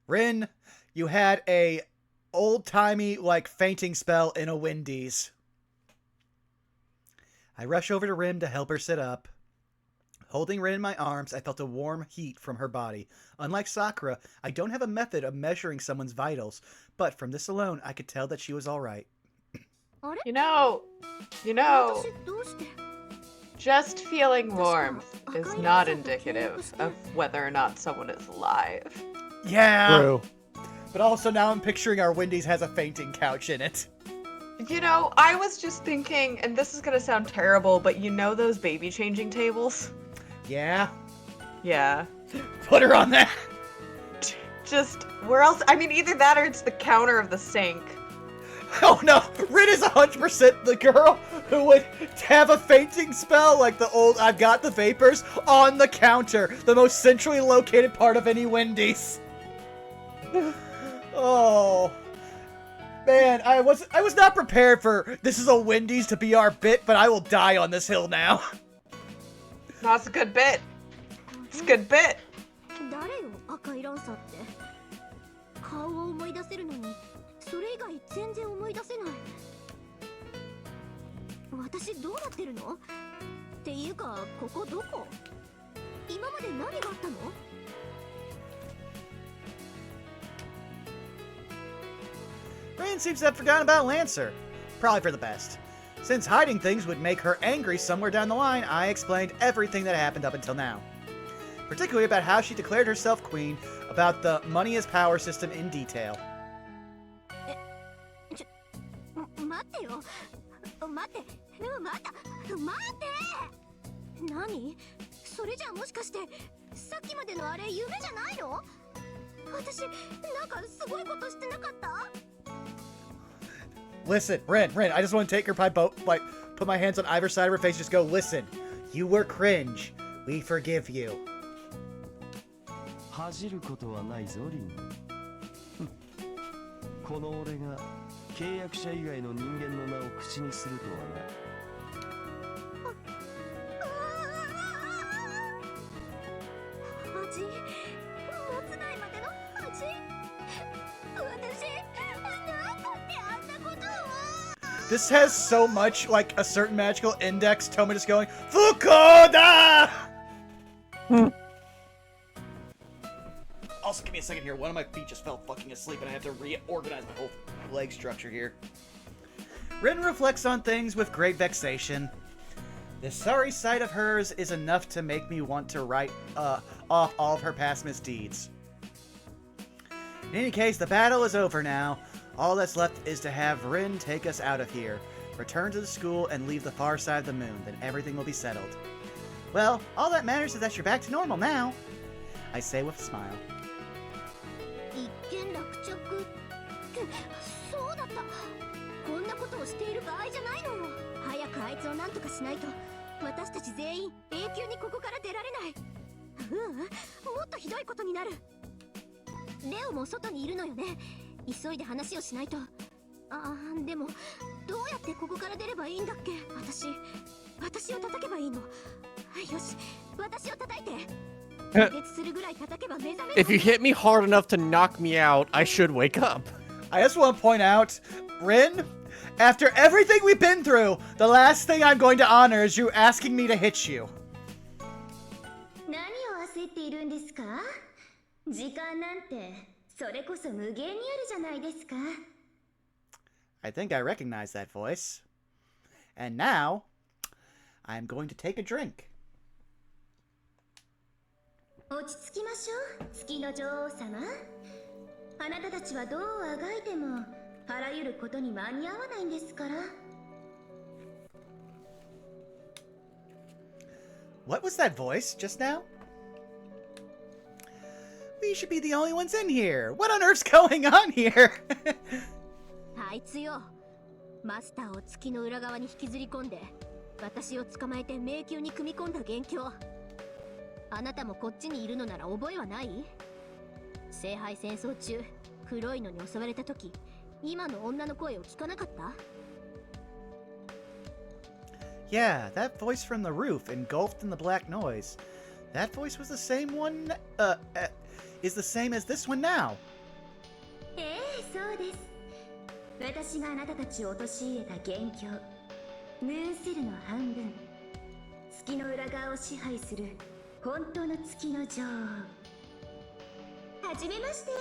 Rin, you had a old-timey, like, fainting spell in a Wendy's. I rush over to Rin to help her sit up. Holding Rin in my arms, I felt a warm heat from her body. Unlike Sakura, I don't have a method of measuring someone's vitals, but from this alone, I could tell that she was alright. You know, just feeling warmth is not indicative of whether or not someone is alive. Yeah! True. But also now I'm picturing our Wendy's has a fainting couch in it. You know, I was just thinking, and this is gonna sound terrible, but you know those baby changing tables? Yeah? Yeah. Put her on that! Just, where else? I mean, either that or it's the counter of the sink. Oh no! Rin is 100% the girl who would have a fainting spell like the old I've got the vapors on the counter, the most centrally located part of any Wendy's. Oh. Man, I was not prepared for this is a Wendy's to be our bit, but I will die on this hill now. That's a good bit. It's a good bit. 誰よ赤いランサーって。顔を思い出せるのに、それ以外全然思い出せない。私どうなってるの？っていうかここどこ？今まで何があったのRin seems to have forgotten about Lancer. Probably for the best. Since hiding things would make her angry somewhere down the line, I explained everything that happened up until now. Particularly about how she declared herself queen, about the money is power system in detail. 待ってよ。待って。何？それじゃあもしかしてさっきまでのあれ夢じゃないの？私なんかすごいことしてなかった？ Listen, Rin, I just want to take her by both, like, put my hands on either side of her face, just go, listen, you were cringe. We forgive you. 恥じることはないぞリン。この俺が契約者以外の人間の名を口にするとはな。味もつないまでの味私なんだってあんなことを This has so much, like, a certain magical index. Toma just going, Fukuda! Also, give me a second here. One of my feet just fell fucking asleep, and I have to reorganize my whole leg structure here. Rin reflects on things with great vexation. This sorry sight of hers is enough to make me want to write off all of her past misdeeds. In any case, the battle is over now. All that's left is to have Rin take us out of here, return to the school, and leave the far side of the moon. Then everything will be settled. Well, all that matters is that you're back to normal now, I say with a smile. 一件落着そうだった。こんなことをしている場合じゃないのよ。早くあいつを何とかしないと私たち全員永久にここから出られない。もっとひどいことになる。レオも外にいるのよね。急いで話をしないと。でもどうやってここから出ればいいんだっけ。私を叩けばいいの。よし、私を叩いて。 If you hit me hard enough to knock me out, I should wake up. I just want to point out, Rin, after everything we've been through, the last thing I'm going to honor is you asking me to hit you. 何を焦っているんですか？時間なんてそれこそ無限にあるじゃないですか。 I think I recognize that voice. And now, I'm going to take a drink. 落ち着きましょう、月の女王様。あなたたちはどうあがいてもあらゆることに間に合わないんですから。 What was that voice just now? We should be the only ones in here. What on earth's going on here? あいつよ、マスターを月の裏側に引きずり込んで私を捕まえて迷宮に組み込んだ元凶。あなたもこっちにいるのなら覚えはない？聖杯戦争中、黒いのに襲われた時、今の女の声を聞かなかった？ Yeah, that voice from the roof, engulfed in the black noise. That voice was the same one, is the same as this one now. そうです。私があなたたちを陥れた元凶、ムーンセルの半分、月の裏側を支配する本当の月の女王。はじめまして、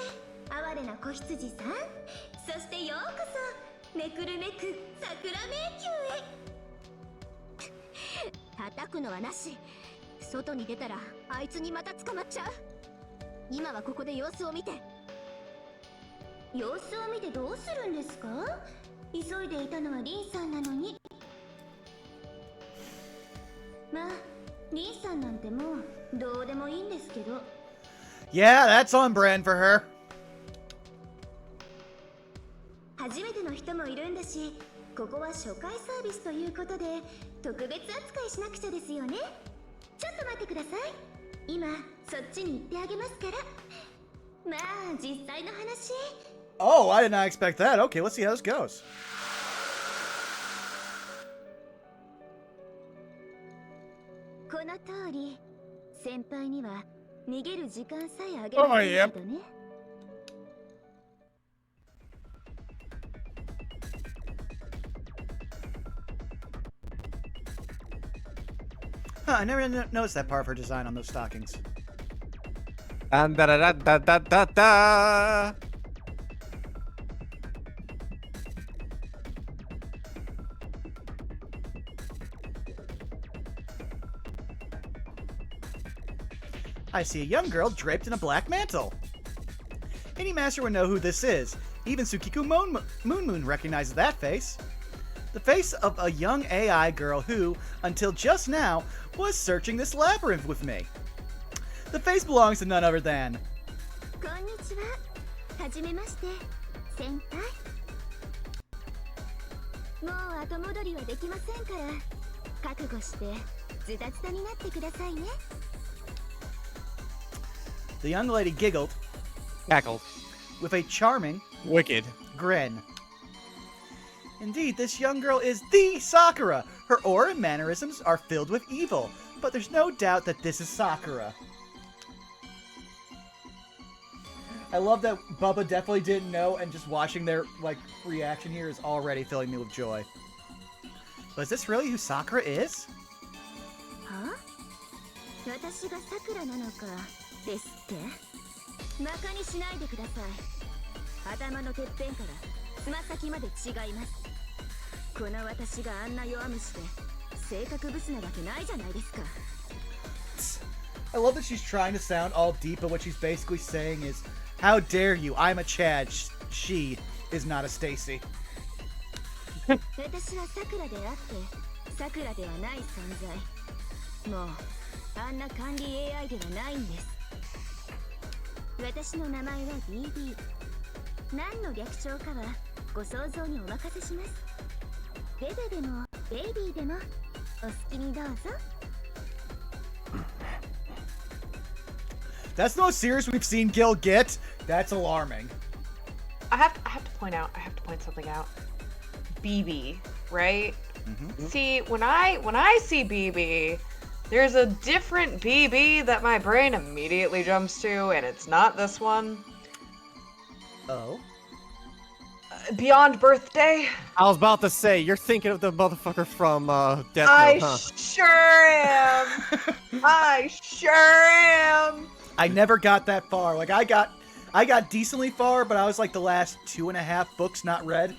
哀れな子羊さん。そしてようこそめくるめく桜迷宮へ。叩くのはなし。外に出たらあいつにまた捕まっちゃう。今はここで様子を見て。様子を見てどうするんですか？急いでいたのはリンさんなのに。まあ、リンさんなんてもうどうでもいいんですけど。Yeah, that's on brand for her. 初めての人もいるんだし、ここは初回サービスということで特別扱いしなくちゃですよね。ちょっと待ってください。今そっちに行ってあげますから。まあ実際の話。Oh, I did not expect that. Okay, let's see how this goes. この通り、先輩には逃げる時間さえあげるけどね。Huh, I never noticed that part of her design on those stockings. And da da da da da da. I see a young girl draped in a black mantle. Any master would know who this is. Even Tsukiku Moon recognizes that face. The face of a young AI girl who, until just now, was searching this labyrinth with me. The face belongs to none other than... こんにちは。はじめまして、先輩。もう後戻りはできませんから、覚悟してズタズタになってくださいね。The young lady giggled, Cackled. with a charming Wicked. grin. Indeed, this young girl is the Sakura. Her aura and mannerisms are filled with evil, but there's no doubt that this is Sakura. I love that Bubba definitely didn't know, and just watching their like reaction here is already filling me with joy. But is this really who Sakura is? はあ私がさくらなのかですって馬鹿にしないでください頭のてっぺんからつま先まで違いますこの私があんな弱虫で性格ブスなわけないじゃないですか I love that she's trying to sound all deep, but what she's basically saying is, how dare you, I'm a Chad, she is not a Stacy. 私はさくらであってさくらではない存在もうあんな管理 AI ではないんです私の名前は BB 何の略称かはご想像にお任せしますベベでもベイビーでもお好きにどうぞ That's the most serious we've seen Gil get. That's alarming. I have to point something out. BB, right? Mm-hmm. See, when I see BB, there's a different BB that my brain immediately jumps to, and it's not this one. Oh? Beyond Birthday. I was about to say, you're thinking of the motherfucker from Death I Note, huh? sure am. I sure am. I never got that far. Like, I got decently far, but I was like the last 2.5 books not read.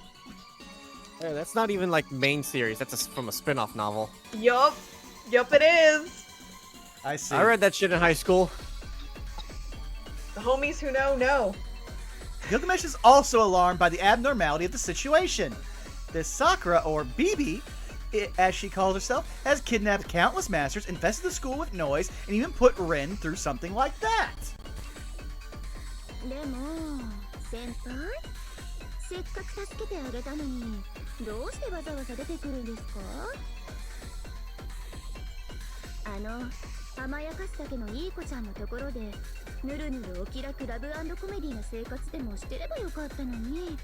Yeah, that's not even like main series. That's from a spin-off novel. Yup it is. I see. I read that shit in high school. The homies who know. Gilgamesh is also alarmed by the abnormality of the situation. This Sakura, or BB, as she calls herself, has kidnapped countless masters, infested the school with noise, and even put Rin through something like that. でも先輩せっかく助けてあげたのにどうしてわざわざ出てくるんですか甘やかすだけのいい子ちゃんのところでぬるぬるお気楽ラブ&コメディな生活でもしてればよかったのに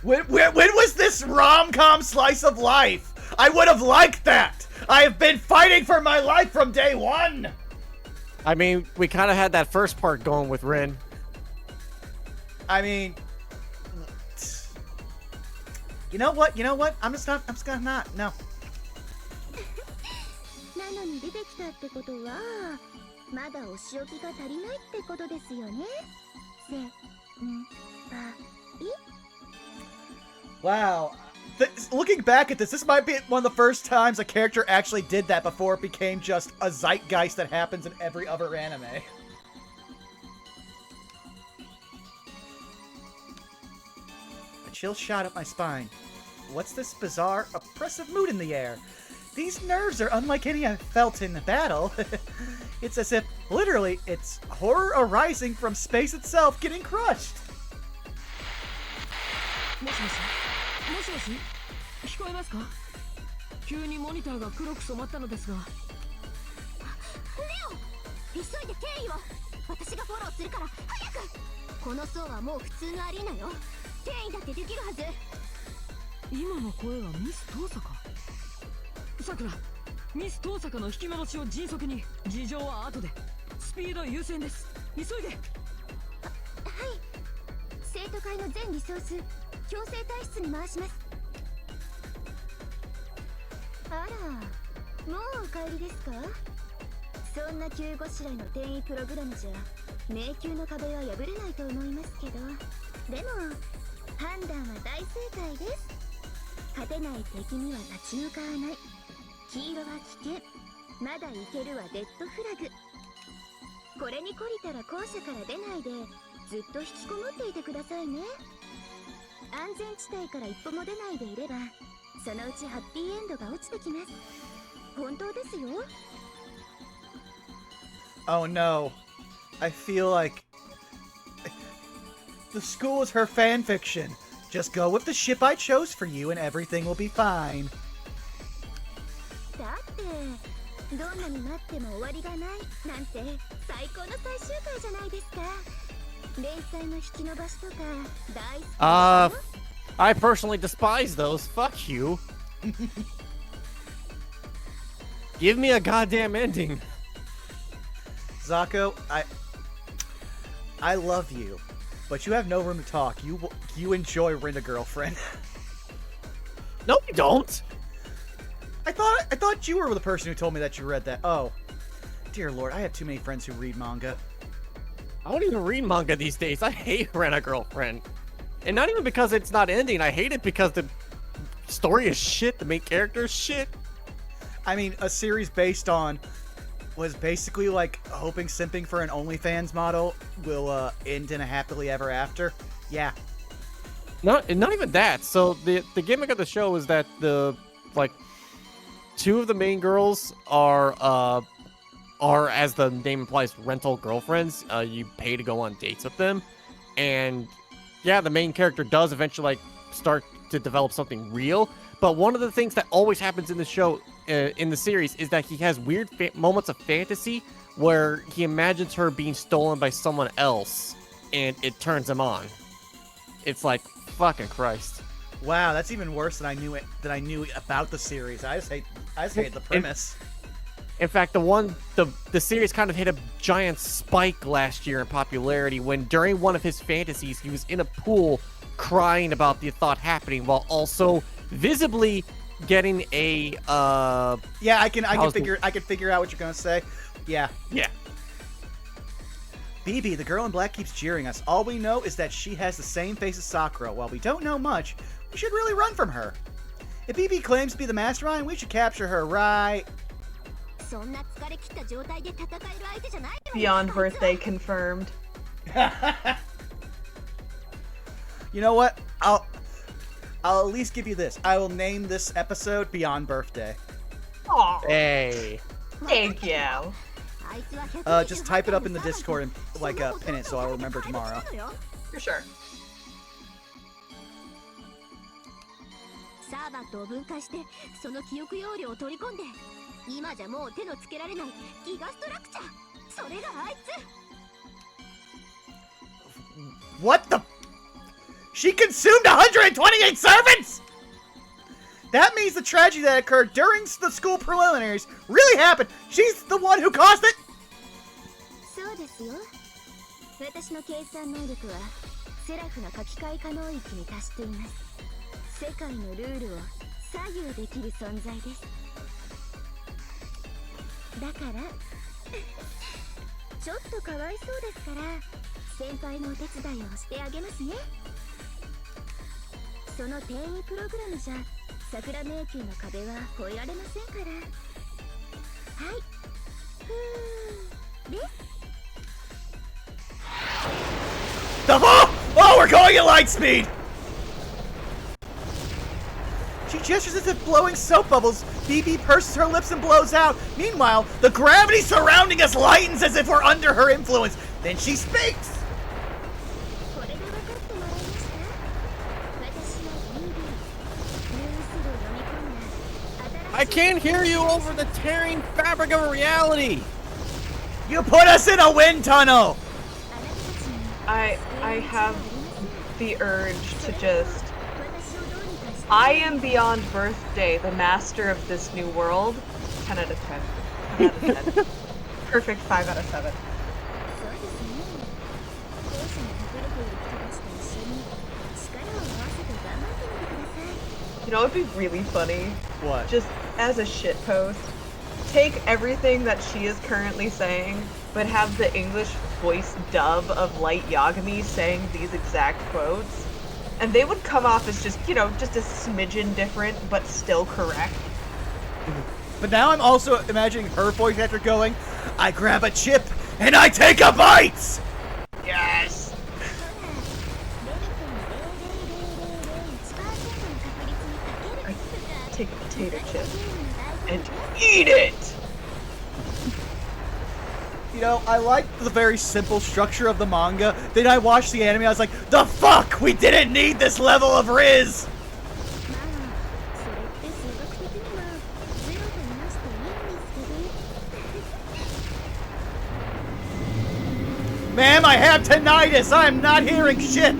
When was this rom-com slice of life? I would have liked that! I have been fighting for my life from day one! I mean, we kind of had that first part going with Rin. I mean... You know what? I'm just gonna not, no. なのに出てきたってことはまだお仕置きが足りないってことですよね先輩 Wow. Looking back at this might be one of the first times a character actually did that before it became just a zeitgeist that happens in every other anime. A chill shot up my spine. What's this bizarre, oppressive mood in the air? These nerves are unlike any I've felt in battle. It's as if, literally, it's horror arising from space itself getting crushed. もしもしもしもし聞こえますか急にモニターが黒く染まったのですがレオ急いで転移を私がフォローするから早くこの層はもう普通のアリーナよ転移だってできるはず今の声はミス遠坂さくらミス遠坂の引き戻しを迅速に事情は後でスピード優先です急いではい生徒会の全リソース強制退出に回しますあらもうお帰りですかそんな急ごしらえの転移プログラムじゃ迷宮の壁は破れないと思いますけどでも判断は大正解です勝てない敵には立ち向かわない黄色は危険まだいけるはデッドフラグこれに懲りたら校舎から出ないでずっと引きこもっていてくださいね安全地帯から一歩も出ないでいればそのうちハッピーエンドが落ちてきます本当ですよ Oh no. I feel like... The school is her fanfiction. Just go with the ship I chose for you and everything will be fine. だってどんなに待っても終わりがないなんて最高の最終回じゃないですか連載の引き伸ばしとか大好きですよ I personally despise those. Fuck you. Give me a goddamn ending. Zako, I love you, but you have no room to talk. You enjoy Rent-A-Girlfriend. No, you don't. I thought you were the person who told me that you read that. Oh, dear Lord, I have too many friends who read manga. I don't even read manga these days. I hate Rent-A-Girlfriend. And not even because it's not ending. I hate it because the story is shit. The main character is shit. I mean, a series based on was basically like hoping simping for an OnlyFans model will end in a happily ever after. Yeah. Not even that. So the gimmick of the show is that two of the main girls are as the name implies rental girlfriends. You pay to go on dates with them, and yeah, the main character does eventually start to develop something real. But one of the things that always happens in the show, in the series, is that he has weird moments of fantasy where he imagines her being stolen by someone else, and it turns him on. It's like, fucking Christ. Wow, that's even worse than I knew about the series. I just hate the premise. In fact, the series kind of hit a giant spike last year in popularity when during one of his fantasies he was in a pool crying about the thought happening while also visibly getting a yeah, I can figure out what you're gonna say. Yeah. BB, the girl in black, keeps jeering us. All we know is that she has the same face as Sakura. While we don't know much, we should really run from her. If BB claims to be the mastermind, we should capture her, right? Beyond birthday confirmed. You know what? I'll at least give you this. I will name this episode Beyond Birthday. Aw, hey. thank you. Just type it up in the Discord and pin it so I'll remember tomorrow. For sure. サーバットを分解してその記憶容量を取り込んで今じゃもう手のつけられないギガストラクチャーそれがあいつ What the? She consumed 128 servants? That means the tragedy that occurred during the school preliminaries really happened. She's the one who caused it? そうですよ私の計算能力はセラフの書き換え可能域に達しています世界のルールを左右できる存在ですだからちょっとかわいそうですから先輩のお手伝いをしてあげますねその転移プログラムじゃ桜迷宮の壁は越えられませんからはいで The fuck? Oh, we're going at light speed! She gestures as if blowing soap bubbles. BB purses her lips and blows out. Meanwhile, the gravity surrounding us lightens as if we're under her influence. Then she speaks! I can't hear you over the tearing fabric of reality! You put us in a wind tunnel! I have the urge to just... I am Beyond Birthday, the master of this new world. 10 out of 10. 10 out of 10. Perfect 5 out of 7. You know what would be really funny? What? Just as a shitpost, take everything that she is currently saying, but have the English voice dub of Light Yagami saying these exact quotes, and they would come off as just, you know, just a smidgen different, but still correct. But now I'm also imagining her voice after going, I grab a chip and I take a bite! Yes! I take a potato chip and eat it! You know, I like the very simple structure of the manga. Then I watched the anime, I was like, the fuck? We didn't need this level of Riz! Ma'am, I have tinnitus! I'm not hearing shit!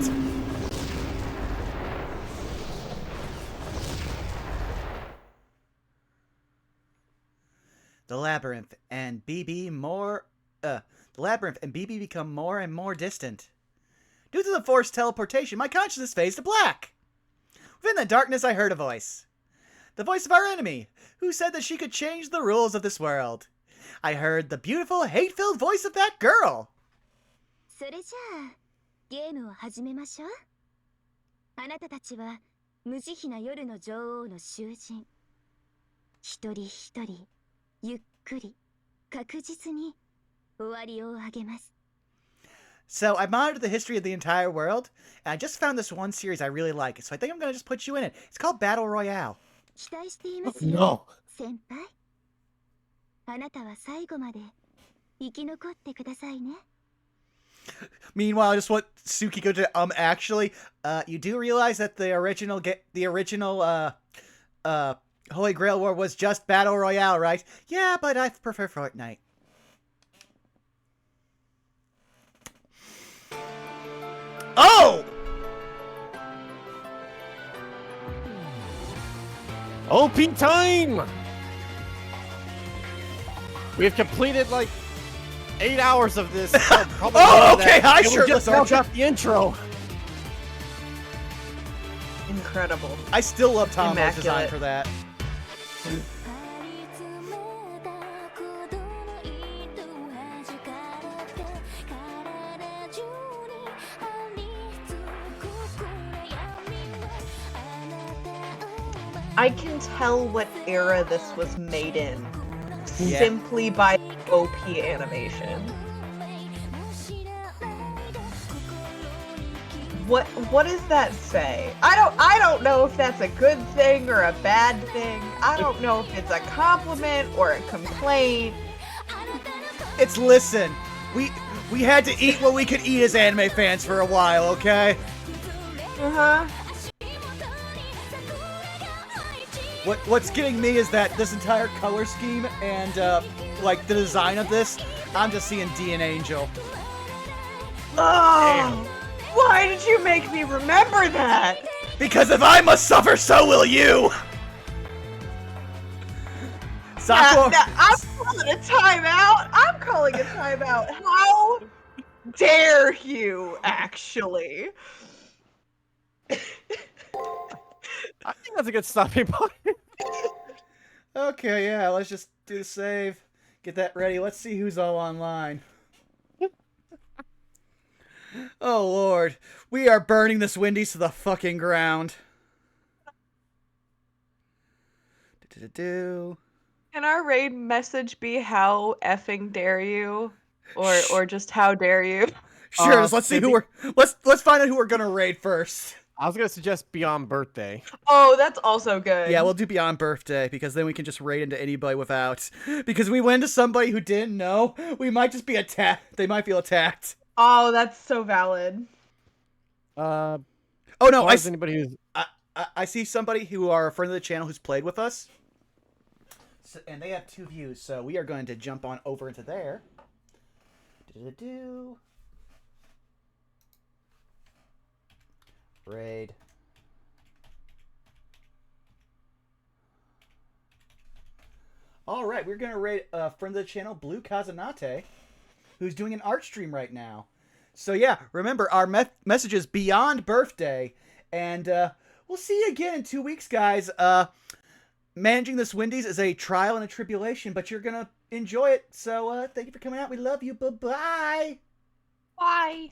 The Labyrinth and BB more labyrinth and BB become more and more distant. Due to the forced teleportation, my consciousness fades to black. Within the darkness, I heard a voice. The voice of our enemy, who said that she could change the rules of this world. I heard the beautiful, hate-filled voice of that girl. それじゃあゲームを始めましょう。あなたたちは無慈悲な夜の女王の囚人。一人一人ゆっくり確実に終わりをあげます。 So I monitored the history of the entire world, and I just found this one series I really like. So I think I'm going to just put you in it. It's called Battle Royale. 期待していますよ、 No. 先輩。あなたは最後まで生き残ってくださいね。 Meanwhile, I just want Tsukiko to actually, you do realize that the original Holy Grail War was just Battle Royale, right? Yeah, but I prefer Fortnite. Oh! OP time! We have completed like 8 hours of this. Probably Oh, more than okay, that. hi, And we shirtless just now Archer. got the intro. Incredible. I still love Tom's design Immaculate. for that. I can tell what era this was made in Yeah. simply by OP animation. What does that say? I don't know if that's a good thing or a bad thing. I don't know if it's a compliment or a complaint. It's listen. We had to eat what we could eat as anime fans for a while, okay? Uh-huh. What's getting me is that this entire color scheme and like the design of this, I'm just seeing D and Angel. Oh, why did you make me remember that? Because if I must suffer, so will you. Zakoduo. I'm calling a timeout. I'm calling a timeout. How dare you, actually? I think that's a good stopping point. Okay, yeah, let's just do the save. Get that ready. Let's see who's all online. Oh, Lord. We are burning this Wendy's to the fucking ground. Do-do-do-do. Can our raid message be how effing dare you? Or just how dare you? Sure, just let's see who we're... Let's find out who we're gonna raid first. I was gonna suggest Beyond Birthday. Oh, that's also good. Yeah, we'll do Beyond Birthday, because then we can just raid into anybody without... Because we went to somebody who didn't know, we might just be attacked. They might feel attacked. Oh, that's so valid. Oh, no, Anybody who's... I see somebody who are a friend of the channel who's played with us. So, and they have 2 views, so we are going to jump on over into there. Do-do-do. Raid. Alright, we're going to raid a friend of the channel, Blue Kazanate, who's doing an art stream right now. So yeah, remember, our message is Beyond Birthday, and we'll see you again in 2 weeks, guys. Managing this Wendy's is a trial and a tribulation, but you're going to enjoy it. So thank you for coming out. We love you. Bye-bye. Bye.